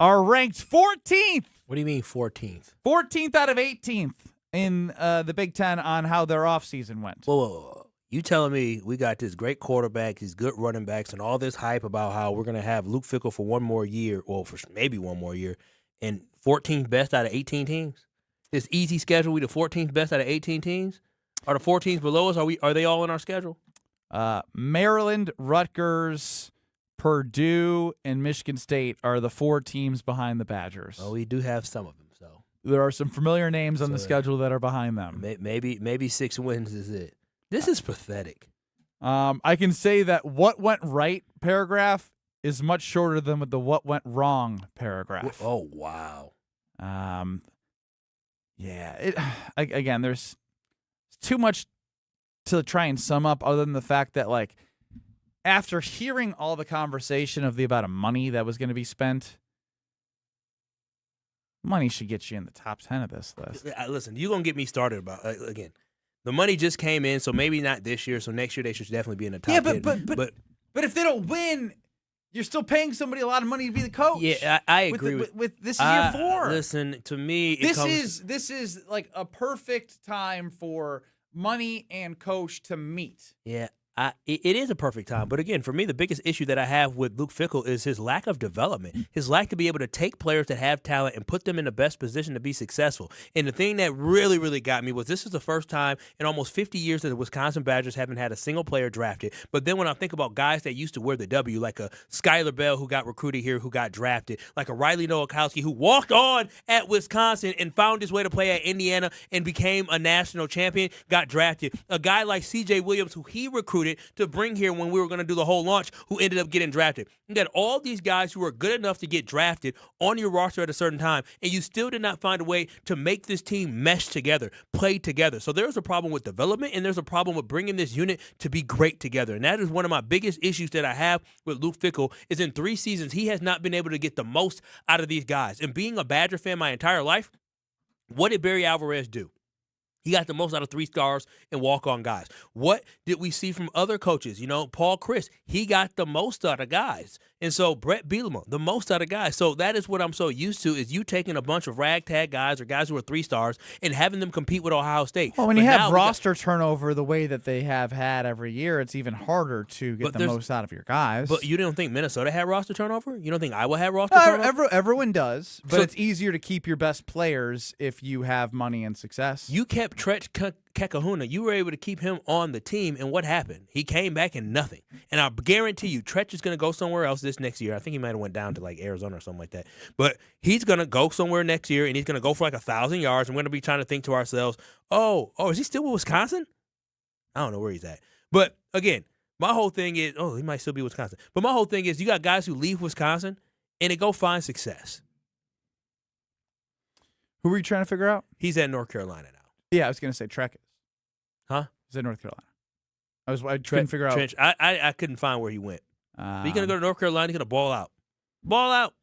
are ranked 14th. What do you mean 14th? 14th out of 18th in the Big Ten on how their offseason went. Whoa. You telling me we got this great quarterback, these good running backs, and all this hype about how we're going to have Luke Fickell for one more year, or for maybe one more year, and 14th best out of 18 teams? This easy schedule, we the 14th best out of 18 teams? Are the 4 teams below us? Are they all in our schedule? Maryland, Rutgers, Purdue, and Michigan State are the 4 teams behind the Badgers. Oh, we do have some of them. So there are some familiar names on the schedule that are behind them. Maybe 6 wins is it. This is pathetic. I can say that what went right paragraph is much shorter than the what went wrong paragraph. Oh, wow. Yeah. Again, there's too much to try and sum up other than the fact that, like, after hearing all the conversation of the amount of money that was going to be spent, Money should get you in the top 10 of this list. Listen, you're going to get me started about, again, the money just came in, so maybe not this year, so next year they should definitely be in the top 10. But if they don't win, you're still paying somebody a lot of money to be the coach. Yeah, I agree with this is year 4. Listen, to me, this is like a perfect time for money and coach to meet. Yeah. It is a perfect time. But again, for me, the biggest issue that I have with Luke Fickell is his lack of development, his lack to be able to take players that have talent and put them in the best position to be successful. And the thing that really, really got me was this is the first time in almost 50 years that the Wisconsin Badgers haven't had a single player drafted. But then when I think about guys that used to wear the W, like a Skylar Bell who got recruited here, who got drafted, like a Riley Nowakowski who walked on at Wisconsin and found his way to play at Indiana and became a national champion, got drafted. A guy like C.J. Williams who he recruited to bring here when we were going to do the whole launch, who ended up getting drafted. You got all these guys who are good enough to get drafted on your roster at a certain time, and you still did not find a way to make this team mesh together, play together. So there's a problem with development, and there's a problem with bringing this unit to be great together. And that is one of my biggest issues that I have with Luke Fickell is in 3 seasons, he has not been able to get the most out of these guys. And being a Badger fan my entire life, what did Barry Alvarez do? He got the most out of 3 stars and walk-on guys. What did we see from other coaches? Paul Chryst, he got the most out of guys. And so Brett Bielema, the most out of guys. So that is what I'm so used to is you taking a bunch of ragtag guys or guys who are 3 stars and having them compete with Ohio State. Well, when you have roster turnover the way that they have had every year, it's even harder to get the most out of your guys. But you don't think Minnesota had roster turnover? You don't think Iowa had roster turnover? Everyone does, but it's easier to keep your best players if you have money and success. You kept Tretch Kekahuna. You were able to keep him on the team, and what happened? He came back and nothing. And I guarantee you, Tretch is going to go somewhere else this next year. I think he might have went down to like Arizona or something like that. But he's going to go somewhere next year, and he's going to go for like 1,000 yards. And we're going to be trying to think to ourselves, oh, is he still with Wisconsin? I don't know where he's at. But again, my whole thing is, he might still be Wisconsin. But my whole thing is you got guys who leave Wisconsin, and they go find success. Who were you trying to figure out? He's at North Carolina now. Yeah, I was going to say Trek is. Huh? He's at North Carolina. I couldn't figure out. Trench, I couldn't find where he went. But he's going to go to North Carolina. He's going to ball out. Ball out.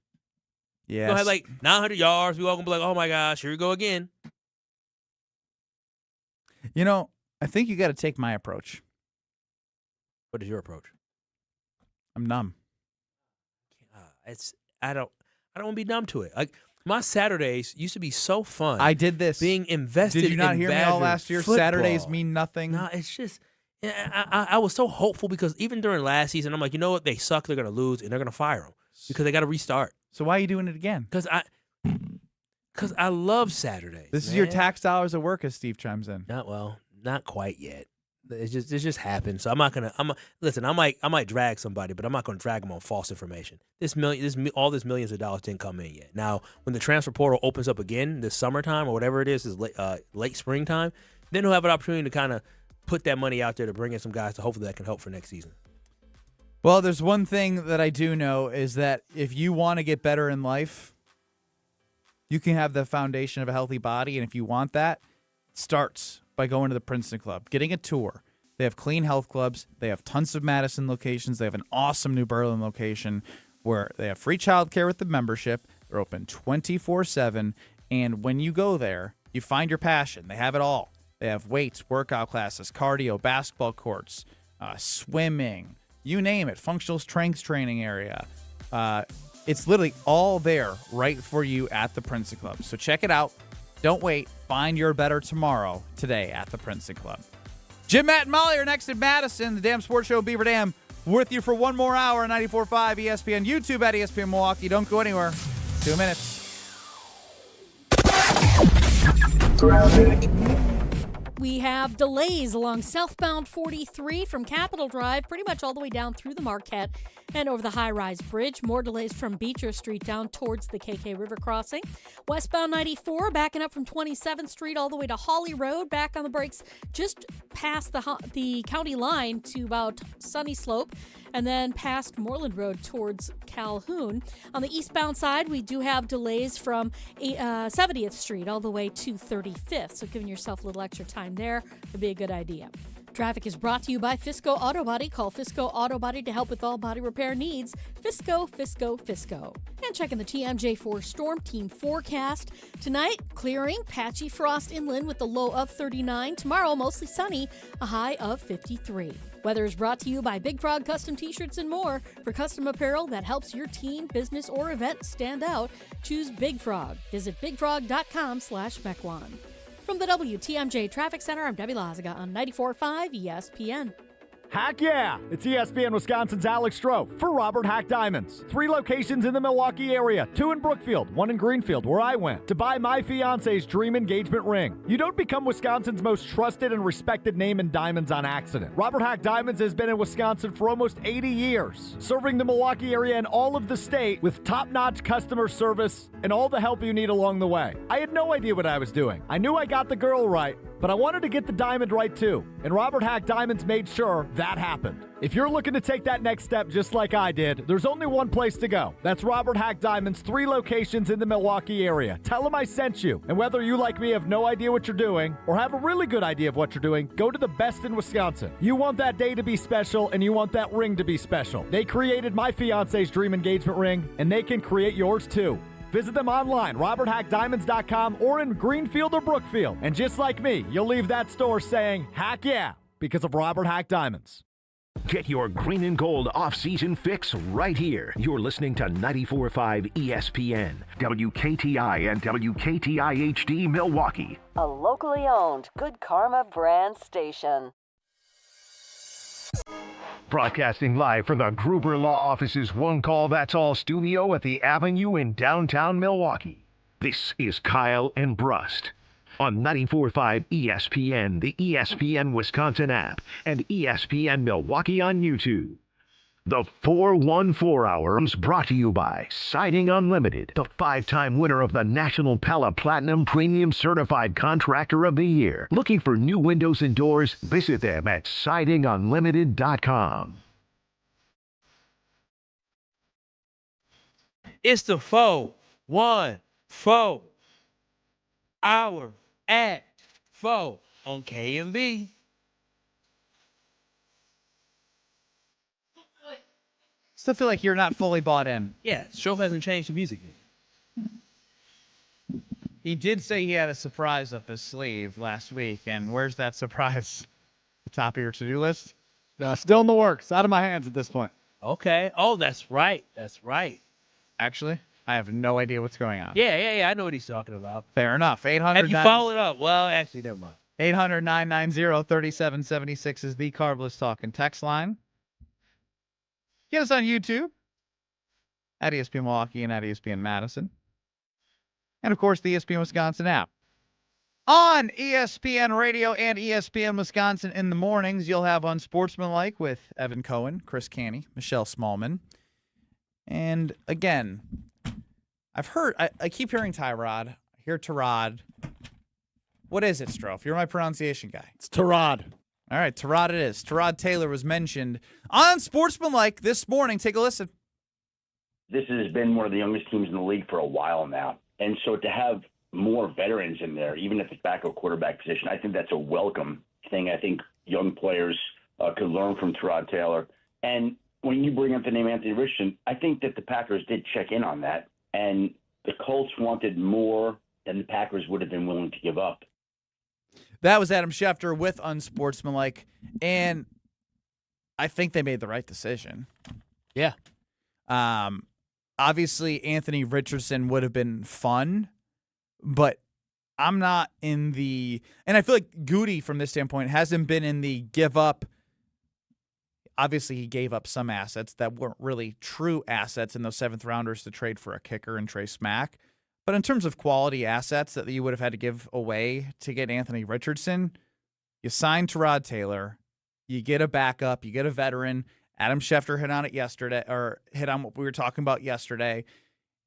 Yeah. He's going to have like 900 yards. We all going to be like, oh, my gosh, here we go again. I think you got to take my approach. What is your approach? I'm numb. I don't want to be numb to it. Like my Saturdays used to be so fun. I did this. Being invested in Did you not hear me all last year? Football. Saturdays mean nothing. No, it's just I was so hopeful because even during last season, I'm like, you know what? They suck. They're going to lose, and they're going to fire them because they got to restart. So why are you doing it again? Because I love Saturdays. This is your tax dollars at work, as Steve chimes in. Not quite yet. It just happened. So I'm not gonna. Listen. I might drag somebody, but I'm not gonna drag them on false information. All this millions of dollars didn't come in yet. Now, when the transfer portal opens up again this summertime or whatever it is late springtime, then he'll have an opportunity to kind of put that money out there to bring in some guys to hopefully that can help for next season. Well, there's one thing that I do know is that if you want to get better in life, you can have the foundation of a healthy body, and if you want that, it starts by going to the Princeton Club, getting a tour. They have clean health clubs. They have tons of Madison locations. They have an awesome New Berlin location where they have free childcare with the membership. They're open 24/7. And when you go there, you find your passion. They have it all. They have weights, workout classes, cardio, basketball courts, swimming, you name it, functional strength training area. It's literally all there right for you at the Princeton Club. So check it out. Don't wait. Find your better tomorrow today at the Princeton Club. Jim, Matt, and Molly are next in Madison. The Damn Sports Show, Beaver Dam, with you for one more hour. 94.5 ESPN, YouTube at ESPN Milwaukee. Don't go anywhere. 2 minutes. We have delays along southbound 43 from Capitol Drive, pretty much all the way down through the Marquette and over the high-rise bridge. More delays from Beecher Street down towards the KK River crossing. Westbound 94 backing up from 27th Street all the way to Holly Road, back on the brakes just past the county line to about Sunny Slope, and then past Moreland Road towards Calhoun. On the eastbound side, we do have delays from 70th Street all the way to 35th, so giving yourself a little extra time there would be a good idea. Traffic is brought to you by Fisco Auto Body. Call Fisco Auto Body to help with all body repair needs. Fisco, Fisco, Fisco. And checking the TMJ4 Storm Team forecast. Tonight, clearing, patchy frost inland with a low of 39. Tomorrow, mostly sunny, a high of 53. Weather is brought to you by Big Frog Custom T-shirts and more. For custom apparel that helps your team, business, or event stand out, choose Big Frog. Visit bigfrog.com/Mequon. From the WTMJ Traffic Center, I'm Debbie Lazaga on 94.5 ESPN. Heck yeah! It's ESPN Wisconsin's Alex Stroh for Robert Hack Diamonds. 3 locations in the Milwaukee area, 2 in Brookfield, 1 in Greenfield, where I went, to buy my fiance's dream engagement ring. You don't become Wisconsin's most trusted and respected name in diamonds on accident. Robert Hack Diamonds has been in Wisconsin for almost 80 years, serving the Milwaukee area and all of the state with top-notch customer service and all the help you need along the way. I had no idea what I was doing. I knew I got the girl right, but I wanted to get the diamond right too, and Robert Hack Diamonds made sure that happened. If you're looking to take that next step just like I did, there's only one place to go. That's Robert Hack Diamonds, 3 locations in the Milwaukee area. Tell them I sent you, and whether you like me have no idea what you're doing or have a really good idea of what you're doing, go to the best in Wisconsin. You want that day to be special, and you want that ring to be special. They created my fiance's dream engagement ring, and they can create yours too. Visit them online, roberthackdiamonds.com, or in Greenfield or Brookfield. And just like me, you'll leave that store saying, heck yeah, because of Robert Hack Diamonds. Get your green and gold off-season fix right here. You're listening to 94.5 ESPN, WKTI and WKTI HD Milwaukee. A locally owned Good Karma brand station. Broadcasting live from the Gruber Law Office's One Call That's All studio at the Avenue in downtown Milwaukee. This is Kyle and Brust on 94.5 ESPN, the ESPN Wisconsin app, and ESPN Milwaukee on YouTube. The 414 Hour is brought to you by Siding Unlimited, the 5-time winner of the National Pella Platinum Premium Certified Contractor of the Year. Looking for new windows and doors? Visit them at sidingunlimited.com. It's the 414 Hour at 4 on KMB. Still feel like you're not fully bought in. Yeah, Stroh hasn't changed the music. He did say he had a surprise up his sleeve last week, and where's that surprise? The top of your to-do list? Still in the works. Out of my hands at this point. Okay. Oh, that's right. That's right. Actually, I have no idea what's going on. Yeah. I know what he's talking about. Fair enough. 800. Have you followed up? Well, actually, never mind. 800-990-3776 is the Carbless Talk and text line. Get us on YouTube at ESPN Milwaukee and at ESPN Madison. And, of course, the ESPN Wisconsin app. On ESPN Radio and ESPN Wisconsin in the mornings, you'll have Unsportsmanlike with Evan Cohen, Chris Canny, Michelle Smallman. And, again, I've heard, I keep hearing Tyrod. I hear Tyrod. What is it, Stroh? You're my pronunciation guy. It's Tyrod. All right, Tyrod it is. Tyrod Taylor was mentioned on Sportsmanlike this morning. Take a listen. This has been one of the youngest teams in the league for a while now. And so to have more veterans in there, even at the backup quarterback position, I think that's a welcome thing. I think young players could learn from Tyrod Taylor. And when you bring up the name Anthony Richardson, I think that the Packers did check in on that. And the Colts wanted more than the Packers would have been willing to give up. That was Adam Schefter with Unsportsmanlike, and I think they made the right decision. Yeah. Obviously, Anthony Richardson would have been fun, but I'm not in the – and I feel like Goody, from this standpoint, hasn't been in the give up. Obviously, he gave up some assets that weren't really true assets in those 7th-rounders to trade for a kicker and Trey Smack. But in terms of quality assets that you would have had to give away to get Anthony Richardson, you sign Tyrod Taylor, you get a backup, you get a veteran. Adam Schefter hit on it yesterday, or hit on what we were talking about yesterday.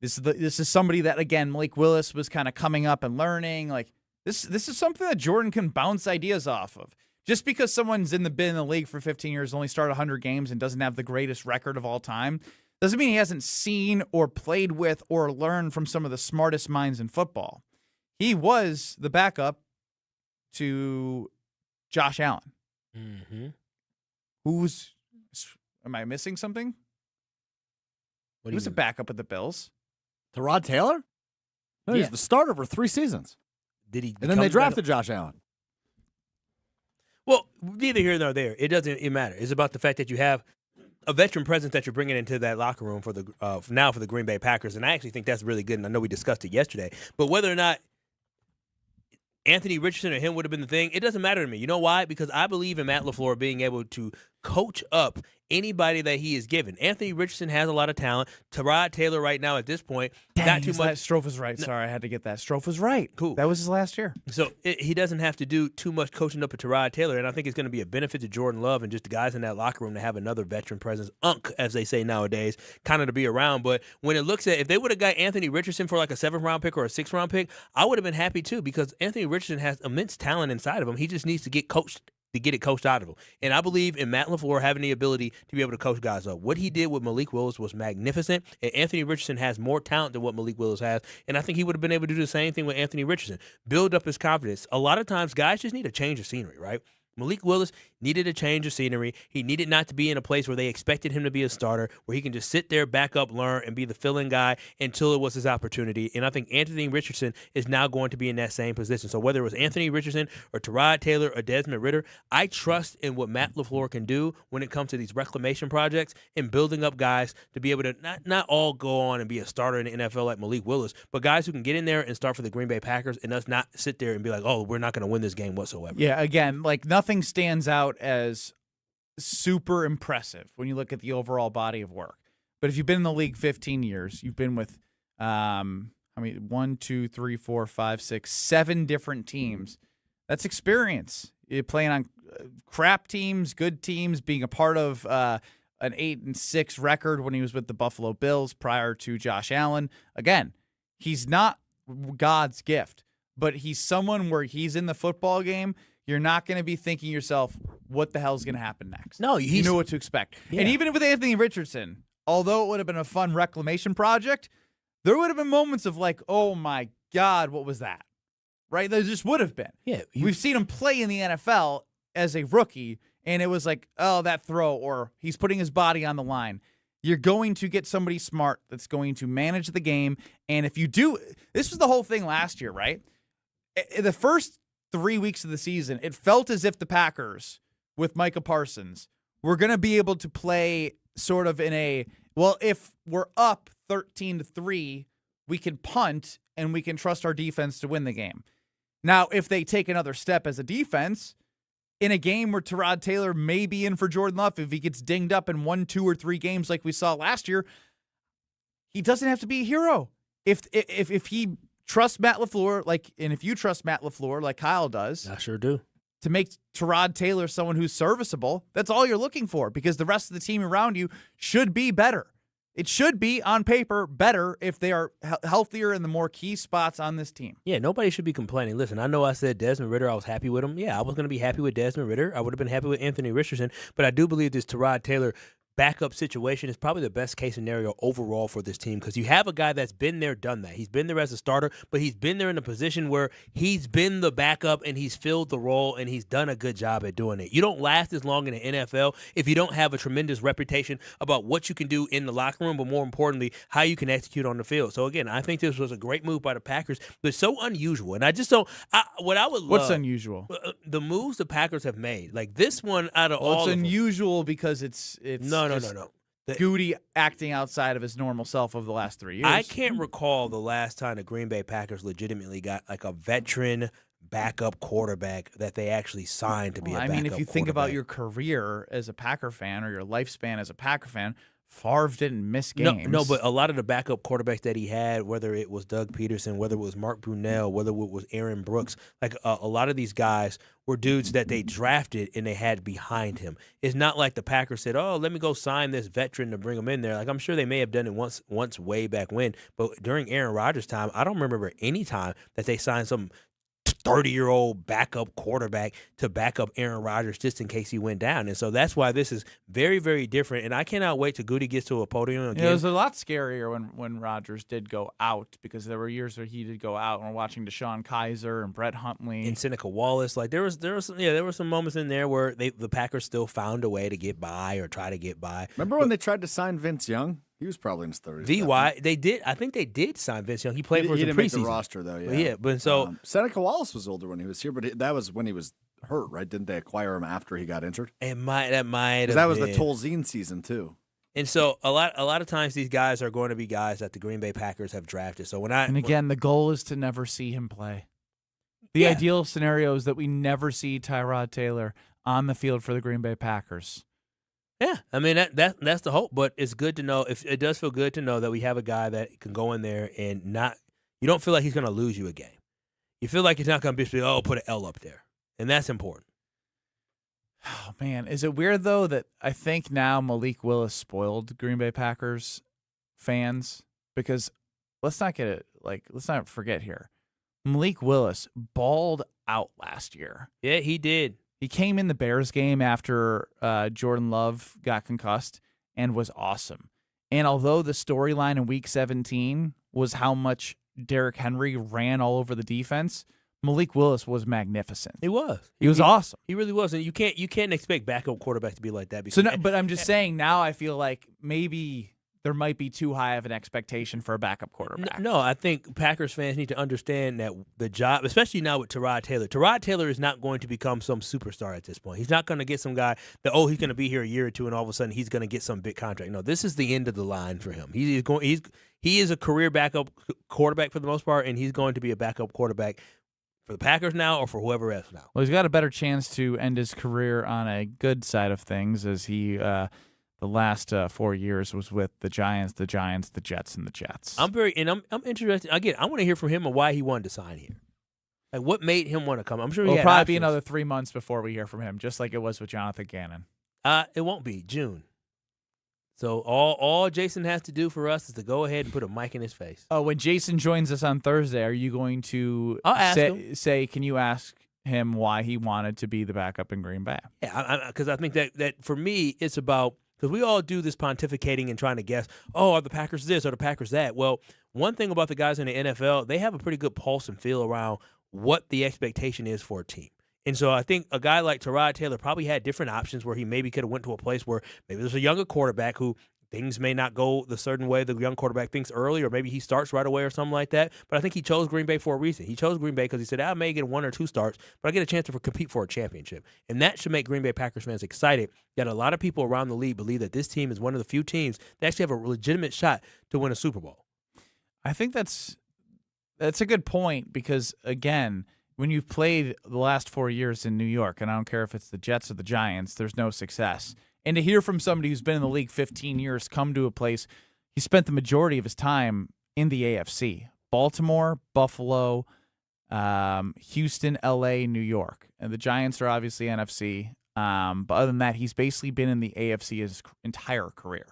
This is somebody that, again, Malik Willis was kind of coming up and learning. Like this is something that Jordan can bounce ideas off of. Just because someone's been in the league for 15 years, only started 100 games, and doesn't have the greatest record of all time, doesn't mean he hasn't seen or played with or learned from some of the smartest minds in football. He was the backup to Josh Allen. Mm-hmm. Am I missing something? What do He you was a mean? backup at the Bills. Terod Taylor? No, he was Yeah. the starter for 3 seasons. Did he? And then they become drafted Josh Allen. Well, neither here nor there. It doesn't matter. It's about the fact that you have a veteran presence that you're bringing into that locker room for the now for the Green Bay Packers, and I actually think that's really good. And I know we discussed it yesterday, but whether or not Anthony Richardson or him would have been the thing, it doesn't matter to me. You know why? Because I believe in Matt LaFleur being able to coach up anybody that he is given. Anthony Richardson has a lot of talent. Terod Taylor right now at this point, not too much. Strofe was right. Sorry, I had to get that. Strofe was right. Cool. That was his last year. So he doesn't have to do too much coaching up at Terod Taylor, and I think it's going to be a benefit to Jordan Love and just the guys in that locker room to have another veteran presence, as they say nowadays, kind of to be around. But when it looks at, if they would have got Anthony Richardson for like a 7th-round pick or a 6th-round pick, I would have been happy too, because Anthony Richardson has immense talent inside of him. He just needs to get coached. To get it coached out of him. And I believe in Matt LaFleur having the ability to be able to coach guys up. What he did with Malik Willis was magnificent, and Anthony Richardson has more talent than what Malik Willis has, and I think he would have been able to do the same thing with Anthony Richardson. Build up his confidence. A lot of times, guys just need a change of scenery, right? Malik Willis needed a change of scenery. He needed not to be in a place where they expected him to be a starter, where he can just sit there, back up, learn, and be the fill-in guy until it was his opportunity. And I think Anthony Richardson is now going to be in that same position. So whether it was Anthony Richardson or Terod Taylor or Desmond Ridder, I trust in what Matt LaFleur can do when it comes to these reclamation projects and building up guys to be able to not all go on and be a starter in the NFL like Malik Willis, but guys who can get in there and start for the Green Bay Packers and us not sit there and be like, oh, we're not going to win this game whatsoever. Yeah, again, like nothing stands out as super impressive when you look at the overall body of work. But if you've been in the league 15 years, you've been with, 1, 2, 3, 4, 5, 6, 7 different teams. That's experience. You're playing on crap teams, good teams, being a part of an 8-6 record when he was with the Buffalo Bills prior to Josh Allen. Again, he's not God's gift, but he's someone where he's in the football game. You're not going to be thinking yourself, what the hell is going to happen next? No, you know what to expect. Yeah. And even with Anthony Richardson, although it would have been a fun reclamation project, there would have been moments of like, oh my God, what was that? Right? There just would have been. Yeah, we've seen him play in the NFL as a rookie, and it was like, oh, that throw, or he's putting his body on the line. You're going to get somebody smart that's going to manage the game. And if you do, this was the whole thing last year, right? The first 3 weeks of the season, it felt as if the Packers with Micah Parsons were going to be able to play sort of in a, well, if we're up 13-3, we can punt and we can trust our defense to win the game. Now, if they take another step as a defense in a game where Terod Taylor may be in for Jordan Love, if he gets dinged up in 1, 2, or 3 games like we saw last year, he doesn't have to be a hero. If he trust Matt LaFleur, and if you trust Matt LaFleur, like Kyle does, I sure do, to make Terod Taylor someone who's serviceable, that's all you're looking for, because the rest of the team around you should be better. It should be, on paper, better if they are healthier in the more key spots on this team. Yeah, nobody should be complaining. Listen, I know I said Desmond Ridder, I was happy with him. Yeah, I was going to be happy with Desmond Ridder. I would have been happy with Anthony Richardson, but I do believe this Terod Taylor backup situation is probably the best case scenario overall for this team, because you have a guy that's been there, done that. He's been there as a starter, but he's been there in a position where he's been the backup and he's filled the role and he's done a good job at doing it. You don't last as long in the NFL if you don't have a tremendous reputation about what you can do in the locker room, but more importantly, how you can execute on the field. So again, I think this was a great move by the Packers, but it's so unusual. And I just don't, what I would love. What's unusual? The moves the Packers have made. Like this one out of all It's of them. unusual because it's No. Goody acting outside of his normal self over the last 3 years. I can't recall the last time the Green Bay Packers legitimately got like a veteran backup quarterback that they actually signed to be a backup if you think about quarterback. your career as a Packer fan or your lifespan as a Packer fan, Favre didn't miss games. No, but a lot of the backup quarterbacks that he had, whether it was Doug Peterson, whether it was Mark Brunell, whether it was Aaron Brooks, like a lot of these guys were dudes that they drafted and they had behind him. It's not like the Packers said, oh, let me go sign this veteran to bring him in there. Like, I'm sure they may have done it once way back when, but during Aaron Rodgers' time, I don't remember any time that they signed some 30-year-old backup quarterback to back up Aaron Rodgers just in case he went down. And so that's why this is very, very different. And I cannot wait till Goody gets to a podium again. It was a lot scarier when Rodgers did go out, because there were years where he did go out, and we're watching Deshaun Kaiser and Brett Huntley and Seneca Wallace. Like there were some moments in there where the Packers still found a way to get by or try to get by. Remember when they tried to sign Vince Young? He was probably in his 30s. VY, they did. I think they did sign Vince Young. He played for us in didn't make the preseason roster though. Yeah, but so Seneca Wallace was older when he was here, but that was when he was hurt, right? Didn't they acquire him after he got injured? That might have. That was the Tolzien season too. And so a lot of times these guys are going to be guys that the Green Bay Packers have drafted. So the goal is to never see him play. The ideal scenario is that we never see Tyrod Taylor on the field for the Green Bay Packers. Yeah, I mean that's the hope, but it's good to know. If it does feel good to know that we have a guy that can go in there and you don't feel like he's going to lose you a game. You feel like he's not going to be put an L up there, and that's important. Oh man, is it weird though that I think now Malik Willis spoiled Green Bay Packers fans, because let's not forget here, Malik Willis balled out last year. Yeah, he did. He came in the Bears game after Jordan Love got concussed and was awesome. And although the storyline in Week 17 was how much Derrick Henry ran all over the defense, Malik Willis was magnificent. He was. He was awesome. He really was. And you can't expect backup quarterback to be like that. But I'm just saying now I feel like maybe there might be too high of an expectation for a backup quarterback. No, I think Packers fans need to understand that the job, especially now with Tyrod Taylor is not going to become some superstar at this point. He's not going to get some guy that, he's going to be here a year or two and all of a sudden he's going to get some big contract. No, this is the end of the line for him. He is a career backup quarterback for the most part, and he's going to be a backup quarterback for the Packers now or for whoever else now. Well, he's got a better chance to end his career on a good side of things, as he the last 4 years was with the Giants, the Jets, and the Jets. I'm interested. Again, I want to hear from him on why he wanted to sign here. Like, what made him want to come? I'm sure it'll probably be another 3 months before we hear from him, just like it was with Jonathan Gannon. It won't be June. So all Jason has to do for us is to go ahead and put a mic in his face. Oh, when Jason joins us on Thursday, are you going to say, can you ask him why he wanted to be the backup in Green Bay? Yeah, because I think that for me, it's about, because we all do this pontificating and trying to guess, are the Packers this or the Packers that? Well, one thing about the guys in the NFL, they have a pretty good pulse and feel around what the expectation is for a team. And so I think a guy like Tyrod Taylor probably had different options where he maybe could have went to a place where maybe there's a younger quarterback who things may not go the certain way the young quarterback thinks early, or maybe he starts right away or something like that. But I think he chose Green Bay for a reason. He chose Green Bay because he said, I may get 1 or 2 starts, but I get a chance to compete for a championship. And that should make Green Bay Packers fans excited that a lot of people around the league believe that this team is one of the few teams that actually have a legitimate shot to win a Super Bowl. I think that's a good point, because, again, when you've played the last 4 years in New York, and I don't care if it's the Jets or the Giants, there's no success. And to hear from somebody who's been in the league 15 years come to a place, he spent the majority of his time in the AFC. Baltimore, Buffalo, Houston, L.A., New York. And the Giants are obviously NFC. But other than that, he's basically been in the AFC his entire career.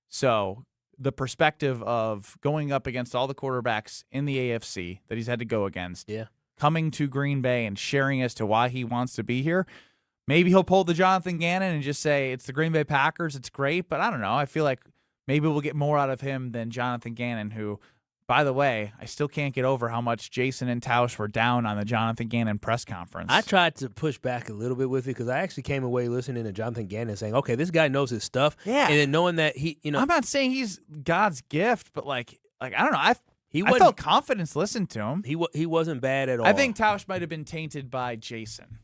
So the perspective of going up against all the quarterbacks in the AFC that he's had to go against, coming to Green Bay and sharing as to why he wants to be here. Maybe he'll pull the Jonathan Gannon and just say, it's the Green Bay Packers, it's great, but I don't know. I feel like maybe we'll get more out of him than Jonathan Gannon, who, by the way, I still can't get over how much Jason and Tauscher were down on the Jonathan Gannon press conference. I tried to push back a little bit with it because I actually came away listening to Jonathan Gannon saying, okay, this guy knows his stuff. Yeah. And then knowing that I'm not saying he's God's gift, but like I don't know. I felt confidence listening to him. He wasn't bad at all. I think Tauscher might have been tainted by Jason.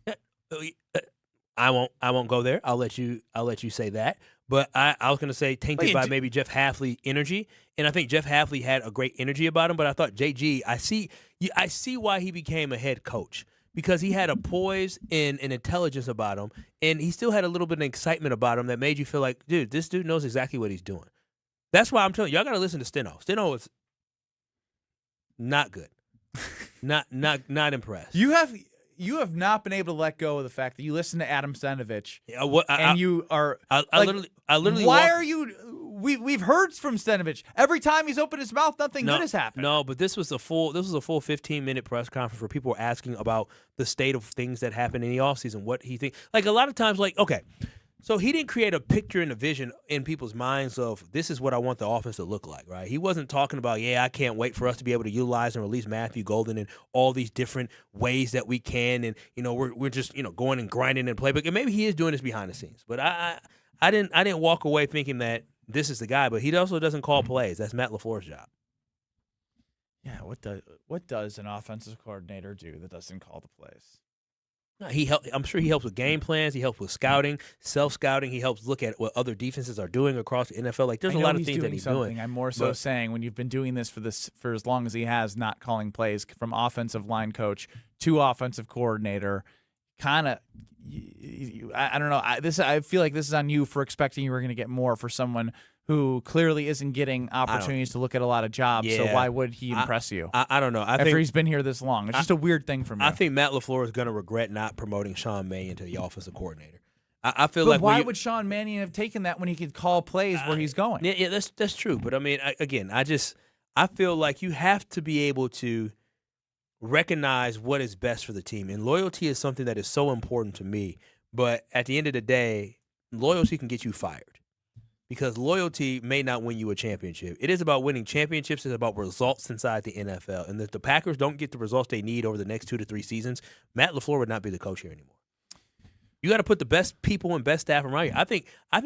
I won't go there. I'll let you say that. But I was going to say tainted by maybe Jeff Hafley energy, and I think Jeff Hafley had a great energy about him. But I thought JG, I see why he became a head coach, because he had a poise and an intelligence about him, and he still had a little bit of excitement about him that made you feel like, dude, this dude knows exactly what he's doing. That's why I'm telling you, y'all got to listen to Steno. Steno is not good, not impressed. You have not been able to let go of the fact that you listen to Adam Stenavich. I literally. Why are you we've heard from Stenavich. Every time he's opened his mouth, nothing good has happened. No, but this was a full 15-minute press conference where people were asking about the state of things that happened in the offseason, what he thinks. Like a lot of times, like, okay, so he didn't create a picture and a vision in people's minds of this is what I want the offense to look like, right? He wasn't talking about, I can't wait for us to be able to utilize and release Matthew Golden in all these different ways that we can, and we're just going and grinding in playbook. And maybe he is doing this behind the scenes, but I didn't walk away thinking that this is the guy. But he also doesn't call plays. That's Matt LaFleur's job. Yeah, what does an offensive coordinator do that doesn't call the plays? I'm sure he helps with game plans. He helps with scouting, self-scouting. He helps look at what other defenses are doing across the NFL. Like, there's a lot of things that he's doing. I'm more so saying when you've been doing this for as long as he has, not calling plays from offensive line coach to offensive coordinator, kind of. I don't know. I feel like this is on you for expecting you were going to get more for someone who clearly isn't getting opportunities to look at a lot of jobs. Yeah. So why would he impress you? I don't know. After he's been here this long, it's just a weird thing for me. I think Matt LaFleur is going to regret not promoting Sean Mannion to the offensive coordinator. I feel but like why would Sean Mannion have taken that when he could call plays where he's going? Yeah, that's true. But I mean, I feel like you have to be able to recognize what is best for the team, and loyalty is something that is so important to me. But at the end of the day, loyalty can get you fired. Because loyalty may not win you a championship. It is about winning championships. It's about results inside the NFL. And if the Packers don't get the results they need over the next 2 to 3 seasons, Matt LaFleur would not be the coach here anymore. You got to put the best people and best staff around you. I think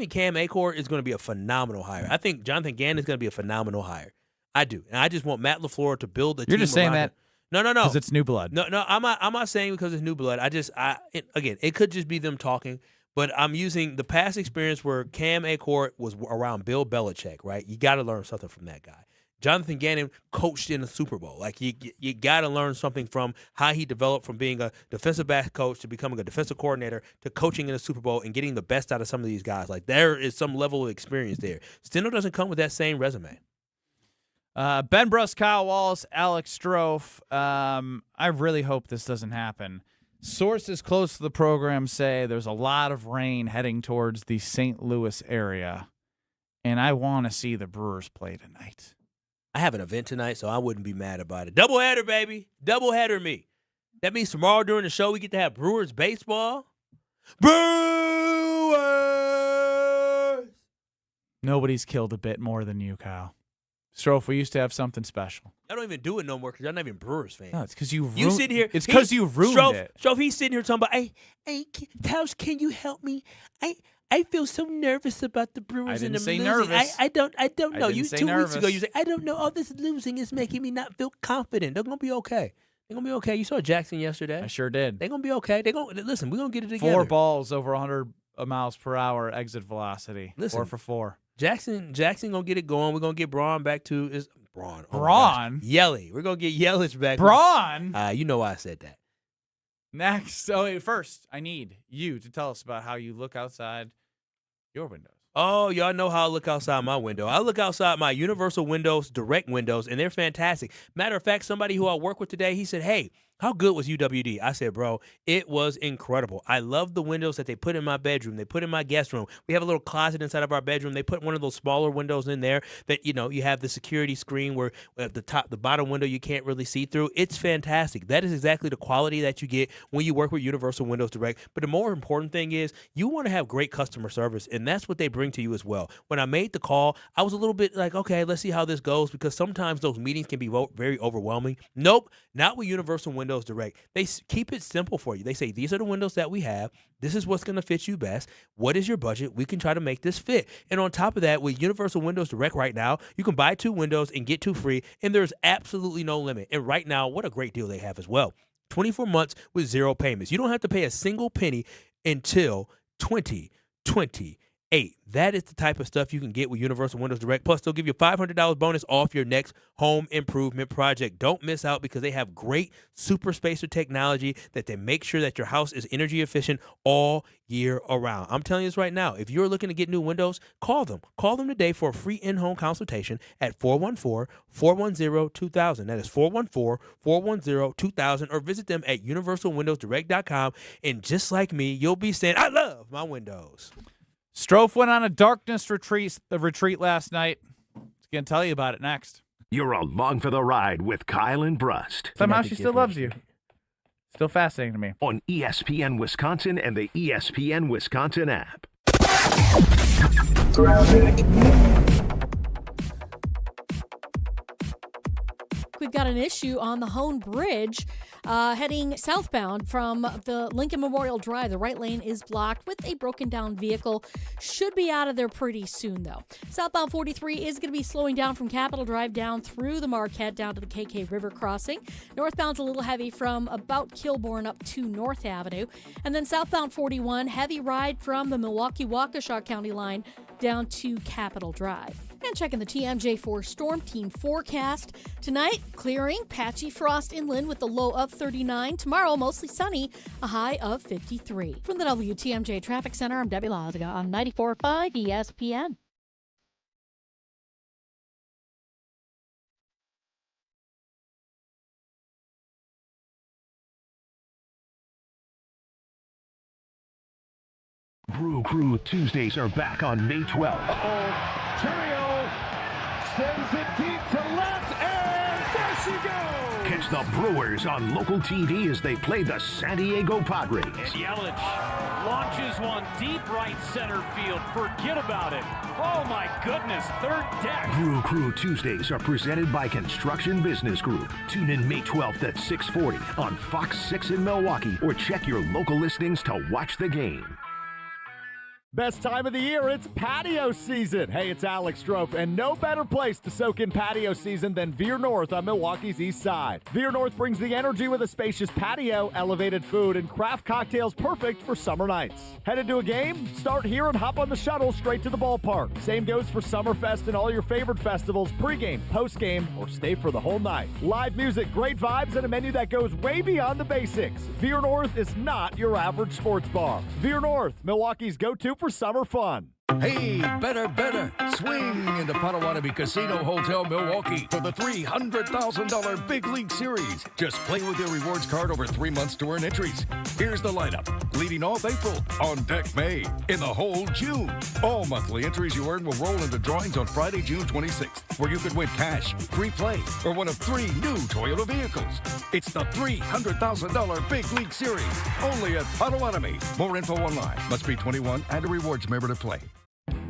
Cam Akor is going to be a phenomenal hire. I think Jonathan Gannon is going to be a phenomenal hire. I do. And I just want Matt LaFleur to build a team. You're just saying that. No. Because it's new blood. No, I'm not saying because it's new blood. Again, it could just be them talking. But I'm using the past experience where Cam Akor was around Bill Belichick, right? You got to learn something from that guy. Jonathan Gannon coached in the Super Bowl. Like, you got to learn something from how he developed from being a defensive back coach to becoming a defensive coordinator to coaching in the Super Bowl and getting the best out of some of these guys. Like, there is some level of experience there. Steno doesn't come with that same resume. Ben Brust, Kyle Wallace, Alex Strofe. I really hope this doesn't happen. Sources close to the program say there's a lot of rain heading towards the St. Louis area, and I want to see the Brewers play tonight. I have an event tonight, so I wouldn't be mad about it. Doubleheader, baby. Doubleheader me. That means tomorrow during the show we get to have Brewers baseball. Brewers! Nobody's killed a bit more than you, Kyle. Strofe, we used to have something special. I don't even do it no more because I'm not even Brewers fan. No, it's because you sit here. It's because you ruined it. Strofe, he's sitting here talking about, Tauscher, can you help me? I feel so nervous about the Brewers and them losing. Nervous. I don't know. You 2 nervous. weeks ago you said I don't know. All this losing is making me not feel confident. They're gonna be okay. They're gonna be okay. You saw Jackson yesterday. I sure did. They're gonna be okay. Listen. We're gonna get it together. 4 balls over 100 miles per hour exit velocity. Listen, 4 for 4. Jackson gonna get it going. We're gonna get Braun back to his Braun. Braun? Yelly. We're gonna get Yelich back. Braun? You know why I said that. Next. First, I need you to tell us about how you look outside your windows. Oh, y'all know how I look outside my window. I look outside my Universal Windows direct windows, and they're fantastic. Matter of fact, somebody who I work with today, he said, hey, how good was UWD? I said, bro, it was incredible. I love the windows that they put in my bedroom. They put in my guest room. We have a little closet inside of our bedroom. They put one of those smaller windows in there that, you have the security screen where at the bottom window you can't really see through. It's fantastic. That is exactly the quality that you get when you work with Universal Windows Direct. But the more important thing is you want to have great customer service, and that's what they bring to you as well. When I made the call, I was a little bit like, okay, let's see how this goes, because sometimes those meetings can be very overwhelming. Nope, not with Universal Windows Direct. They keep it simple for you. They say, these are the windows that we have. This is what's going to fit you best. What is your budget? We can try to make this fit. And on top of that, with Universal Windows Direct right now, you can buy 2 windows and get 2 free, and there's absolutely no limit. And right now, what a great deal they have as well. 24 months with 0 payments. You don't have to pay a single penny until 2028. That is the type of stuff you can get with Universal Windows Direct. Plus, they'll give you a $500 bonus off your next home improvement project. Don't miss out, because they have great super spacer technology that they make sure that your house is energy efficient all year around. I'm telling you this right now. If you're looking to get new windows, call them. Call them today for a free in-home consultation at 414-410-2000. That is 414-410-2000, or visit them at universalwindowsdirect.com. And just like me, you'll be saying, I love my windows. Strofe went on a darkness retreat last night. He's going to tell you about it next. You're along for the ride with Kyle and Brust. Somehow she still loves you. Still fascinating to me. On ESPN Wisconsin and the ESPN Wisconsin app. We've got an issue on the Hone Bridge heading southbound from the Lincoln Memorial Drive. The right lane is blocked with a broken down vehicle. Should be out of there pretty soon, though. Southbound 43 is going to be slowing down from Capitol Drive down through the Marquette down to the KK River crossing. Northbound's a little heavy from about Kilbourne up to North Avenue. And then southbound 41, heavy ride from the Milwaukee-Waukesha County line down to Capitol Drive. And checking the TMJ4 Storm Team forecast. Tonight, clearing, patchy frost inland with a low of 39. Tomorrow, mostly sunny, a high of 53. From the WTMJ Traffic Center, I'm Debbie Laziga on 94.5 ESPN. Brew Crew Tuesdays are back on May 12th. Terrio sends it deep to left, and there she goes! Catch the Brewers on local TV as they play the San Diego Padres. And Yelich launches one deep right center field. Forget about it. Oh my goodness, third deck. Brew Crew Tuesdays are presented by Construction Business Group. Tune in May 12th at 6:40 on Fox 6 in Milwaukee or check your local listings to watch the game. Best time of the year, it's patio season. Hey, it's Alex Strofe, and no better place to soak in patio season than Veer North on Milwaukee's east side. Veer North brings the energy with a spacious patio, elevated food, and craft cocktails perfect for summer nights. Headed to a game? Start here and hop on the shuttle straight to the ballpark. Same goes for Summerfest and all your favorite festivals, pregame, postgame, or stay for the whole night. Live music, great vibes, and a menu that goes way beyond the basics. Veer North is not your average sports bar. Veer North, Milwaukee's go-to for summer fun. Hey, better. Swing into Potawatomi Casino Hotel Milwaukee for the $300,000 Big League Series. Just play with your rewards card over 3 months to earn entries. Here's the lineup. Leading off April, on deck May, in the hole June. All monthly entries you earn will roll into drawings on Friday, June 26th, where you could win cash, free play, or one of 3 new Toyota vehicles. It's the $300,000 Big League Series, only at Potawatomi. More info online. Must be 21 and a rewards member to play.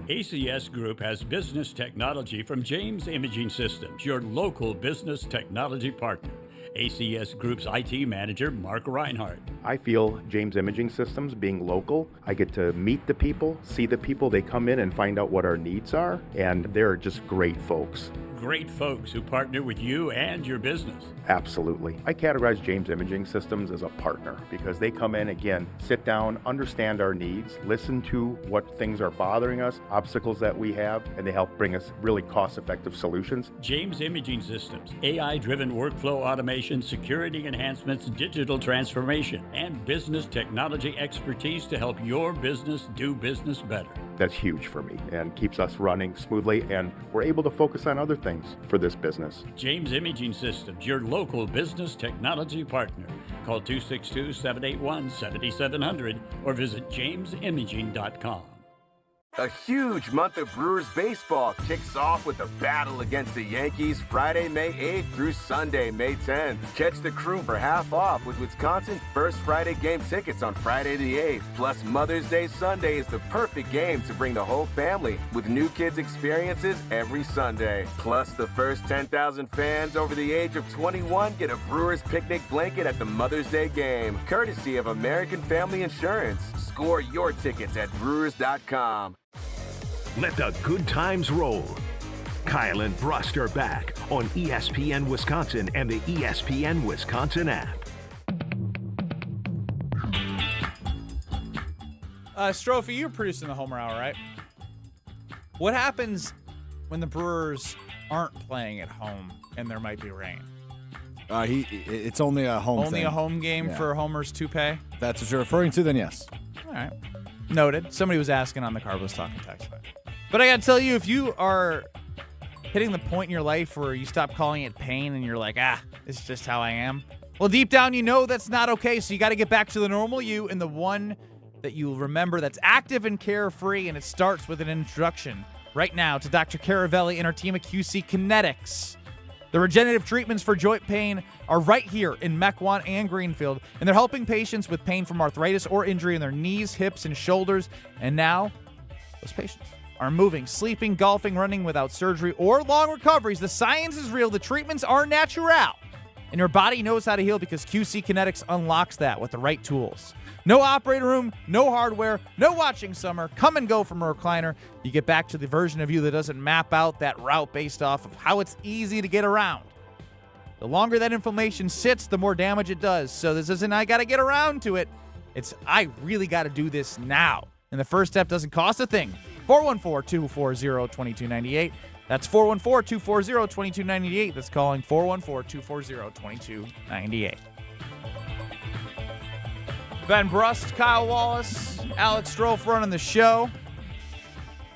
ACS Group has business technology from James Imaging Systems, your local business technology partner. ACS Group's IT manager, Mark Reinhardt. I feel James Imaging Systems, being local, I get to meet the people, see the people. They come in and find out what our needs are, and they're just great folks. Great folks who partner with you and your business. Absolutely. I categorize James Imaging Systems as a partner because they come in, again, sit down, understand our needs, listen to what things are bothering us, obstacles that we have, and they help bring us really cost-effective solutions. James Imaging Systems, AI-driven workflow automation, security enhancements, digital transformation, and business technology expertise to help your business do business better. That's huge for me and keeps us running smoothly, and we're able to focus on other things for this business. James Imaging Systems, your local business technology partner. Call 262-781-7700 or visit jamesimaging.com. A huge month of Brewers baseball kicks off with the battle against the Yankees Friday, May 8th through Sunday, May 10th. Catch the crew for half off with Wisconsin's first Friday game tickets on Friday the 8th. Plus, Mother's Day Sunday is the perfect game to bring the whole family with new kids experiences every Sunday. Plus, the first 10,000 fans over the age of 21 get a Brewers picnic blanket at the Mother's Day game, courtesy of American Family Insurance. Score your tickets at Brewers.com. Let the good times roll. Kyle and Brust are back on ESPN Wisconsin and the ESPN Wisconsin app. Strophe, you're producing the Homer Hour, right? What happens when the Brewers aren't playing at home and there might be rain? It's only a home thing. Only a home game for Homer's toupee? That's what you're referring to, then yes. All right. Noted. Somebody was asking on the Carlos Talking text line. But I got to tell you, if you are hitting the point in your life where you stop calling it pain and you're like, it's just how I am. Well, deep down, you know that's not okay. So you got to get back to the normal you. And the one that you'll remember that's active and carefree, and it starts with an introduction right now to Dr. Caravelli and our team at QC Kinetics. The regenerative treatments for joint pain are right here in Mequon and Greenfield, and they're helping patients with pain from arthritis or injury in their knees, hips, and shoulders. And now, those patients are moving, sleeping, golfing, running without surgery or long recoveries. The science is real. The treatments are natural. And your body knows how to heal because QC Kinetics unlocks that with the right tools. No operating room, no hardware, no watching summer. Come and go from a recliner. You get back to the version of you that doesn't map out that route based off of how it's easy to get around. The longer that inflammation sits, the more damage it does. So this isn't, I got to get around to it. It's, I really got to do this now. And the first step doesn't cost a thing. 414-240-2298. That's 414-240-2298. That's calling 414-240-2298. Ben Brust, Kyle Wallace, Alex Strofe running the show.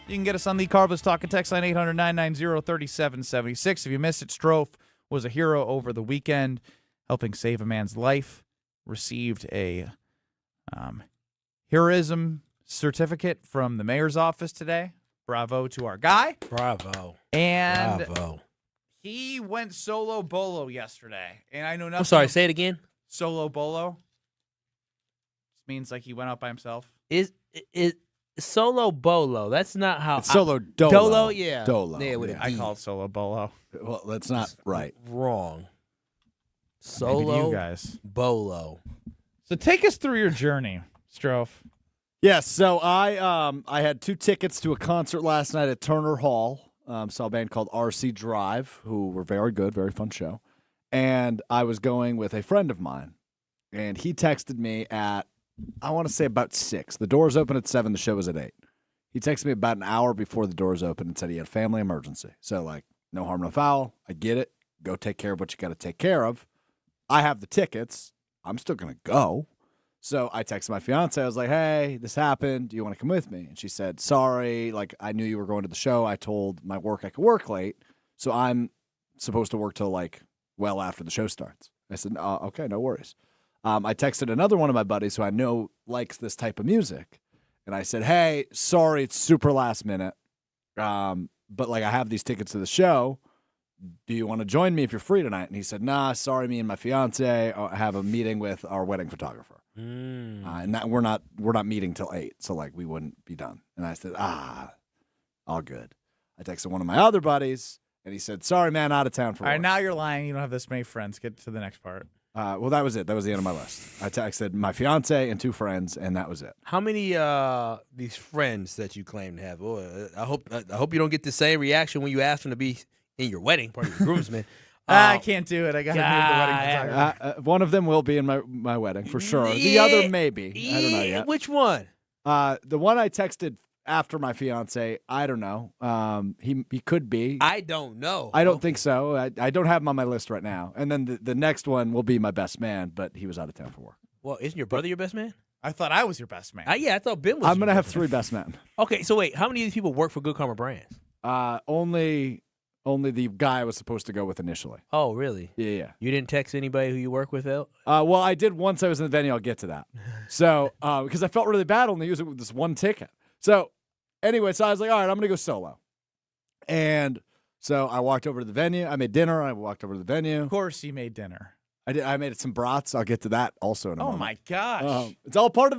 You can get us on the Carbless Talk and text line 800-990-3776. If you missed it, Strofe was a hero over the weekend, helping save a man's life. Received a heroism certificate from the mayor's office today. Bravo to our guy. Bravo. And Bravo. He went solo bolo yesterday. And I know nothing. I'm sorry, say it again. Solo bolo. Means like he went out by himself. Is solo bolo? That's not how. It's solo dolo. Dolo, yeah. Dolo. Yeah, with a I D. call it solo bolo. Well, that's not right. Wrong. Maybe Solo you guys. bolo. So take us through your journey, Strofe. Yes, so I had 2 tickets to a concert last night at Turner Hall. Saw a band called RC Drive, who were very good, very fun show. And I was going with a friend of mine, and he texted me at, I want to say about 6. The doors open at 7. The show was at 8. He texted me about an hour before the doors opened and said he had a family emergency. So, like, no harm, no foul. I get it. Go take care of what you got to take care of. I have the tickets. I'm still going to go. So I texted my fiance. I was like, hey, this happened. Do you want to come with me? And she said, sorry. Like, I knew you were going to the show. I told my work I could work late. So I'm supposed to work till, like, well after the show starts. I said, okay, no worries. I texted another one of my buddies who I know likes this type of music. And I said, hey, sorry, it's super last minute. But, like, I have these tickets to the show. Do you want to join me if you're free tonight? And he said, nah, sorry, me and my fiance have a meeting with our wedding photographer. And that we're not meeting till 8, so, like, we wouldn't be done. And I said, all good. I texted one of my other buddies, and he said, sorry, man, out of town for All right, work. now you're lying. You don't have this many friends. Get to the next part. Well, that was it. That was the end of my list. I texted my fiance and 2 friends, and that was it. How many these friends that you claim to have? Oh, I hope you don't get the same reaction when you ask them to be in your wedding, part of your groomsmen. I can't do it. I got to move the wedding photographer. One of them will be in my wedding for sure. The other maybe. I don't know yet. Which one? The one I texted after my fiance, I don't know. He could be. I don't know. I don't think so. I don't have him on my list right now. And then the next one will be my best man, but he was out of town for work. Well, isn't your brother your best man? I thought I was your best man. Yeah, I thought Ben was. I'm going to have 3 best men. Okay, so wait, how many of these people work for Good Karma Brands? Only the guy I was supposed to go with initially. Oh, really? Yeah. You didn't text anybody who you work with, though? Well, I did once I was in the venue. I'll get to that. So, because I felt really bad only using this one ticket. So, anyway, so I was like, all right, I'm going to go solo. And so I walked over to the venue. I made dinner. I walked over to the venue. Of course you made dinner. I did. I made some brats. I'll get to that also in a moment. Oh, my gosh. It's all part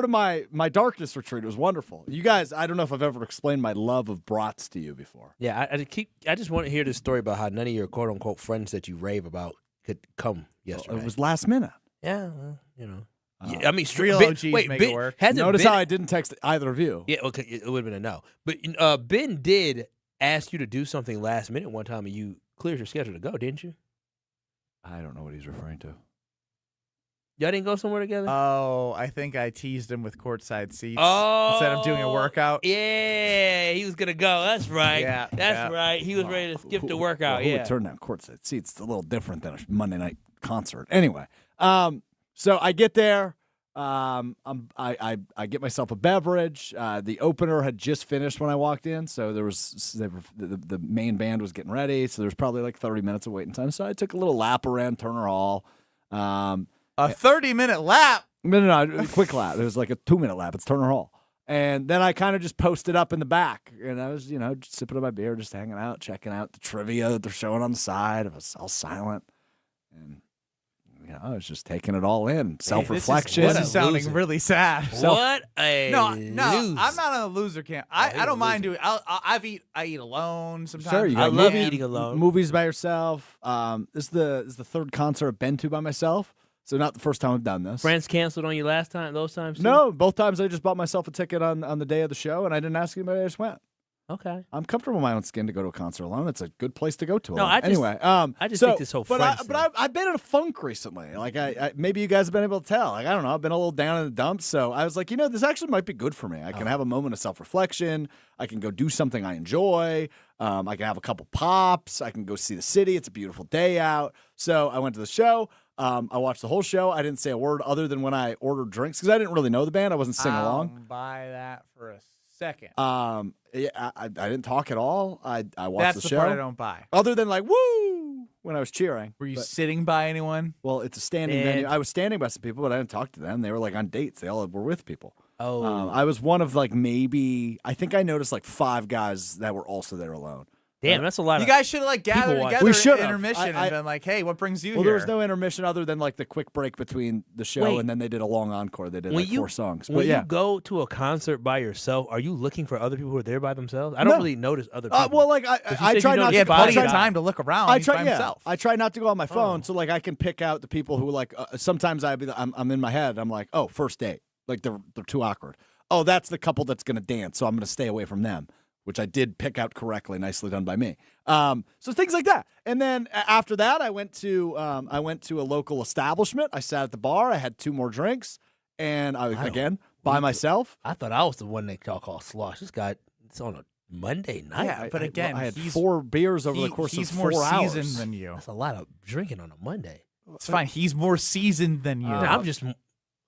of my darkness retreat. It was wonderful. You guys, I don't know if I've ever explained my love of brats to you before. Yeah, I just want to hear this story about how none of your quote unquote friends that you rave about could come yesterday. It was last minute. Yeah, well, you know. I mean, real OGs make it work. Notice how I didn't text either of you. Yeah, okay, it would have been a no. But Ben did ask you to do something last minute one time, and you cleared your schedule to go, didn't you? I don't know what he's referring to. Y'all didn't go somewhere together? Oh, I think I teased him with courtside seats Oh, instead of doing a workout. Yeah, he was going to go. That's right. That's right. He was ready to skip the workout. Who would turn down courtside seats? It's a little different than a Monday night concert. Anyway, so I get there. I get myself a beverage. The opener had just finished when I walked in, so the main band was getting ready. So there was probably like 30 minutes of waiting time. So I took a little lap around Turner Hall. A 30-minute lap. No, quick lap. It was like a 2-minute lap. It's Turner Hall. And then I kind of just posted up in the back. And I was, just sipping on my beer, just hanging out, checking out the trivia that they're showing on the side. I was all silent. And, I was just taking it all in. Self-reflection. This is sounding really sad. What a No, loser. I'm not on a loser camp. I don't mind doing. I eat alone sometimes. Sure, you I got love eating alone. Movies by yourself. This is the third concert I've been to by myself. So not the first time I've done this. Friends canceled on you last time, those times too? No, both times I just bought myself a ticket on the day of the show, and I didn't ask anybody. I just went. Okay. I'm comfortable in my own skin to go to a concert alone. It's a good place to go to. No, alone. I just- anyway, I just think this whole but friends I've been in a funk recently. Like I maybe you guys have been able to tell. Like I don't know. I've been a little down in the dumps. So I was like, this actually might be good for me. I can have a moment of self-reflection. I can go do something I enjoy. I can have a couple pops. I can go see the city. It's a beautiful day out. So I went to the show. I watched the whole show. I didn't say a word other than when I ordered drinks because I didn't really know the band. I wasn't singing along. Don't buy that for a second. Yeah, I didn't talk at all. I watched That's the the show. part I don't buy. Other than like woo when I was cheering. Were you sitting by anyone? Well, it's a standing venue. I was standing by some people, but I didn't talk to them. They were like on dates. They all were with people. Oh. I was one of like maybe I think I noticed like 5 guys that were also there alone. Damn, that's a lot. You guys should have like gathered people together We at should've. intermission and been like, "Hey, what brings you Well, here?" there was no intermission other than like the quick break between the show Wait. and then they did a long encore. They did When like you- 4 songs. When But yeah. you go to a concert by yourself, are you looking for other people who are there by themselves? I don't really notice other people. Well, like But you I said try you not noticed He had to. five plenty of guys. time to look around. I He's try, by yeah. himself. I try not to go on my phone, so like I can pick out the people who like. Sometimes I'm in my head. I'm like, oh, first date. Like they're too awkward. Oh, that's the couple that's gonna dance, so I'm gonna stay away from them. Which I did pick out correctly, nicely done by me. So things like that. And then after that, I went to a local establishment. I sat at the bar. I had 2 more drinks, and by myself. I thought I was the one they call slosh. This guy, it's on a Monday night. Yeah, but again, I had he's 4 beers over the course he's of more 4 hours. seasoned than you. That's a lot of drinking on a Monday. It's fine. He's more seasoned than you. I'm just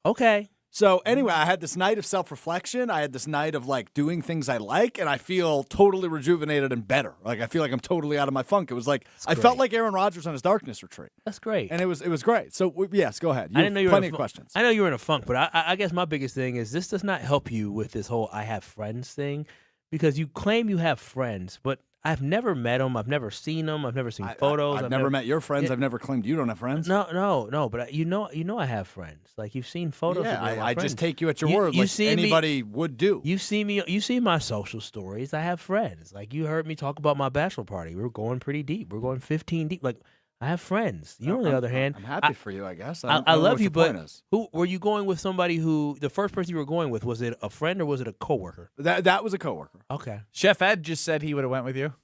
okay. So anyway, I had this night of self-reflection. I had this night of like doing things I like, and I feel totally rejuvenated and better. Like I feel like I'm totally out of my funk. It was like I felt like Aaron Rodgers on his darkness retreat. That's great. And it was great. So yes, go ahead. I didn't know you were plenty in a of questions. I know you were in a funk, but I guess my biggest thing is this does not help you with this whole I have friends thing because you claim you have friends, but I've never met them. I've never seen them. I've never seen photos. I've never met your friends. I've never claimed you don't have friends. No. But you know, I have friends. Like you've seen photos. Yeah, of me. I just take you at your word, you like see anybody would do. You see me. You see my social stories. I have friends. Like you heard me talk about my bachelor party. We were going pretty deep. We're going 15 deep. Like I have friends. You, on the other hand, I'm happy for you. I guess I don't know love what you, your but point is. who were you going with? Somebody who the first person you were going with, was it a friend or was it a coworker? That was a coworker. Okay. Chef Ed just said he would have went with you.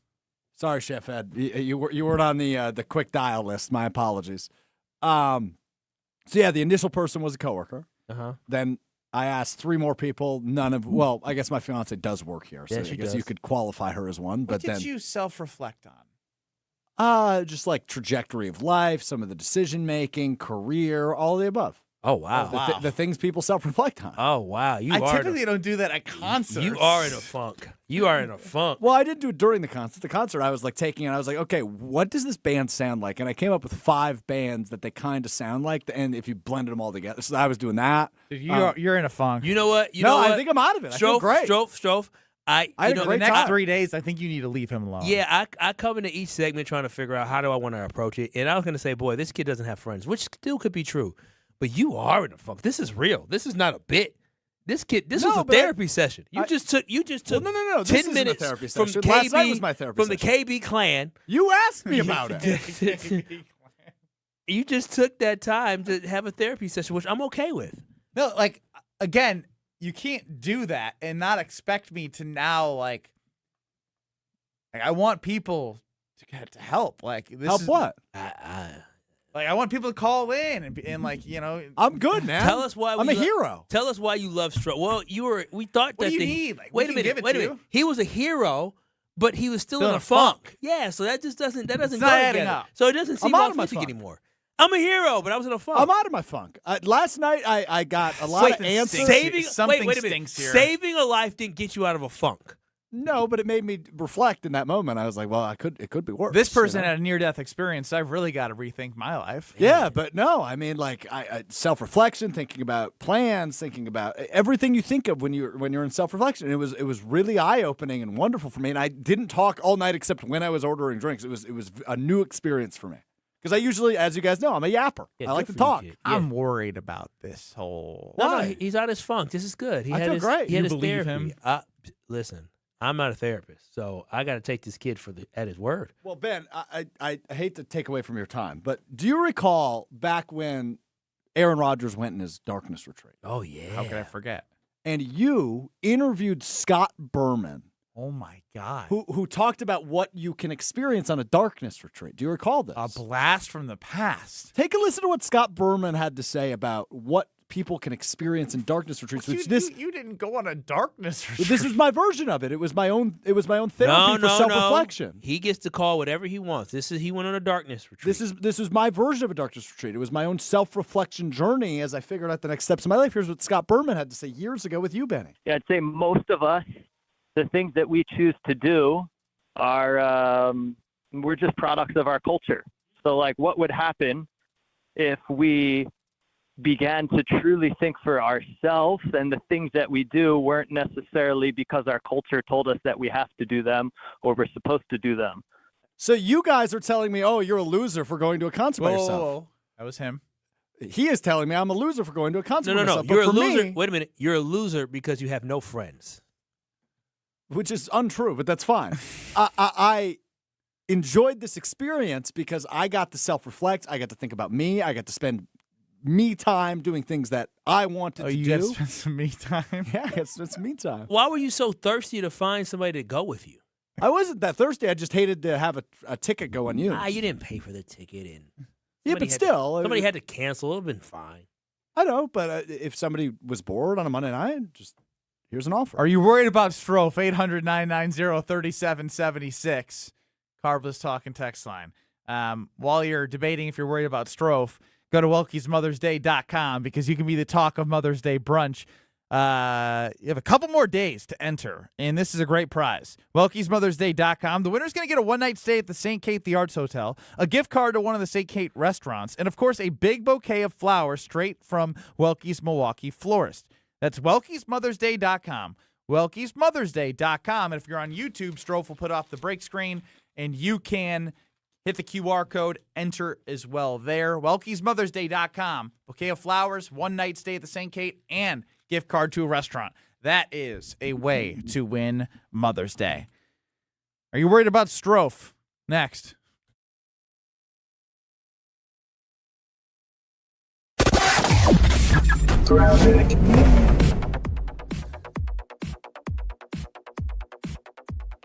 Sorry, Chef Ed. You weren't on the quick dial list. My apologies. So yeah, the initial person was a coworker. Then I asked 3 more people. None of I guess my fiance does work here, so Yeah, I she guess does. you could qualify her as one. What But did then you self-reflect on? just like trajectory of life, some of the decision making, career, all of the above. Oh wow. The things people self-reflect on. Oh wow. I typically don't do that at concerts. You are in a funk. You are in a funk. Well, I didn't do it during the concert. The concert, I was like taking it. I was like, okay, what does this band sound like? And I came up with 5 bands that they kind of sound like. And if you blended them all together, so I was doing that. Dude, you're in a funk. You know what? I think I'm out of it. I feel great. Strofe. I had a the great next time. 3 days, I think you need to leave him alone. Yeah, I come into each segment trying to figure out how do I want to approach it. And I was going to say, boy, this kid doesn't have friends, which still could be true. But you are in a funk. This is real. This is not a bit. This was a therapy session. You just took Well, no. 10 This minutes isn't a therapy from session. KB, Last night was my therapy from the session. KB clan. You asked me about it. You just took that time to have a therapy session, which I'm okay with. No, like, again, you can't do that and not expect me to now, like I want people to help. Like, this Help is, what? Like, I want people to call in and like, I'm good, man. Tell us why I'm a hero. Tell us why you love Stroke. Well, we thought What that do you need? Like, wait we a can minute. give it Wait to a minute. you. He was a hero, but he was still in a funk. Yeah, so that doesn't It's go not adding together. up. So it doesn't seem I'm out of my authentic funk. anymore. I'm a hero, but I was in a funk. I'm out of my funk. Last night, I got a lot of answers. Saving Something wait a minute. stinks here. Saving a life didn't get you out of a funk. No, but it made me reflect in that moment. I was like, well, it could be worse. This person had a near-death experience. I've really got to rethink my life. Yeah, but no, I mean, like I self-reflection, thinking about plans, thinking about everything you think of when you're in self-reflection. It was really eye-opening and wonderful for me. And I didn't talk all night except when I was ordering drinks. It was a new experience for me. Because I usually, as you guys know, I'm a yapper. Yeah, I like good to for you, talk. kid. I'm worried about this whole. No, he's out his funk. This is good. I feel great. He had You his believe therapy. him? Listen, I'm not a therapist, so I got to take this kid at his word. Well, Ben, I hate to take away from your time, but do you recall back when Aaron Rodgers went in his darkness retreat? Oh, yeah. How could I forget? And you interviewed Scott Berman. Oh, my God. Who talked about what you can experience on a darkness retreat. Do you recall this? A blast from the past. Take a listen to what Scott Berman had to say about what people can experience in darkness retreats. You didn't go on a darkness retreat. This is my version of it. It was my own therapy for self-reflection. No. He gets to call whatever he wants. He went on a darkness retreat. This is my version of a darkness retreat. It was my own self-reflection journey as I figured out the next steps in my life. Here's what Scott Berman had to say years ago with you, Benny. Yeah, I'd say most of us, the things that we choose to do are we're just products of our culture. So, like, what would happen if we began to truly think for ourselves and the things that we do weren't necessarily because our culture told us that we have to do them or we're supposed to do them? So you guys are telling me, oh, you're a loser for going to a concert by yourself. Whoa. That was him. He is telling me I'm a loser for going to a concert by No. myself. You're a But for loser. me, Wait a minute. You're a loser because you have no friends. which is untrue, but that's fine. I enjoyed this experience because I got to self-reflect. I got to think about me. I got to spend me time doing things that I wanted to do. You got to spend some me time? Yeah, I got to spend some me time. Why were you so thirsty to find somebody to go with you? I wasn't that thirsty. I just hated to have a ticket go unused. You didn't pay for the ticket. Yeah, but still. Somebody had to cancel. It would have been fine. I know, but if somebody was bored on a Monday night, just here's an offer. Are you worried about Strofe? 800-990-3776. Carbless Talk and Text line. While you're debating if you're worried about Strofe, go to Welke'sMothersDay.com because you can be the talk of Mother's Day brunch. You have a couple more days to enter, and this is a great prize. Welke'sMothersDay.com. The winner's going to get a one-night stay at the St. Kate the Arts Hotel, a gift card to one of the St. Kate restaurants, and, of course, a big bouquet of flowers straight from Welke's Milwaukee florist. That's Welke'sMothersDay.com. Welke'sMothersDay.com. And if you're on YouTube, Strofe will put off the break screen, and you can hit the QR code, enter as well there. Welke'sMothersDay.com. Bouquet of flowers, one-night stay at the St. Kate, and gift card to a restaurant. That is a way to win Mother's Day. Are you worried about Strofe? Next.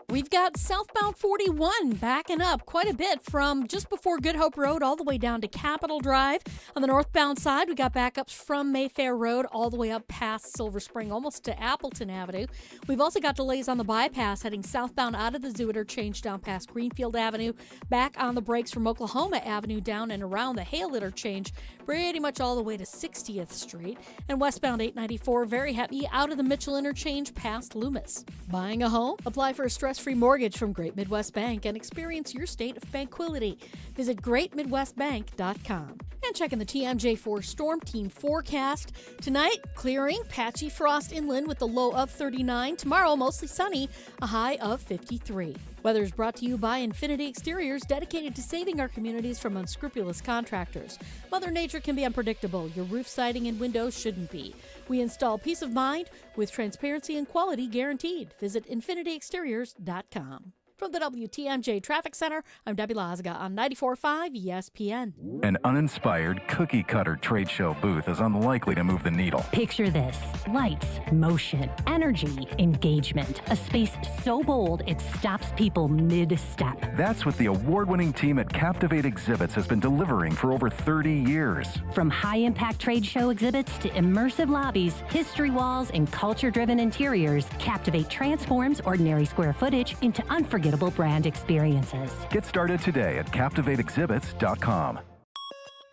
We've got southbound 41 backing up quite a bit from just before Good Hope Road all the way down to Capitol Drive. On the northbound side, we got backups from Mayfair Road all the way up past Silver Spring, almost to Appleton Avenue. We've also got delays on the bypass heading southbound out of the Zoo Interchange down past Greenfield Avenue, back on the brakes from Oklahoma Avenue down and around the Hale Interchange, pretty much all the way to 60th Street. And westbound 894, very heavy out of the Mitchell Interchange past Loomis. Buying a home? Apply for a stress-free mortgage from Great Midwest Bank and experience your state of tranquility. Visit greatmidwestbank.com. And checking the TMJ4 Storm Team forecast. Tonight, clearing, patchy frost inland with a low of 39. Tomorrow, mostly sunny, a high of 53. Weather is brought to you by Infinity Exteriors, dedicated to saving our communities from unscrupulous contractors. Mother Nature can be unpredictable. Your roof siding and windows shouldn't be. We install peace of mind with transparency and quality guaranteed. Visit infinityexteriors.com. From the WTMJ Traffic Center, I'm Debbie Lazga on 94.5 ESPN. An uninspired cookie-cutter trade show booth is unlikely to move the needle. Picture this: lights, motion, energy, engagement. A space so bold it stops people mid-step. That's what the award-winning team at Captivate Exhibits has been delivering for over 30 years. From high-impact trade show exhibits to immersive lobbies, history walls, and culture-driven interiors, Captivate transforms ordinary square footage into unforgettable brand experiences. Get started today at CaptivateExhibits.com.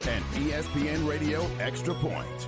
An ESPN Radio Extra Point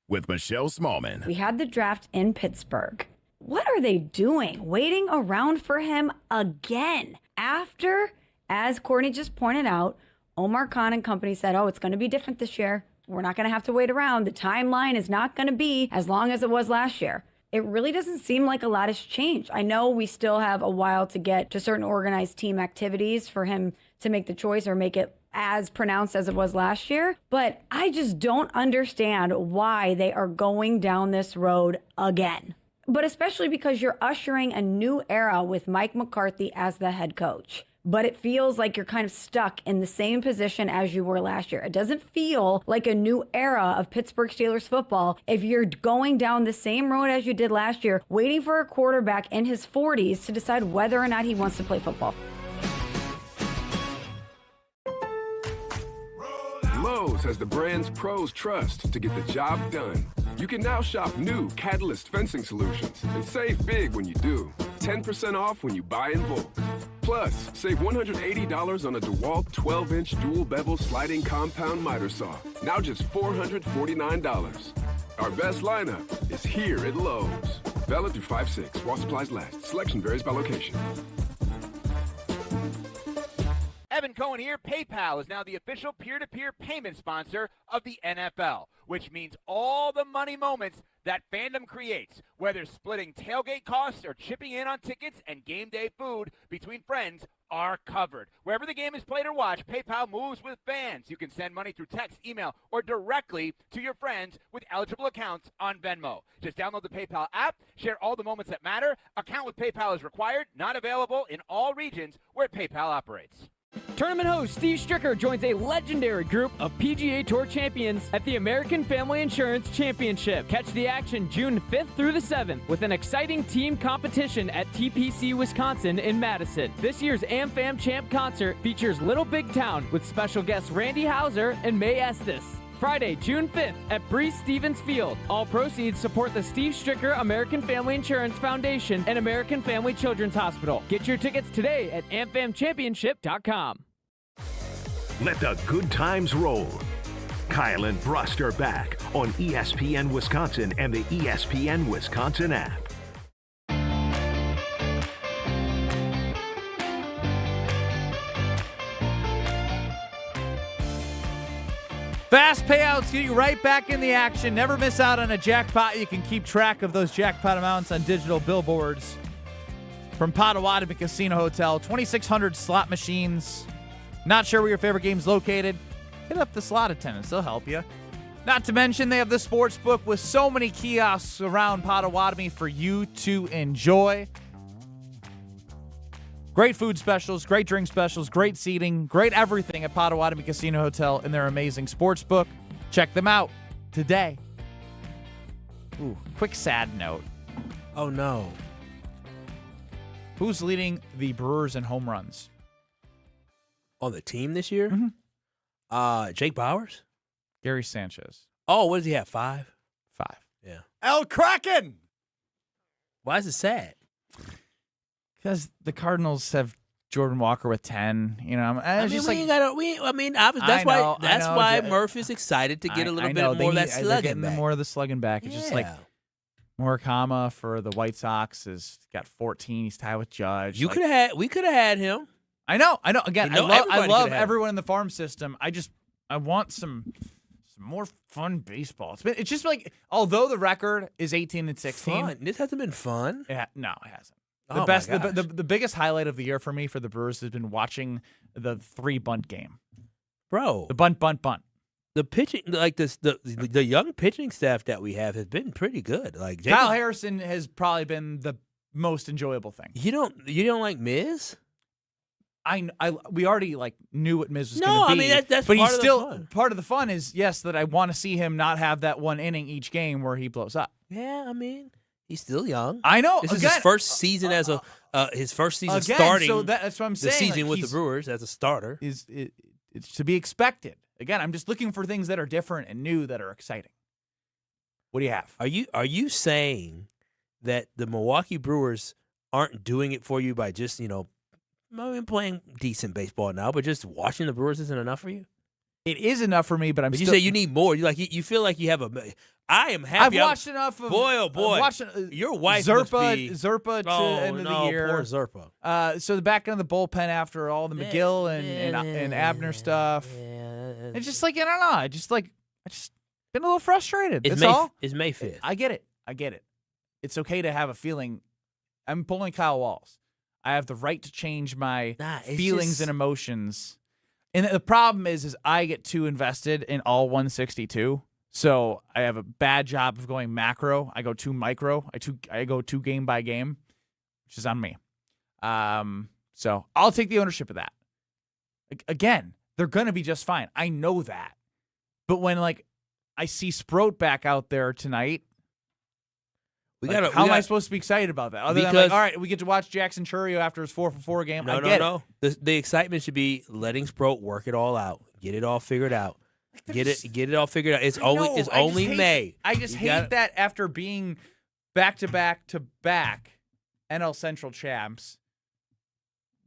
with Michelle Smallman. We had the draft in Pittsburgh. What are they doing? Waiting around for him again. After, as Courtney just pointed out, Omar Khan and company said, oh, it's going to be different this year. We're not going to have to wait around. The timeline is not going to be as long as it was last year. It really doesn't seem like a lot has changed. I know we still have a while to get to certain organized team activities for him to make the choice or make it as pronounced as it was last year, but I just don't understand why they are going down this road again. But especially because you're ushering a new era with Mike McCarthy as the head coach. But it feels like you're kind of stuck in the same position as you were last year. It doesn't feel like a new era of Pittsburgh Steelers football if you're going down the same road as you did last year, waiting for a quarterback in his 40s to decide whether or not he wants to play football. Lowe's has the brands pros trust to get the job done. You can now shop new Catalyst fencing solutions and save big when you do. 10% off when you buy in bulk. Plus, save $180 on a DeWalt 12-inch dual bevel sliding compound miter saw. Now just $449. Our best lineup is here at Lowe's. Valid through 5/6 while supplies last. Selection varies by location. Evan Cohen here. PayPal is now the official peer-to-peer payment sponsor of the NFL, which means all the money moments that fandom creates, whether splitting tailgate costs or chipping in on tickets and game day food between friends, are covered. Wherever the game is played or watched, PayPal moves with fans. You can send money through text, email, or directly to your friends with eligible accounts on Venmo. Just download the PayPal app, share all the moments that matter. Account with PayPal is required, not available in all regions where PayPal operates. Tournament host Steve Stricker joins a legendary group of PGA Tour champions at the American Family Insurance Championship. Catch the action June 5th through the 7th with an exciting team competition at TPC Wisconsin in Madison. This year's AmFam Champ concert features Little Big Town with special guests Randy Houser and May Estes. Friday, June 5th at Breese Stevens Field. All proceeds support the Steve Stricker American Family Insurance Foundation and American Family Children's Hospital. Get your tickets today at amfamchampionship.com. Let the good times roll. Kyle and Brust are back on ESPN Wisconsin and the ESPN Wisconsin app. Fast payouts get you right back in the action. Never miss out on a jackpot. You can keep track of those jackpot amounts on digital billboards. From Potawatomi Casino Hotel, 2,600 slot machines. Not sure where your favorite game's located? Hit up the slot attendants. They'll help you. Not to mention, they have the sports book with so many kiosks around Potawatomi for you to enjoy. Great food specials, great drink specials, great seating, great everything at Potawatomi Casino Hotel and their amazing sports book. Check them out today. Ooh, quick sad note. Oh, no. Who's leading the Brewers in home runs? On the team this year? Mm-hmm. Jake Bowers? Gary Sanchez. Oh, what does he have, 5? 5. Yeah. El Kraken! Why is it sad? Because the Cardinals have Jordan Walker with 10. You know, that's why Murph is excited to get a little bit more of that slugging they're getting back. more of the slugging back. It's just like Murakama for the White Sox has got 14. He's tied with Judge. We could have had him. I know. Again, You know, I love everybody everyone in the farm system. I want some more fun baseball. It's just like, although the record is 18-16, Fun. This hasn't been fun. No, it hasn't. Oh, The biggest highlight of the year for me for the Brewers has been watching the 3-bunt game. Bro. The bunt. The pitching, like the young pitching staff that we have has been pretty good. Like Kyle Harrison has probably been the most enjoyable thing. You don't like Miz? We already knew what Miz was going to be. I mean that's but part he's of still the fun. Part of the fun is that I want to see him not have that one inning each game where he blows up. Yeah, I mean he's still young. I know. This is his first season as his first season starting. So that's what I'm saying. The season with the Brewers as a starter it's to be expected. Again, I'm just looking for things that are different and new that are exciting. What do you have? Are you saying that the Milwaukee Brewers aren't doing it for you by just playing decent baseball now, but just watching the Brewers isn't enough for you? It is enough for me, but you say you need more. You feel like you have a. I am happy. I've watched enough of. Boy, oh boy! Your wife must be Zerpa to end of the year. Poor Zerpa. So the back end of the bullpen after all the McGill and Abner stuff. It's just like I don't know. I just been a little frustrated. That's all. It's May 5th. I get it. It's okay to have a feeling. I'm pulling Kyle Wallace. I have the right to change my feelings and emotions. And the problem is I get too invested in all 162. So I have a bad job of going macro. I go too micro. I go too game by game, which is on me. So I'll take the ownership of that. Again, they're going to be just fine. I know that. But when I see Sproat back out there tonight, how am I supposed to be excited about that? Other than all right, we get to watch Jackson Chourio after his 4-for-4 game. No. The excitement should be letting Sproat work it all out, get it all figured out. Get it all figured out. It's only May. I just hate that after being back-to-back NL Central champs,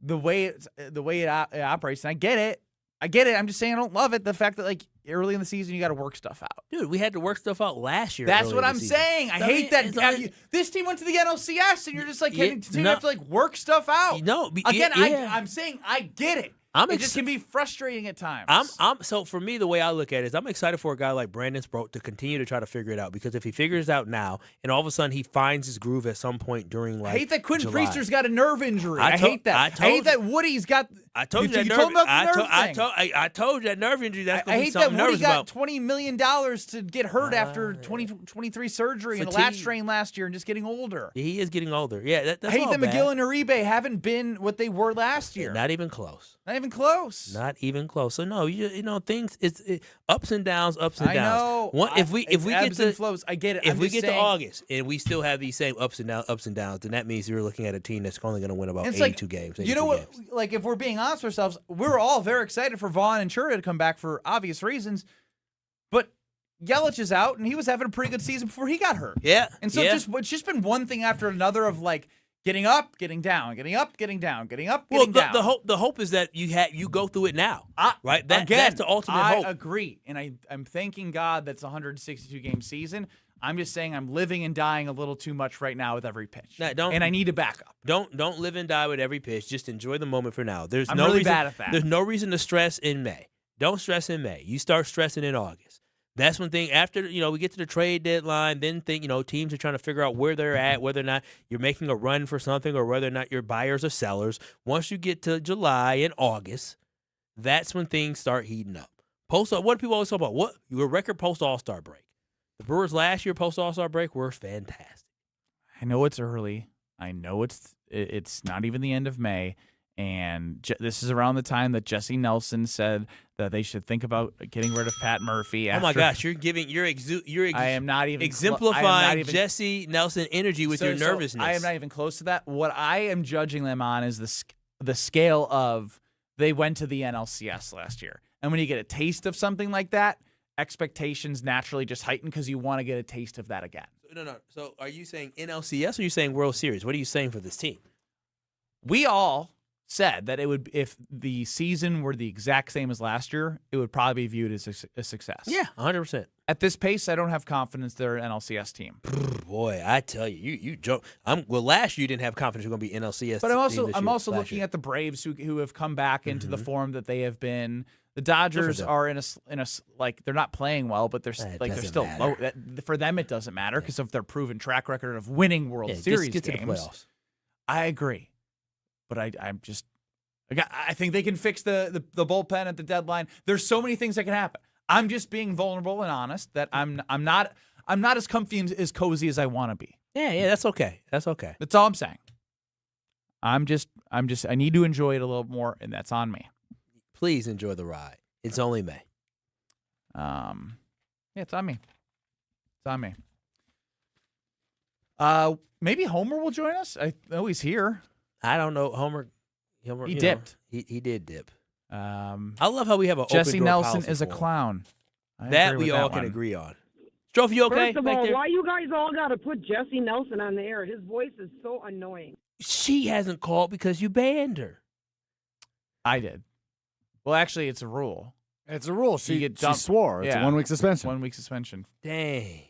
the way it operates. And I get it. I'm just saying I don't love it. The fact that early in the season you got to work stuff out. Dude, we had to work stuff out last year. That's what I'm saying. I hate that. This team went to the NLCS and you're just you have to work stuff out. No, I'm saying I get it. It just can be frustrating at times. So for me, the way I look at it is I'm excited for a guy like Brandon Sproat to continue to try to figure it out, because if he figures it out now and all of a sudden he finds his groove at some point during I hate that Quentin July. Priester's got a nerve injury. I hate that. I hate that Woody's got. I told you that nerve. I told you that nerve injury. That's going to be something nervous about. I hate that Woody got $20 million to get hurt after 2023 surgery and a lat strain last year and just getting older. He is getting older. Yeah, that's I hate all that bad. McGill and Uribe haven't been what they were last year. Not even close. Not even close. Not even close. So no, you know things. It's ups and downs. I know. If we get to flows, I get it. If we get to August and we still have these same ups and downs, then that means you're looking at a team that's only going to win about 82 games. You know what? Games. If we're being honest with ourselves, we're all very excited for Vaughn and Chourio to come back for obvious reasons, but Yelich is out and he was having a pretty good season before he got hurt. Yeah. And so it's just been one thing after another of getting up, getting down, getting up, getting down, getting up, getting down. The hope is that you go through it now, right? That's the ultimate hope. I agree, and I'm thanking God that's a 162 game season. I'm just saying I'm living and dying a little too much right now with every pitch, and I need to back up. Don't live and die with every pitch. Just enjoy the moment for now. I'm really bad at that. There's no reason to stress in May. Don't stress in May. You start stressing in August. That's one thing. After we get to the trade deadline, then teams are trying to figure out where they're at, whether or not you're making a run for something, or whether or not you're buyers or sellers. Once you get to July and August, that's when things start heating up. What do people always talk about? What your record post All-Star break? The Brewers last year post All-Star break were fantastic. I know it's early. I know it's not even the end of May. And this is around the time that Jesse Nelson said that they should think about getting rid of Pat Murphy. Oh my gosh, I am not even exemplifying Jesse Nelson energy with your nervousness. I am not even close to that. What I am judging them on is the scale of they went to the NLCS last year, and when you get a taste of something like that, expectations naturally just heighten because you want to get a taste of that again. No. So are you saying NLCS or are you saying World Series? What are you saying for this team? We all said that it would, if the season were the exact same as last year, it would probably be viewed as a success. Yeah, 100%. At this pace, I don't have confidence they're an NLCS team. Boy, I tell you, you joke. Last year you didn't have confidence you're going to be NLCS. But I'm also looking at the Braves who have come back into the form that they have been. The Dodgers are in a they're not playing well, but they're still low. For them, it doesn't matter because of their proven track record of winning World Series get games. To the playoffs. I agree. But I think they can fix the bullpen at the deadline. There's so many things that can happen. I'm just being vulnerable and honest that I'm not as comfy and as cozy as I want to be. Yeah, that's okay. That's okay. That's all I'm saying. I need to enjoy it a little more, and that's on me. Please enjoy the ride. It's only May. Yeah, it's on me. It's on me. Maybe Homer will join us. I know he's here. I don't know. Homer he dipped. He did dip. I love how we have a Jesse Nelson is a clown. That we all can agree on. Strofe, you okay? First of all, why you guys all got to put Jesse Nelson on the air? His voice is so annoying. She hasn't called because you banned her. I did. Well, actually, it's a rule. It's a rule. You She get dumped. swore. It's a 1 week suspension. 1 week suspension. Dang.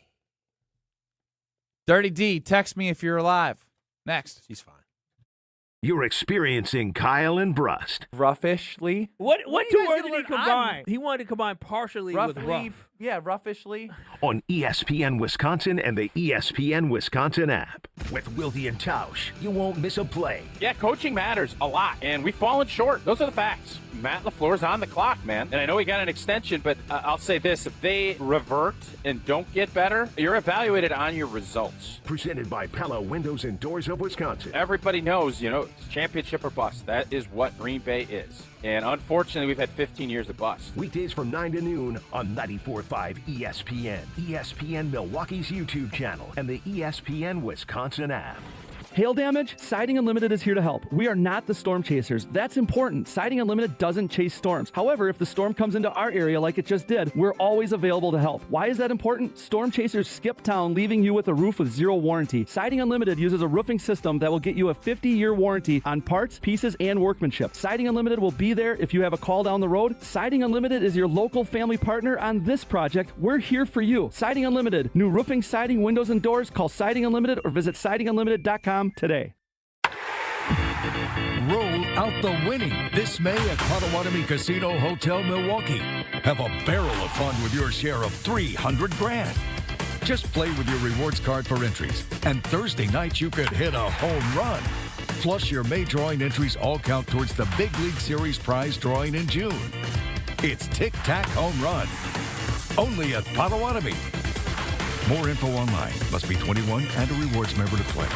Dirty D, text me if you're alive. Next. She's fine. You're experiencing Kyle and Brust. Roughishly. What do two you guys words did he learn? combine? He wanted to combine partially with rough. Yeah, roughishly. On ESPN Wisconsin and the ESPN Wisconsin app. With Wildy and Tausch, you won't miss a play. Yeah, coaching matters a lot, and we've fallen short. Those are the facts. Matt LaFleur's on the clock, man. And I know he got an extension, but I'll say this. If they revert and don't get better, you're evaluated on your results. Presented by Pella Windows and Doors of Wisconsin. Everybody knows, it's championship or bust. That is what Green Bay is. And unfortunately, we've had 15 years of bust. Weekdays from 9 to noon on 94.5 ESPN, ESPN Milwaukee's YouTube channel, and the ESPN Wisconsin app. Hail damage? Siding Unlimited is here to help. We are not the storm chasers. That's important. Siding Unlimited doesn't chase storms. However, if the storm comes into our area like it just did, we're always available to help. Why is that important? Storm chasers skip town, leaving you with a roof with zero warranty. Siding Unlimited uses a roofing system that will get you a 50-year warranty on parts, pieces, and workmanship. Siding Unlimited will be there if you have a call down the road. Siding Unlimited is your local family partner on this project. We're here for you. Siding Unlimited. New roofing, siding, windows, and doors. Call Siding Unlimited or visit sidingunlimited.com today. Roll out the winning this May at Potawatomi Casino Hotel Milwaukee. Have a barrel of fun with your share of $300,000. Just play with your rewards card for entries, and Thursday night you could hit a home run. Plus, your May drawing entries all count towards the Big League Series prize drawing in June. It's Tic Tac Home Run, only at Potawatomi. More info online. Must be 21 and a rewards member to play.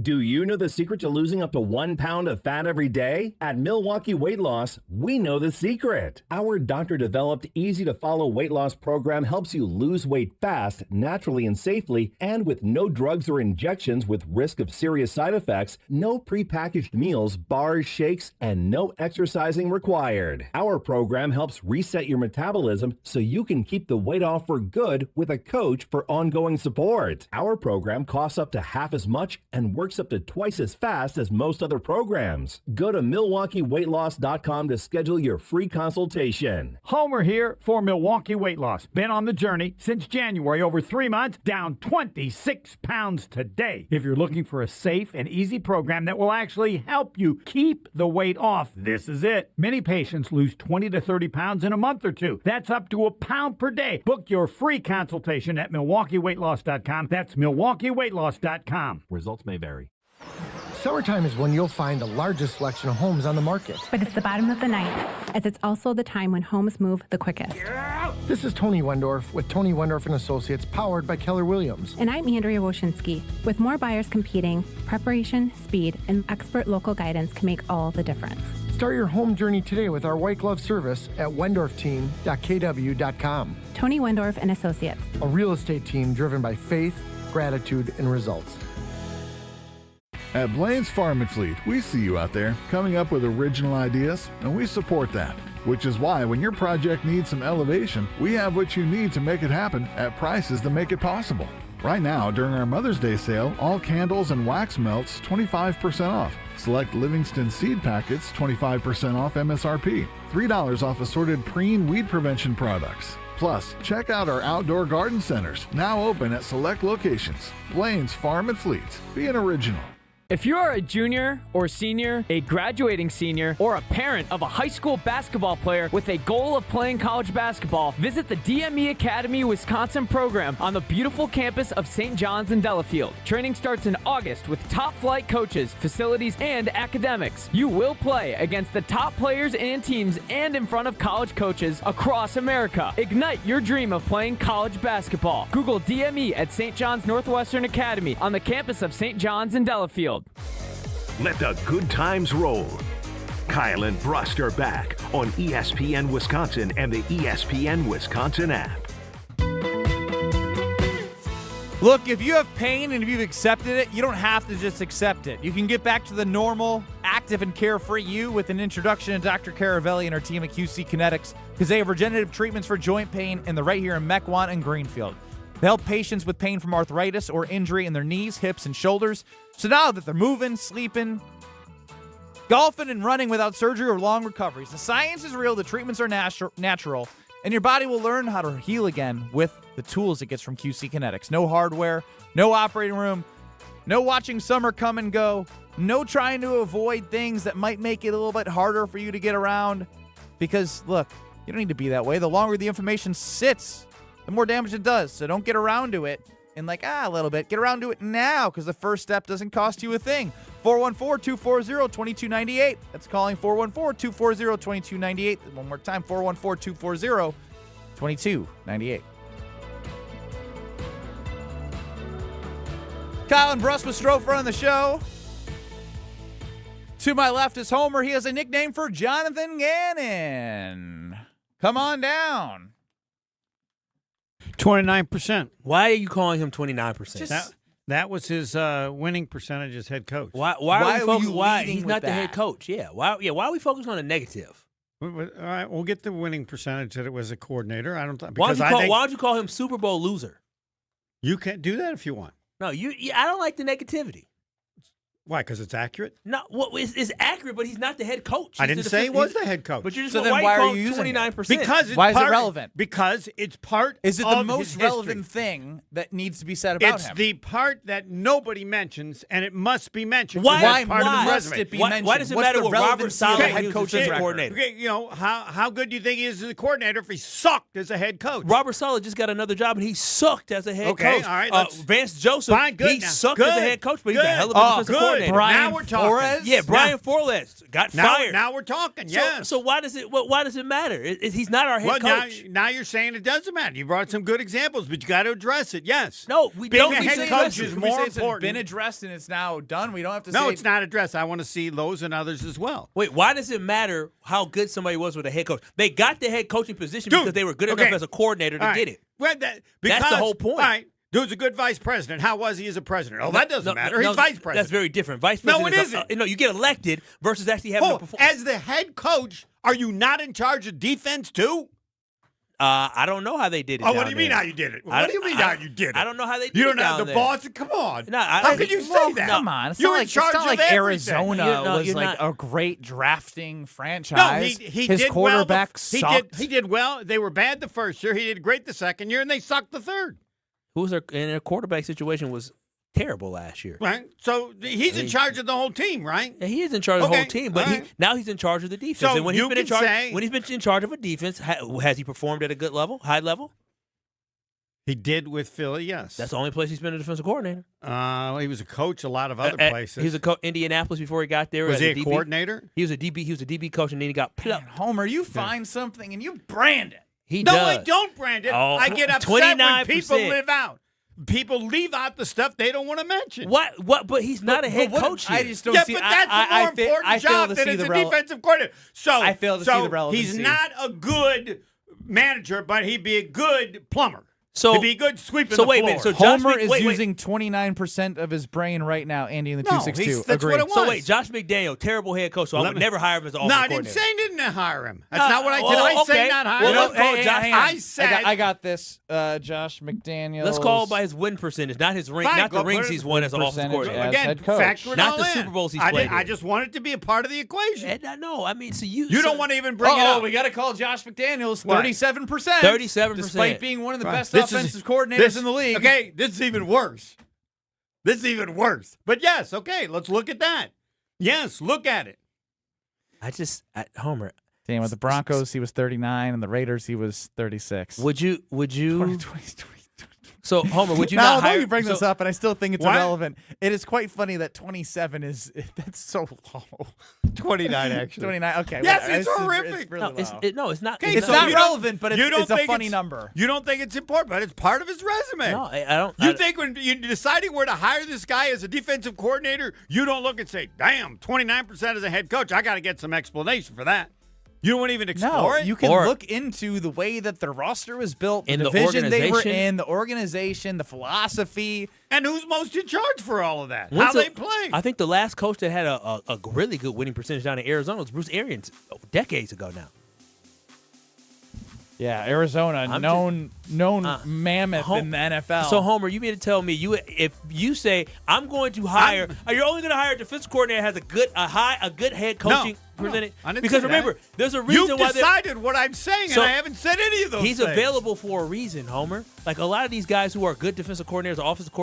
Do you know the secret to losing up to 1 pound of fat every day? At Milwaukee Weight Loss, we know the secret. Our doctor-developed, easy-to-follow weight loss program helps you lose weight fast, naturally and safely, and with no drugs or injections with risk of serious side effects, no prepackaged meals, bars, shakes, and no exercising required. Our program helps reset your metabolism so you can keep the weight off for good with a coach for ongoing support. Our program costs up to half as much and works up to twice as fast as most other programs. Go to MilwaukeeWeightLoss.com to schedule your free consultation. Homer here for Milwaukee Weight Loss. Been on the journey since January, over 3 months, down 26 pounds today. If you're looking for a safe and easy program that will actually help you keep the weight off, this is it. Many patients lose 20 to 30 pounds in a month or two. That's up to a pound per day. Book your free consultation at MilwaukeeWeightLoss.com. That's MilwaukeeWeightLoss.com. Results may vary. Summertime is when you'll find the largest selection of homes on the market. But it's the bottom of the ninth, as it's also the time when homes move the quickest. This is Tony Wendorf with Tony Wendorf & Associates, powered by Keller Williams. And I'm Andrea Woshinski. With more buyers competing, preparation, speed, and expert local guidance can make all the difference. Start your home journey today with our white glove service at wendorfteam.kw.com. Tony Wendorf & Associates. A real estate team driven by faith, gratitude, and results. At Blaine's Farm and Fleet, we see you out there coming up with original ideas, and we support that. Which is why when your project needs some elevation, we have what you need to make it happen at prices that make it possible. Right now, during our Mother's Day sale, all candles and wax melts 25% off. Select Livingston seed packets 25% off MSRP. $3 off assorted preen weed prevention products. Plus, check out our outdoor garden centers, now open at select locations. Blaine's Farm and Fleet. Be an original. If you are a junior or senior, a graduating senior, or a parent of a high school basketball player with a goal of playing college basketball, visit the DME Academy Wisconsin program on the beautiful campus of St. John's in Delafield. Training starts in August with top flight coaches, facilities, and academics. You will play against the top players and teams and in front of college coaches across America. Ignite your dream of playing college basketball. Google DME at St. John's Northwestern Academy on the campus of St. John's in Delafield. Let the good times roll. Kyle and Brust are back on ESPN Wisconsin and the ESPN Wisconsin app. Look, if you have pain and if you've accepted it, you don't have to just accept it. You can get back to the normal, active, and carefree you with an introduction to Dr. Caravelli and our team at QC Kinetics, because they have regenerative treatments for joint pain, and they're right here in Mequon and Greenfield. They help patients with pain from arthritis or injury in their knees, hips, and shoulders. So now that they're moving, sleeping, golfing and running without surgery or long recoveries. The science is real, the treatments are natural, and your body will learn how to heal again with the tools it gets from QC Kinetics. No hardware, no operating room, no watching summer come and go, no trying to avoid things that might make it a little bit harder for you to get around. Because, look, you don't need to be that way. The longer the inflammation sits, the more damage it does. So don't get around to it in a little bit. Get around to it now, because the first step doesn't cost you a thing. 414-240-2298. That's calling 414-240-2298. One more time, 414-240-2298. Kyle and Brust with Strofer on the show. To my left is Homer. He has a nickname for Jonathan Gannon. Come on down. 29%. Why are you calling him 29%? That was his winning percentage as head coach. Why are we focused? Why he's not the head coach? Yeah. Why are we focused on the negative? All right, we'll get the winning percentage that it was a coordinator. I don't. Why don't you call him Super Bowl loser? You can't do that if you want. No, I don't like the negativity. Why? Because it's accurate? No, it's accurate, but he's not the head coach. I didn't say he was the head coach. But you're just so then why are you using 29%? Because why is it relevant? Because it's part. Is it of the most his relevant history. thing that needs to be said about it's him? It's the part that nobody mentions, and it must be mentioned. Why part of his must resume. it be mentioned? Why does it What's matter the what Robert relevancy of Saleh the head coach as a record? coordinator? Okay, how good do you think he is as a coordinator if he sucked as a head coach? Robert Saleh just got another job, and he sucked as a head coach. Okay, all right. Vance Joseph, he sucked as a head coach, but he's a hell of a defensive coordinator. Now we're talking. Flores? Yeah, Brian Flores got fired. Now we're talking. Yes. So why does it matter? He's not our head coach. Now you're saying it doesn't matter. You brought some good examples, but you got to address it. Yes. No, we Being don't. a head coach is more important. It's been addressed and it's now done. We don't have to. No, it's not addressed. I want to see those and others as well. Wait, why does it matter how good somebody was with a head coach? They got the head coaching position because they were good enough as a coordinator to get it. Well, that's the whole point. All right. Dude's a good vice president. How was he as a president? Oh, that doesn't matter. He's vice president. That's very different. Vice president. No, it isn't. You get elected versus actually having to perform. As the head coach, are you not in charge of defense too? I don't know how they did it. Oh, what do you mean how you did it? What do you mean how you did it? I don't know how they did it. You don't have have the boss. Come on. No, how can you say that? Come on. It's You're not in charge it's not of like everything. Arizona was you're like not. a great drafting franchise. No, he His did quarterback well. sucked. He did well. They were bad the first year. He did great the second year, and they sucked the third. Their quarterback situation was terrible last year. Right. So he's in charge of the whole team, right? Yeah, he is in charge of the whole team, but now he's in charge of the defense. So and when he's been in charge of a defense, has he performed at a good level, high level? He did with Philly, yes. That's the only place he's been a defensive coordinator. He was a coach a lot of other places. He was Indianapolis before he got there. Was he a coordinator? He was a DB. He was a DB coach, and then he got plucked. Homer, you find something and you brand it. He no, does. I don't brand it. Oh, I get upset 29%. when people live out. People leave out the stuff they don't want to mention. What? But he's not a head coach here. I just don't see. But that's a more important job than as a defensive coordinator. So I fail to see the relevancy. He's not a good manager, but he'd be a good plumber. So he'd be good sweeping so the wait floor. a minute. So Homer is using 29% of his brain right now. Andy in the 262. That's Agreed. what it was. So wait, Josh McDaniel, terrible head coach. So I would never hire him as an offensive No, I coordinator. didn't say I didn't hire him. That's not what I did. I say okay. not hire Well, him. I said I got this. Josh McDaniel. Let's call it by his win percentage, not his ring, Fine, not the go rings put it- he's won as an offensive coordinator. as Again, head coach. factor it Not all the in. Super Bowls he's I played in. I just want it to be a part of the equation. No, I mean, so you don't want to even bring it up. we got to call Josh McDaniels What? 37%. 37%. Despite being one of the best This is- offensive coordinators in the league. Okay, this is even worse. This is even worse. But yes, okay, let's look at that. Yes, look at it. Homer. Damn, with the Broncos, he was 39, and the Raiders, he was 36. Would you? So Homer, would you now, not although hire? you bring this up, and I still think it's What? irrelevant. It is quite funny that 27 is that's so low. 29 actually. 29. Okay. Yes, whatever. it's horrific. It's really low. It's not. It's so not you don't- relevant, but you don't it's a think funny it's- number. You don't think it's important, but it's part of his resume. No, I don't. You think when you're deciding where to hire this guy as a defensive coordinator, you don't look and say, damn, 29% as a head coach. I got to get some explanation for that. You don't even explore it? You can look into the way that the roster was built, the In the division they were organization? in, the organization, the philosophy. And who's most in charge for all of that? When's How the- they play? I think the last coach that had a really good winning percentage down in Arizona was Bruce Arians decades ago now. Yeah, Arizona, known mammoth in the NFL. So, Homer, you mean to tell me if you say I'm going to hire, you're only going to hire a defensive coordinator that has a good head coaching presented? I didn't because say remember, that. there's a reason You've why decided what I'm saying, and I haven't said any of those He's things. available for a reason, Homer. Like a lot of these guys who are good defensive coordinators, offensive coordinators,